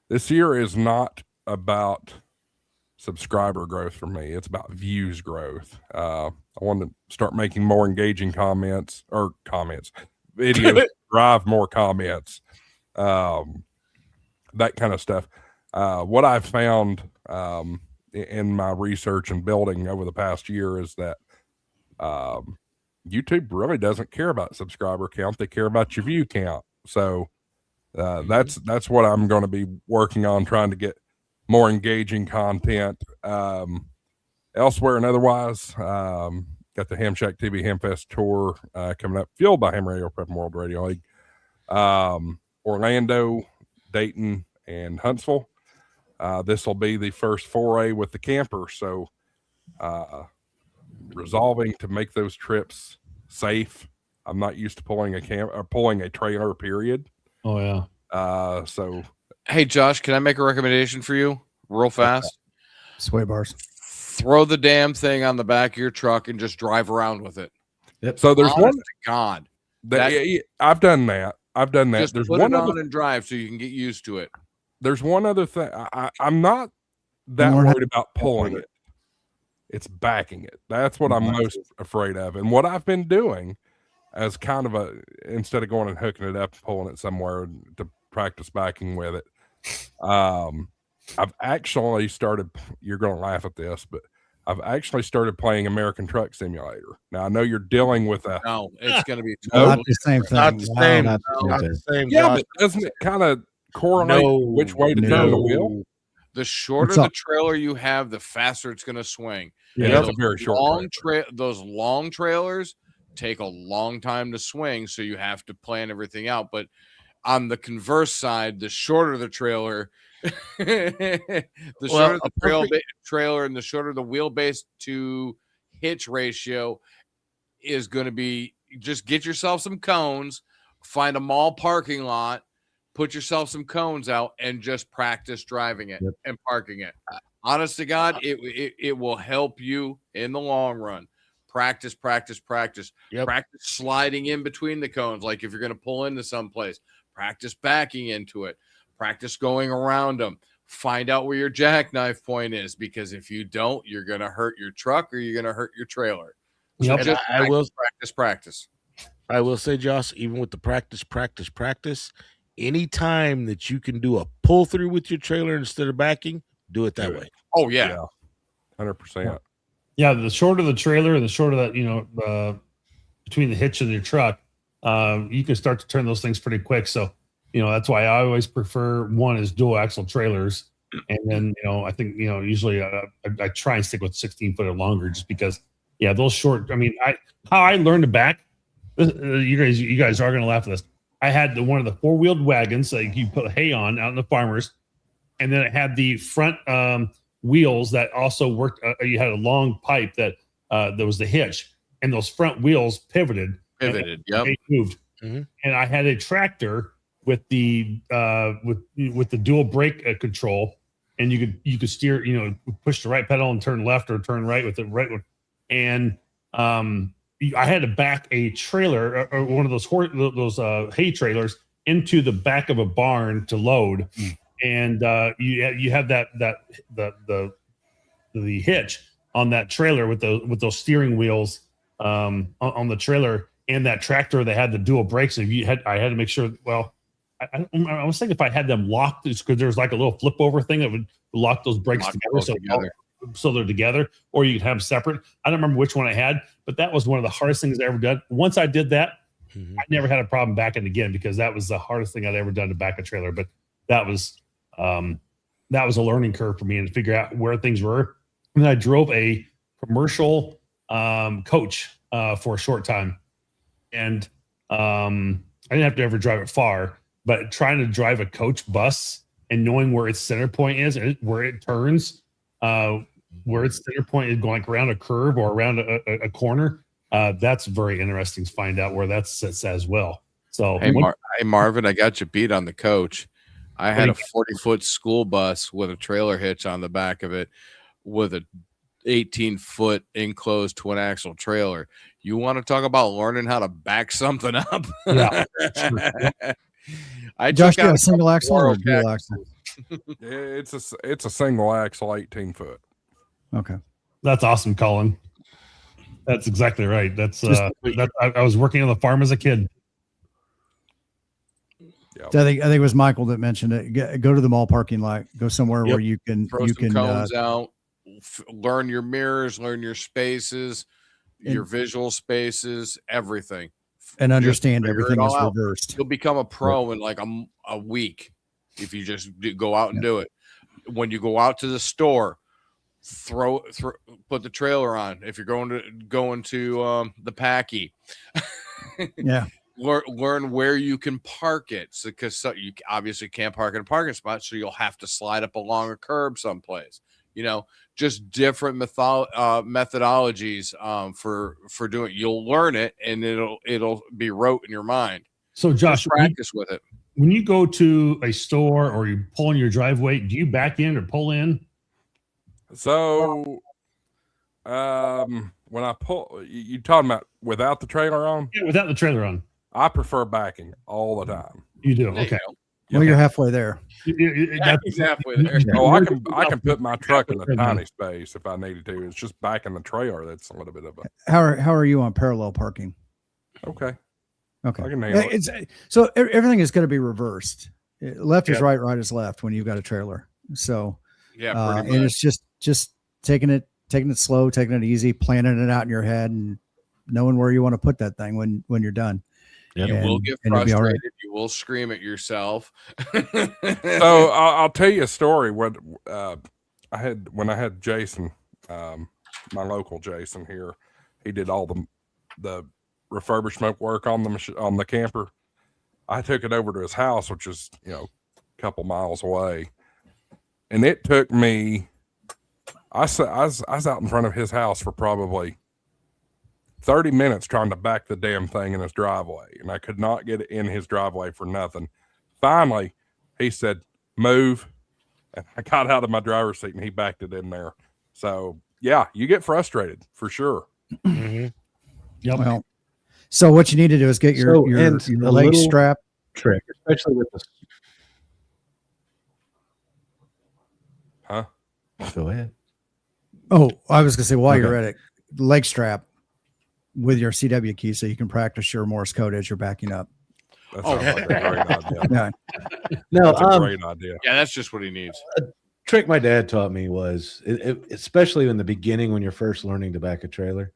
This year is not about subscriber growth for me. It's about views growth. I want to start making more engaging videos, drive more comments, that kind of stuff. What I've found in my research and building over the past year is that YouTube really doesn't care about subscriber count. They care about your view count. So that's what I'm going to be working on, trying to get more engaging content elsewhere and otherwise. Got the HamShackTV HamFest tour coming up, fueled by Ham Radio Prep and World Radio League. Orlando, Dayton, and Huntsville. This will be the first foray with the camper, so resolving to make those trips safe. I'm not used to pulling a trailer, period. Oh yeah. So Hey, Josh, can I make a recommendation for you real fast? Sway bars. Throw the damn thing on the back of your truck and just drive around with it. Yep. So there's Honest one. to God, I've done that. just There's put one it other. on and drive so you can get used to it. There's one other thing. I'm not that Learn how worried about pulling it. It's backing it. That's what I'm most afraid of. And what I've been doing as kind of instead of going and hooking it up, pulling it somewhere to practice backing with it. I've actually started, you're going to laugh at this, but I've actually started playing American Truck Simulator. Now, I know you're dealing with a... No, it's going to be Not totally the same thing. Not the same. Not Not the the same. Yeah, Josh. but doesn't it kind of correlate which way to turn the wheel? The shorter What's the up? trailer you have, the faster it's going to swing. Yeah, And that's a those very short long those long trailers take a long time to swing, so you have to plan everything out. But on the converse side, the shorter the trailer, the shorter the trailer and the shorter the wheelbase to hitch ratio is going to be. Just get yourself some cones, find a mall parking lot, put yourself some cones out, and just practice driving it and parking it. Honest to God, it will help you in the long run. Practice. Yep. Practice sliding in between the cones. Like if you're going to pull into someplace, practice backing into it. Practice going around them. Find out where your jackknife point is, because if you don't, you're going to hurt your truck or you're going to hurt your trailer. So Yep. just I will practice. I will say, Josh, even with the practice, any time that you can do a pull through with your trailer instead of backing, do it that way. Oh yeah. 100%. Yeah, the shorter the trailer and the shorter that between the hitch and your truck, you can start to turn those things pretty quick. So that's why I always prefer one is dual axle trailers, and then I think usually I try and stick with 16 foot or longer, just because those short. I mean, how I learned to back. You guys are gonna laugh at this. I had one of the 4-wheeled wagons that you put hay on out in the farmers, and then it had the front wheels that also worked. You had a long pipe that there was the hitch, and those front wheels pivoted. Yep. They moved. Mhm. And I had a tractor with the with the dual brake control, and you could steer. Push the right pedal and turn left or turn right with the right one. And I had to back a trailer or one of those hay trailers into the back of a barn to load. And you have the hitch on that trailer with those steering wheels on the trailer, and that tractor that had the dual brakes. And I had to make sure. Well, I was thinking if I had them locked, because there's like a little flip over thing that would lock those brakes together, so they're together, or you could have them separate. I don't remember which one I had, but that was one of the hardest things I ever done. Once I did that, I never had a problem backing again, because that was the hardest thing I'd ever done to back a trailer. But that was a learning curve for me, and to figure out where things were. And then I drove a commercial coach for a short time, and I didn't have to ever drive it far, but trying to drive a coach bus and knowing where its center point is and where it turns, where its center point is going around a curve or around a corner, that's very interesting to find out where that sits as well. So hey Marvin, I got you beat on the coach. I had a 40-foot school bus with a trailer hitch on the back of it with a 18-foot enclosed twin axle trailer. You want to talk about learning how to back something up? Yeah. Josh, you got a single axle or a dual axle? It's a single axle 18-foot. Okay. That's awesome, Colin. That's exactly right. That's I was working on the farm as a kid. Yep. I think it was Michael that mentioned it. Go to the mall parking lot. Go somewhere where you can throw some cones out. Learn your mirrors. Learn your spaces, your visual spaces, everything, and understand everything is reversed. You'll become a pro in like a week if you just go out and do it. When you go out to the store, put the trailer on. If you're going to the Packy, yeah. Learn where you can park it, because you obviously can't park in a parking spot, so you'll have to slide up along a curb someplace. Just different methodologies for doing it. You'll learn it, and it'll be rote in your mind. So Josh, just practice with it. When you go to a store or you pull in your driveway, do you back in or pull in? So when I pull, you talking about without the trailer on? Yeah, without the trailer on. I prefer backing all the time. You do? Okay. Well, you're halfway there. He's halfway there. Oh, I can put my truck in a tiny space if I needed to. It's just backing the trailer that's a little bit of a. How are you on parallel parking? Okay. I can handle it. So everything is going to be reversed. Left is right, right is left when you've got a trailer. So and it's just taking it slow, taking it easy, planning it out in your head, and knowing where you want to put that thing when you're done. You will get frustrated. You will scream at yourself. So I'll tell you a story. When I had Jason, my local Jason here, he did all the refurbishment work on the camper. I took it over to his house, which is a couple miles away, and it took me. I was out in front of his house for probably 30 minutes trying to back the damn thing in his driveway, and I could not get it in his driveway for nothing. Finally, he said, "Move," and I got out of my driver's seat and he backed it in there. So yeah, you get frustrated for sure. Mm-hmm. Yep. Well, so what you need to do is get your leg strap trick, especially with the. Huh? Go ahead. Oh, I was gonna say while you're at it, leg strap with your CW key so you can practice your Morse code as you're backing up. That sounds like a great idea. Yeah. No, that's a great idea. Yeah, that's just what he needs. trick my dad taught me was, especially in the beginning when you're first learning to back a trailer,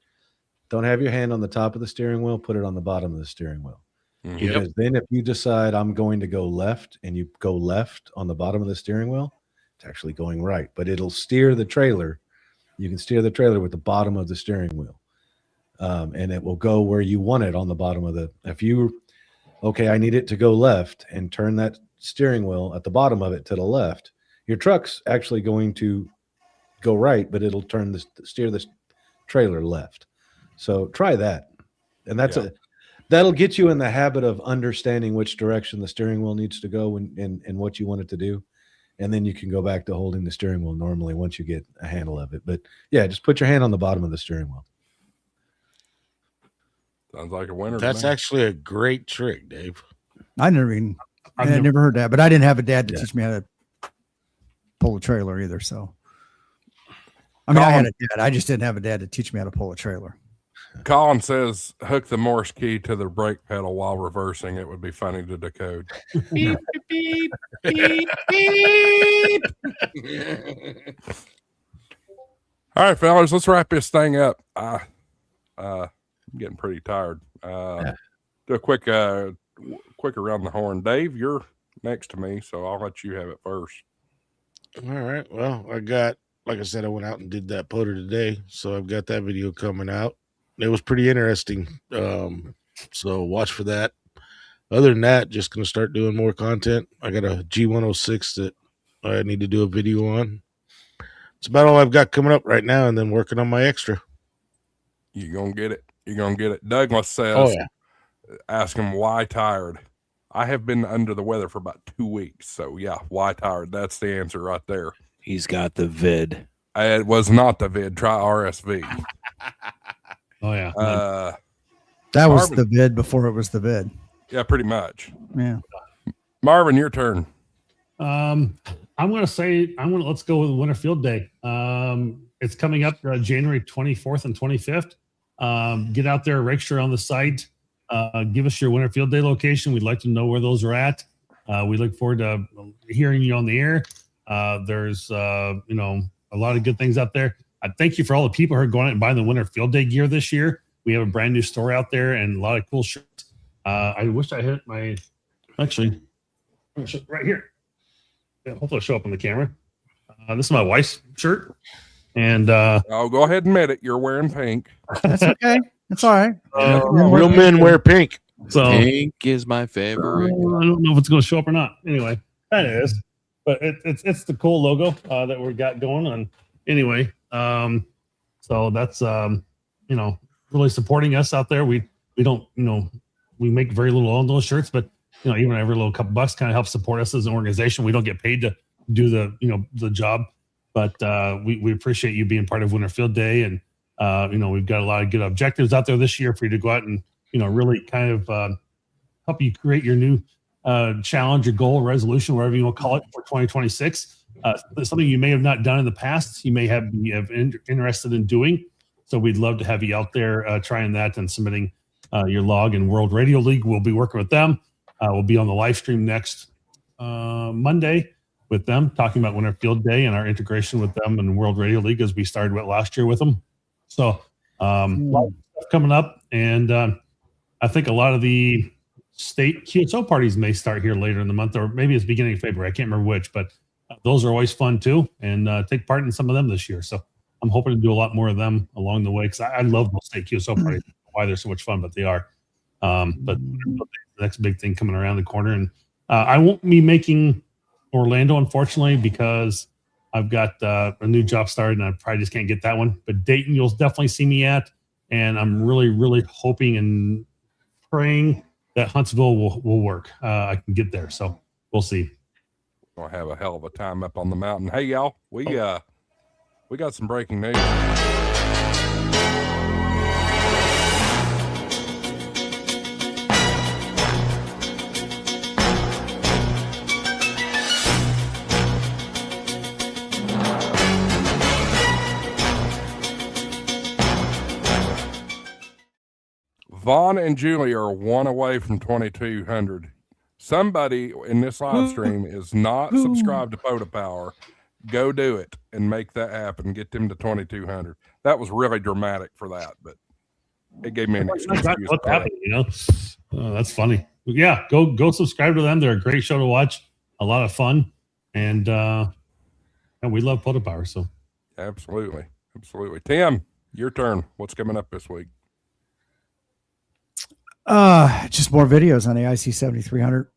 don't have your hand on the top of the steering wheel, put it on the bottom of the steering wheel. Mhm. Because then if you decide I'm going to go left and you go left on the bottom of the steering wheel, it's actually going right, but it'll steer the trailer. You can steer the trailer with the bottom of the steering wheel. And it will go where you want it on the bottom of okay, I need it to go left, and turn that steering wheel at the bottom of it to the left. Your truck's actually going to go right, but it'll steer the trailer left. So try that. And that'll get you in the habit of understanding which direction the steering wheel needs to go and what you want it to do. And then you can go back to holding the steering wheel normally once you get a handle of it. But yeah, just put your hand on the bottom of the steering wheel. Sounds like a winner. That's actually a great trick, Dave. I never heard that, but I didn't have a dad to teach me how to pull a trailer either. So, I mean, I had a dad. I just didn't have a dad to teach me how to pull a trailer. Colin says hook the Morse key to the brake pedal while reversing. It would be funny to decode. Beep, beep, beep, beep. All right, fellas, let's wrap this thing up. I'm getting pretty tired. Do a quick around the horn. Dave, you're next to me, so I'll let you have it first. All right. Well, like I said, I went out and did that putter today, so I've got that video coming out. It was pretty interesting. So watch for that. Other than that, just going to start doing more content. I got a G106 that I need to do a video on. It's about all I've got coming up right now, and then working on my extra. You're going to get it. You're going to get it. Douglas says, ask him why tired. I have been under the weather for about 2 weeks. So, yeah, why tired? That's the answer right there. He's got the vid. It was not the vid. Try RSV. Oh, yeah. That was the vid before it was the vid. Yeah, pretty much. Yeah. Marvin, your turn. I'm going to let's go with Winter Field Day. It's coming up January 24th and 25th. Get out there, register on the site. Give us your Winter Field Day location. We'd like to know where those are at. We look forward to hearing you on the air. There's, a lot of good things out there. I thank you for all the people who are going out and buying the Winter Field Day gear this year. We have a brand new store out there and a lot of cool shirts. I wish I hit right here. Yeah, hopefully it'll show up on the camera. This is my wife's shirt. And I'll go ahead and admit it. You're wearing pink. That's okay. That's all right. Real men wear pink. So Pink is my favorite. I don't know if it's going to show up or not. Anyway, that is. But it's the cool logo that we got going on. Anyway, so that's really supporting us out there. We don't we make very little on those shirts, but even every little couple bucks kind of helps support us as an organization. We don't get paid to do the job, but we appreciate you being part of Winter Field Day, and we've got a lot of good objectives out there this year for you to go out and really kind of help you create your new challenge, your goal, resolution, whatever you want to call it, for 2026. Something you may have not done in the past, you may have interested in doing. So we'd love to have you out there trying that and submitting your log in World Radio League. We'll be working with them. We'll be on the live stream next Monday with them, talking about Winter Field Day and our integration with them and World Radio League as we started with last year with them. So a lot of stuff coming up, and I think a lot of the state QSO parties may start here later in the month, or maybe it's beginning of February. I can't remember which, but those are always fun too, and take part in some of them this year. So I'm hoping to do a lot more of them along the way, because I love those state QSO parties. Why they're so much fun, but they are. But the next big thing coming around the corner, and I won't be making Orlando, unfortunately, because I've got a new job started, and I probably just can't get that one. But Dayton, you'll definitely see me at, and I'm really, really hoping and praying that Huntsville will work. I can get there, so we'll see. We'll have a hell of a time up on the mountain. Hey, y'all, we got some breaking news. Vaughn and Julie are one away from 2,200. Somebody in this live stream is not subscribed to Poda Power. Go do it and make that happen. Get them to 2,200. That was really dramatic for that, but it gave me an excuse. What's happening, you know? Oh, that's funny. But yeah, go subscribe to them. They're a great show to watch. A lot of fun, and we love Photo Power. So absolutely. Tim, your turn. What's coming up this week? Just more videos on the IC 7300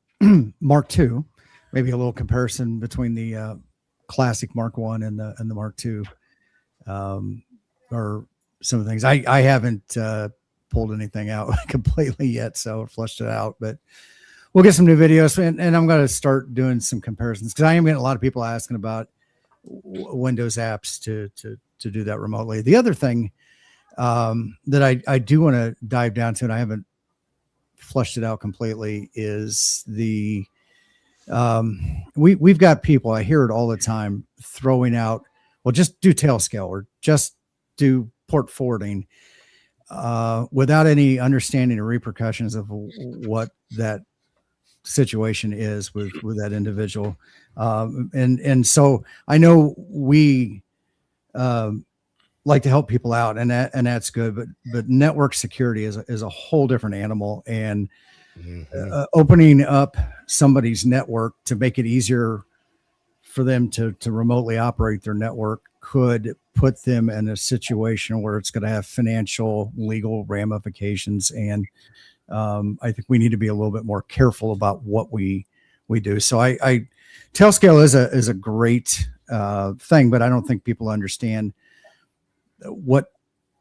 Mark II. Maybe a little comparison between the classic Mark I and the Mark II, or some of the things. I haven't pulled anything out completely yet, so flushed it out. But we'll get some new videos, and I'm going to start doing some comparisons because I am getting a lot of people asking about Windows apps to do that remotely. The other thing that I do want to dive down to, and I haven't flushed it out completely, is the we've got people, I hear it all the time, throwing out, well, just do Tailscale or just do port forwarding without any understanding or repercussions of what that situation is with that individual. And so I know we like to help people out, and that's good, but network security is a whole different animal. And opening up somebody's network to make it easier for them to remotely operate their network could put them in a situation where it's going to have financial, legal ramifications. And I think we need to be a little bit more careful about what we do. So Tailscale is a great thing, but I don't think people understand what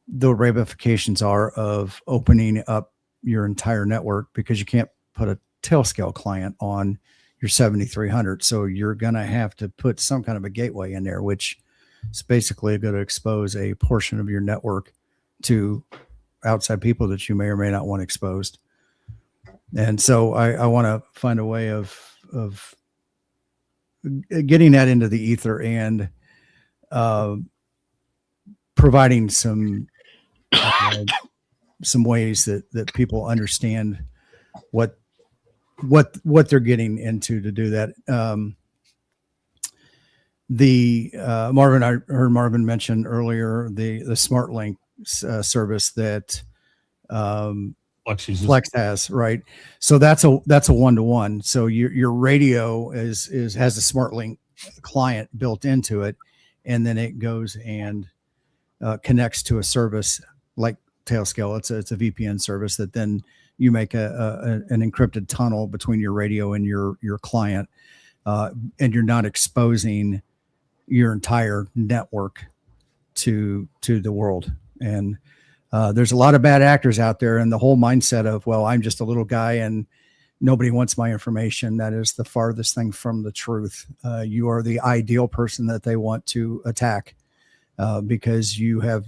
the ramifications are of opening up your entire network, because you can't put a Tailscale client on your 7300. So you're going to have to put some kind of a gateway in there, which is basically going to expose a portion of your network to outside people that you may or may not want exposed. And so I want to find a way of getting that into the ether and providing some ways that people understand what they're getting into to do that. Marvin, I heard Marvin mention earlier the SmartLink service that Flex has, right? So that's a 1-to-1. So your radio has a SmartLink client built into it, and then it goes and connects to a service like Tailscale. It's a VPN service that then you make an encrypted tunnel between your radio and your client, and you're not exposing your entire network to the world. And there's a lot of bad actors out there, and the whole mindset of, well, I'm just a little guy and nobody wants my information. That is the farthest thing from the truth. You are the ideal person that they want to attack because you have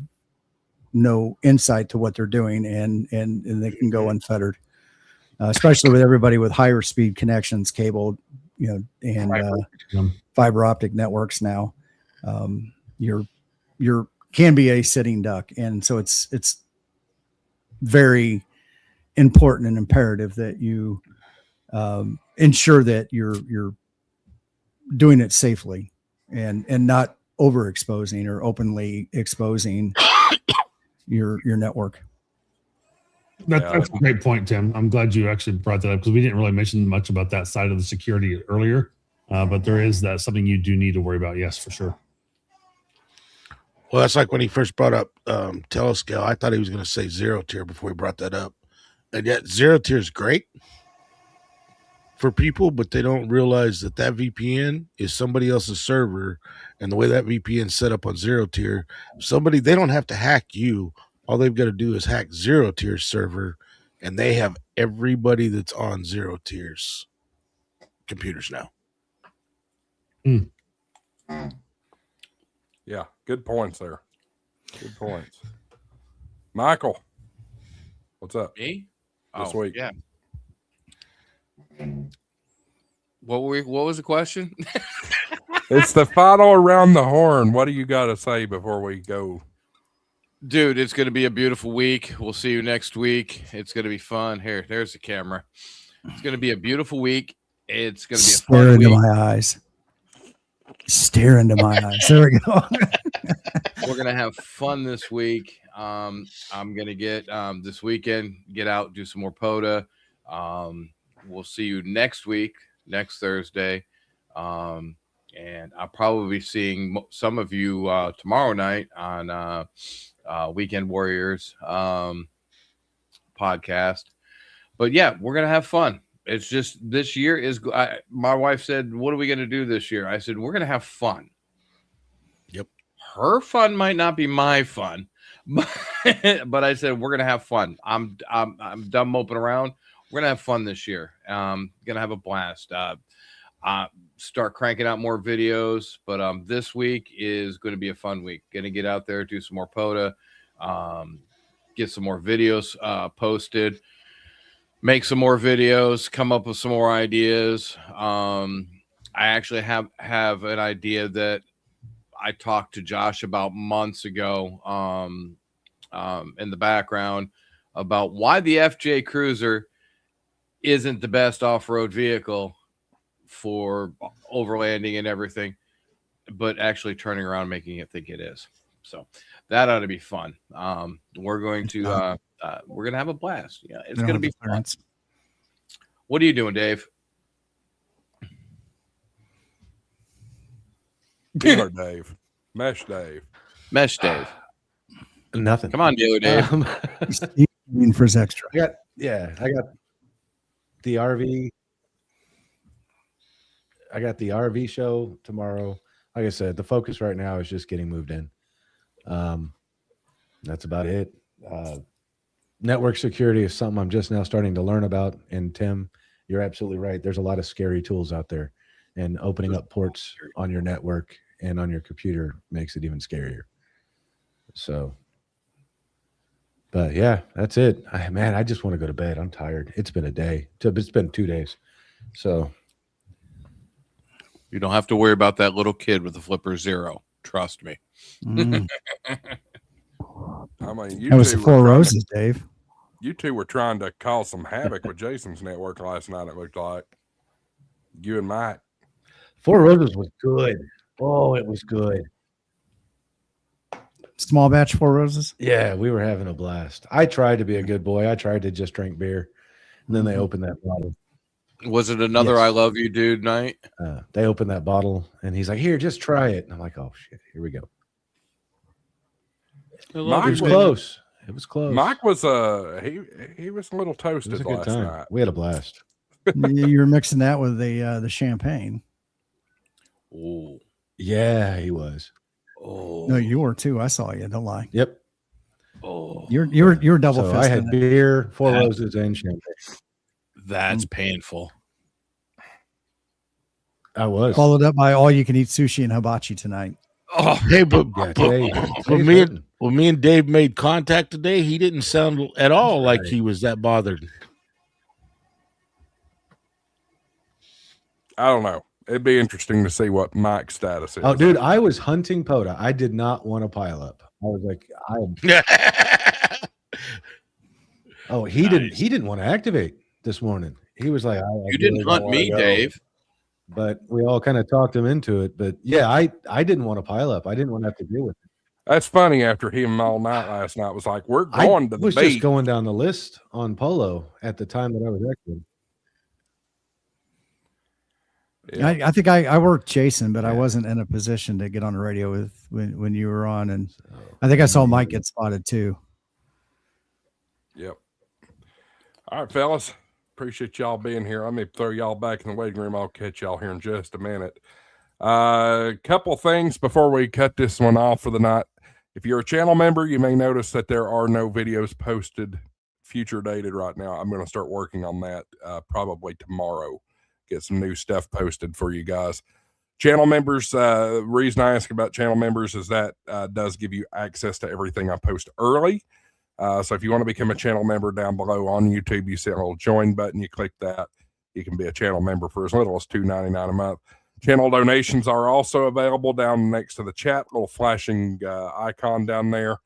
no insight to what they're doing, and they can go unfettered, especially with everybody with higher speed connections, cable, and fiber optic networks now. You're can be a sitting duck, and so it's very important and imperative that you ensure that you're doing it safely and not overexposing or openly exposing your network. That's a great point, Tim. I'm glad you actually brought that up, because we didn't really mention much about that side of the security earlier, but there is something you do need to worry about. Yes, for sure. Well, that's like when he first brought up Telescale. I thought he was going to say zero tier before he brought that up. And yet zero tier is great for people, but they don't realize that VPN is somebody else's server. And the way that VPN is set up on zero tier, they don't have to hack you. All they've got to do is hack zero tier server, and they have everybody that's on zero tiers computers now. Yeah, good points there. Good points. Michael, what's up? Me? This week? Yeah. What was the question? It's the final around the horn. What do you got to say before we go? Dude, it's going to be a beautiful week. We'll see you next week. It's going to be fun. There's the camera. It's going to be a beautiful week. It's going to be a fun week. Into my eyes. Stare into my eyes. There we go. We're gonna have fun this week. I'm gonna get this weekend, get out, do some more POTA. We'll see you next week, next Thursday. And I'll probably be seeing some of you tomorrow night on Weekend Warriors podcast. But yeah, we're gonna have fun. It's just this year is. My wife said, "What are we gonna do this year?" I said, "We're gonna have fun." Yep. Her fun might not be my fun, but I said we're gonna have fun. I'm done moping around. We're gonna have fun this year. Gonna have a blast. Start cranking out more videos, but this week is going to be a fun week. Gonna get out there, do some more POTA, get some more videos posted, make some more videos, come up with some more ideas. I actually have an idea that I talked to Josh about months ago in the background about why the FJ Cruiser isn't the best off-road vehicle for overlanding and everything, but actually turning around and making it think it is. So that ought to be fun. We're going to have a blast. Yeah, it's going to be fun. What are you doing, Dave? Dealer Dave. Mesh Dave. Mesh Dave. Nothing. Come on, Dealer Dave. For his extra. I got the RV. I got the RV show tomorrow. Like I said, the focus right now is just getting moved in. That's about it. Network security is something I'm just now starting to learn about. And Tim, you're absolutely right. There's a lot of scary tools out there, and opening up ports on your network and on your computer makes it even scarier. So, but yeah, that's it. I just want to go to bed. I'm tired. It's been a day. It's been 2 days. So you don't have to worry about that little kid with the flipper zero. Trust me. I mean, that was the Four Roses, Dave. You two were trying to cause some havoc with Jason's network last night, it looked like. You and Mike. Four Roses was good. Oh, it was good. Small batch Four Roses? Yeah, we were having a blast. I tried to be a good boy. I tried to just drink beer. And then they opened that bottle. Was it another Yes. I love you, dude night? They opened that bottle, and he's like, "Here, just try it." And I'm like, "Oh shit, here we go." It was close. It was close. Mike was he was a little It was toasted a good last time. night. We had a blast. You were mixing that with the champagne. Oh, Yeah, he was. oh, No, you were too. I saw you. Don't lie. Yep. oh. You're double So fisted. I had beer, Four Roses, and champagne. That's painful. I was. Followed up by all you can eat sushi and hibachi tonight. Oh, Hey, but Yeah, today, when me and Dave made contact today, he didn't sound at all like he was that bothered. I don't know. It'd be interesting to see what Mike's status is. Oh, dude, I was hunting POTA. I did not want to pile up. I was like, oh, he didn't want to activate this morning. He was like, you didn't hunt me, Dave. But we all kind of talked him into it. But yeah, I didn't want to pile up. I didn't want to have to deal with it. That's funny. After him all night last night was like, we're going to the was beach. just going down the list on Polo at the time that I was active. Yeah. I think I worked Jason, but I wasn't in a position to get on the radio with when you were on, and I think I saw Mike get spotted too. Yep. All right, fellas. Appreciate y'all being here. Let me throw y'all back in the waiting room. I'll catch y'all here in just a minute. Couple things before we cut this one off for the night. If you're a channel member, you may notice that there are no videos posted, future dated right now. I'm going to start working on that probably tomorrow. Get some new stuff posted for you guys. Channel members, the reason I ask about channel members is that does give you access to everything I post early. So if you want to become a channel member, down below on YouTube, you see a little join button. You click that. You can be a channel member for as little as $2.99 a month. Channel donations are also available down next to the chat, little flashing icon down there.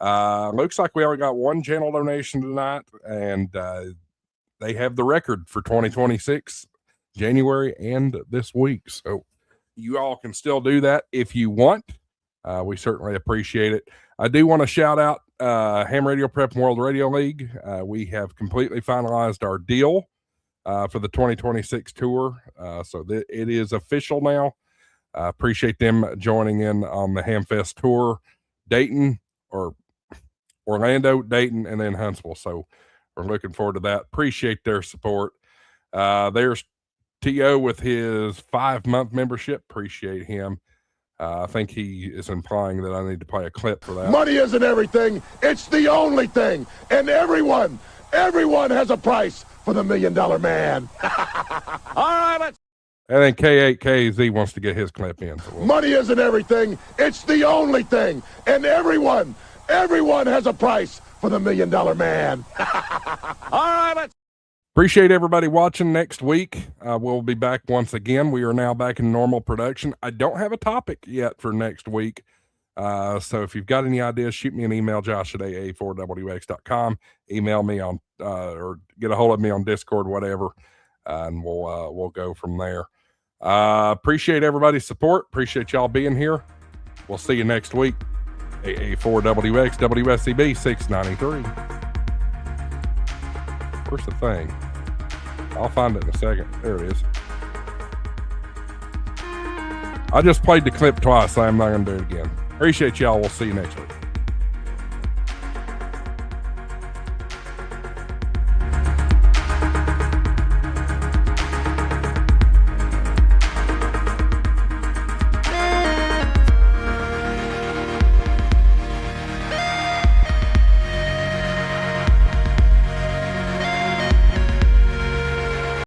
Looks like we already got one channel donation tonight, and they have the record for 2026, January and this week. So you all can still do that if you want. We certainly appreciate it. I do want to shout out Ham Radio Prep and World Radio League. We have completely finalized our deal for the 2026 tour. So it is official now. Appreciate them joining in on the Hamfest tour, Dayton or Orlando, Dayton, and then Huntsville. So we're looking forward to that. Appreciate their support. There's T.O. with his 5-month membership. Appreciate him. I think he is implying that I need to play a clip for that. Money isn't everything. It's the only thing. And everyone has a price for the $1 Million Man. All right, let's. And then K8KZ wants to get his clip in. So Money isn't everything. It's the only thing. And everyone has a price for the $1 Million Man. All right, let's. Appreciate everybody watching. Next week, we'll be back once again. We are now back in normal production. I don't have a topic yet for next week. So if you've got any ideas, shoot me an email, josh@a4wx.com. Email me on or get a hold of me on Discord, whatever, and we'll go from there. Appreciate everybody's support. Appreciate y'all being here. We'll see you next week. AA4WX WSCB 693. Where's the thing? I'll find it in a second. There it is. I just played the clip twice, so I'm not going to do it again. Appreciate y'all. We'll see you next week.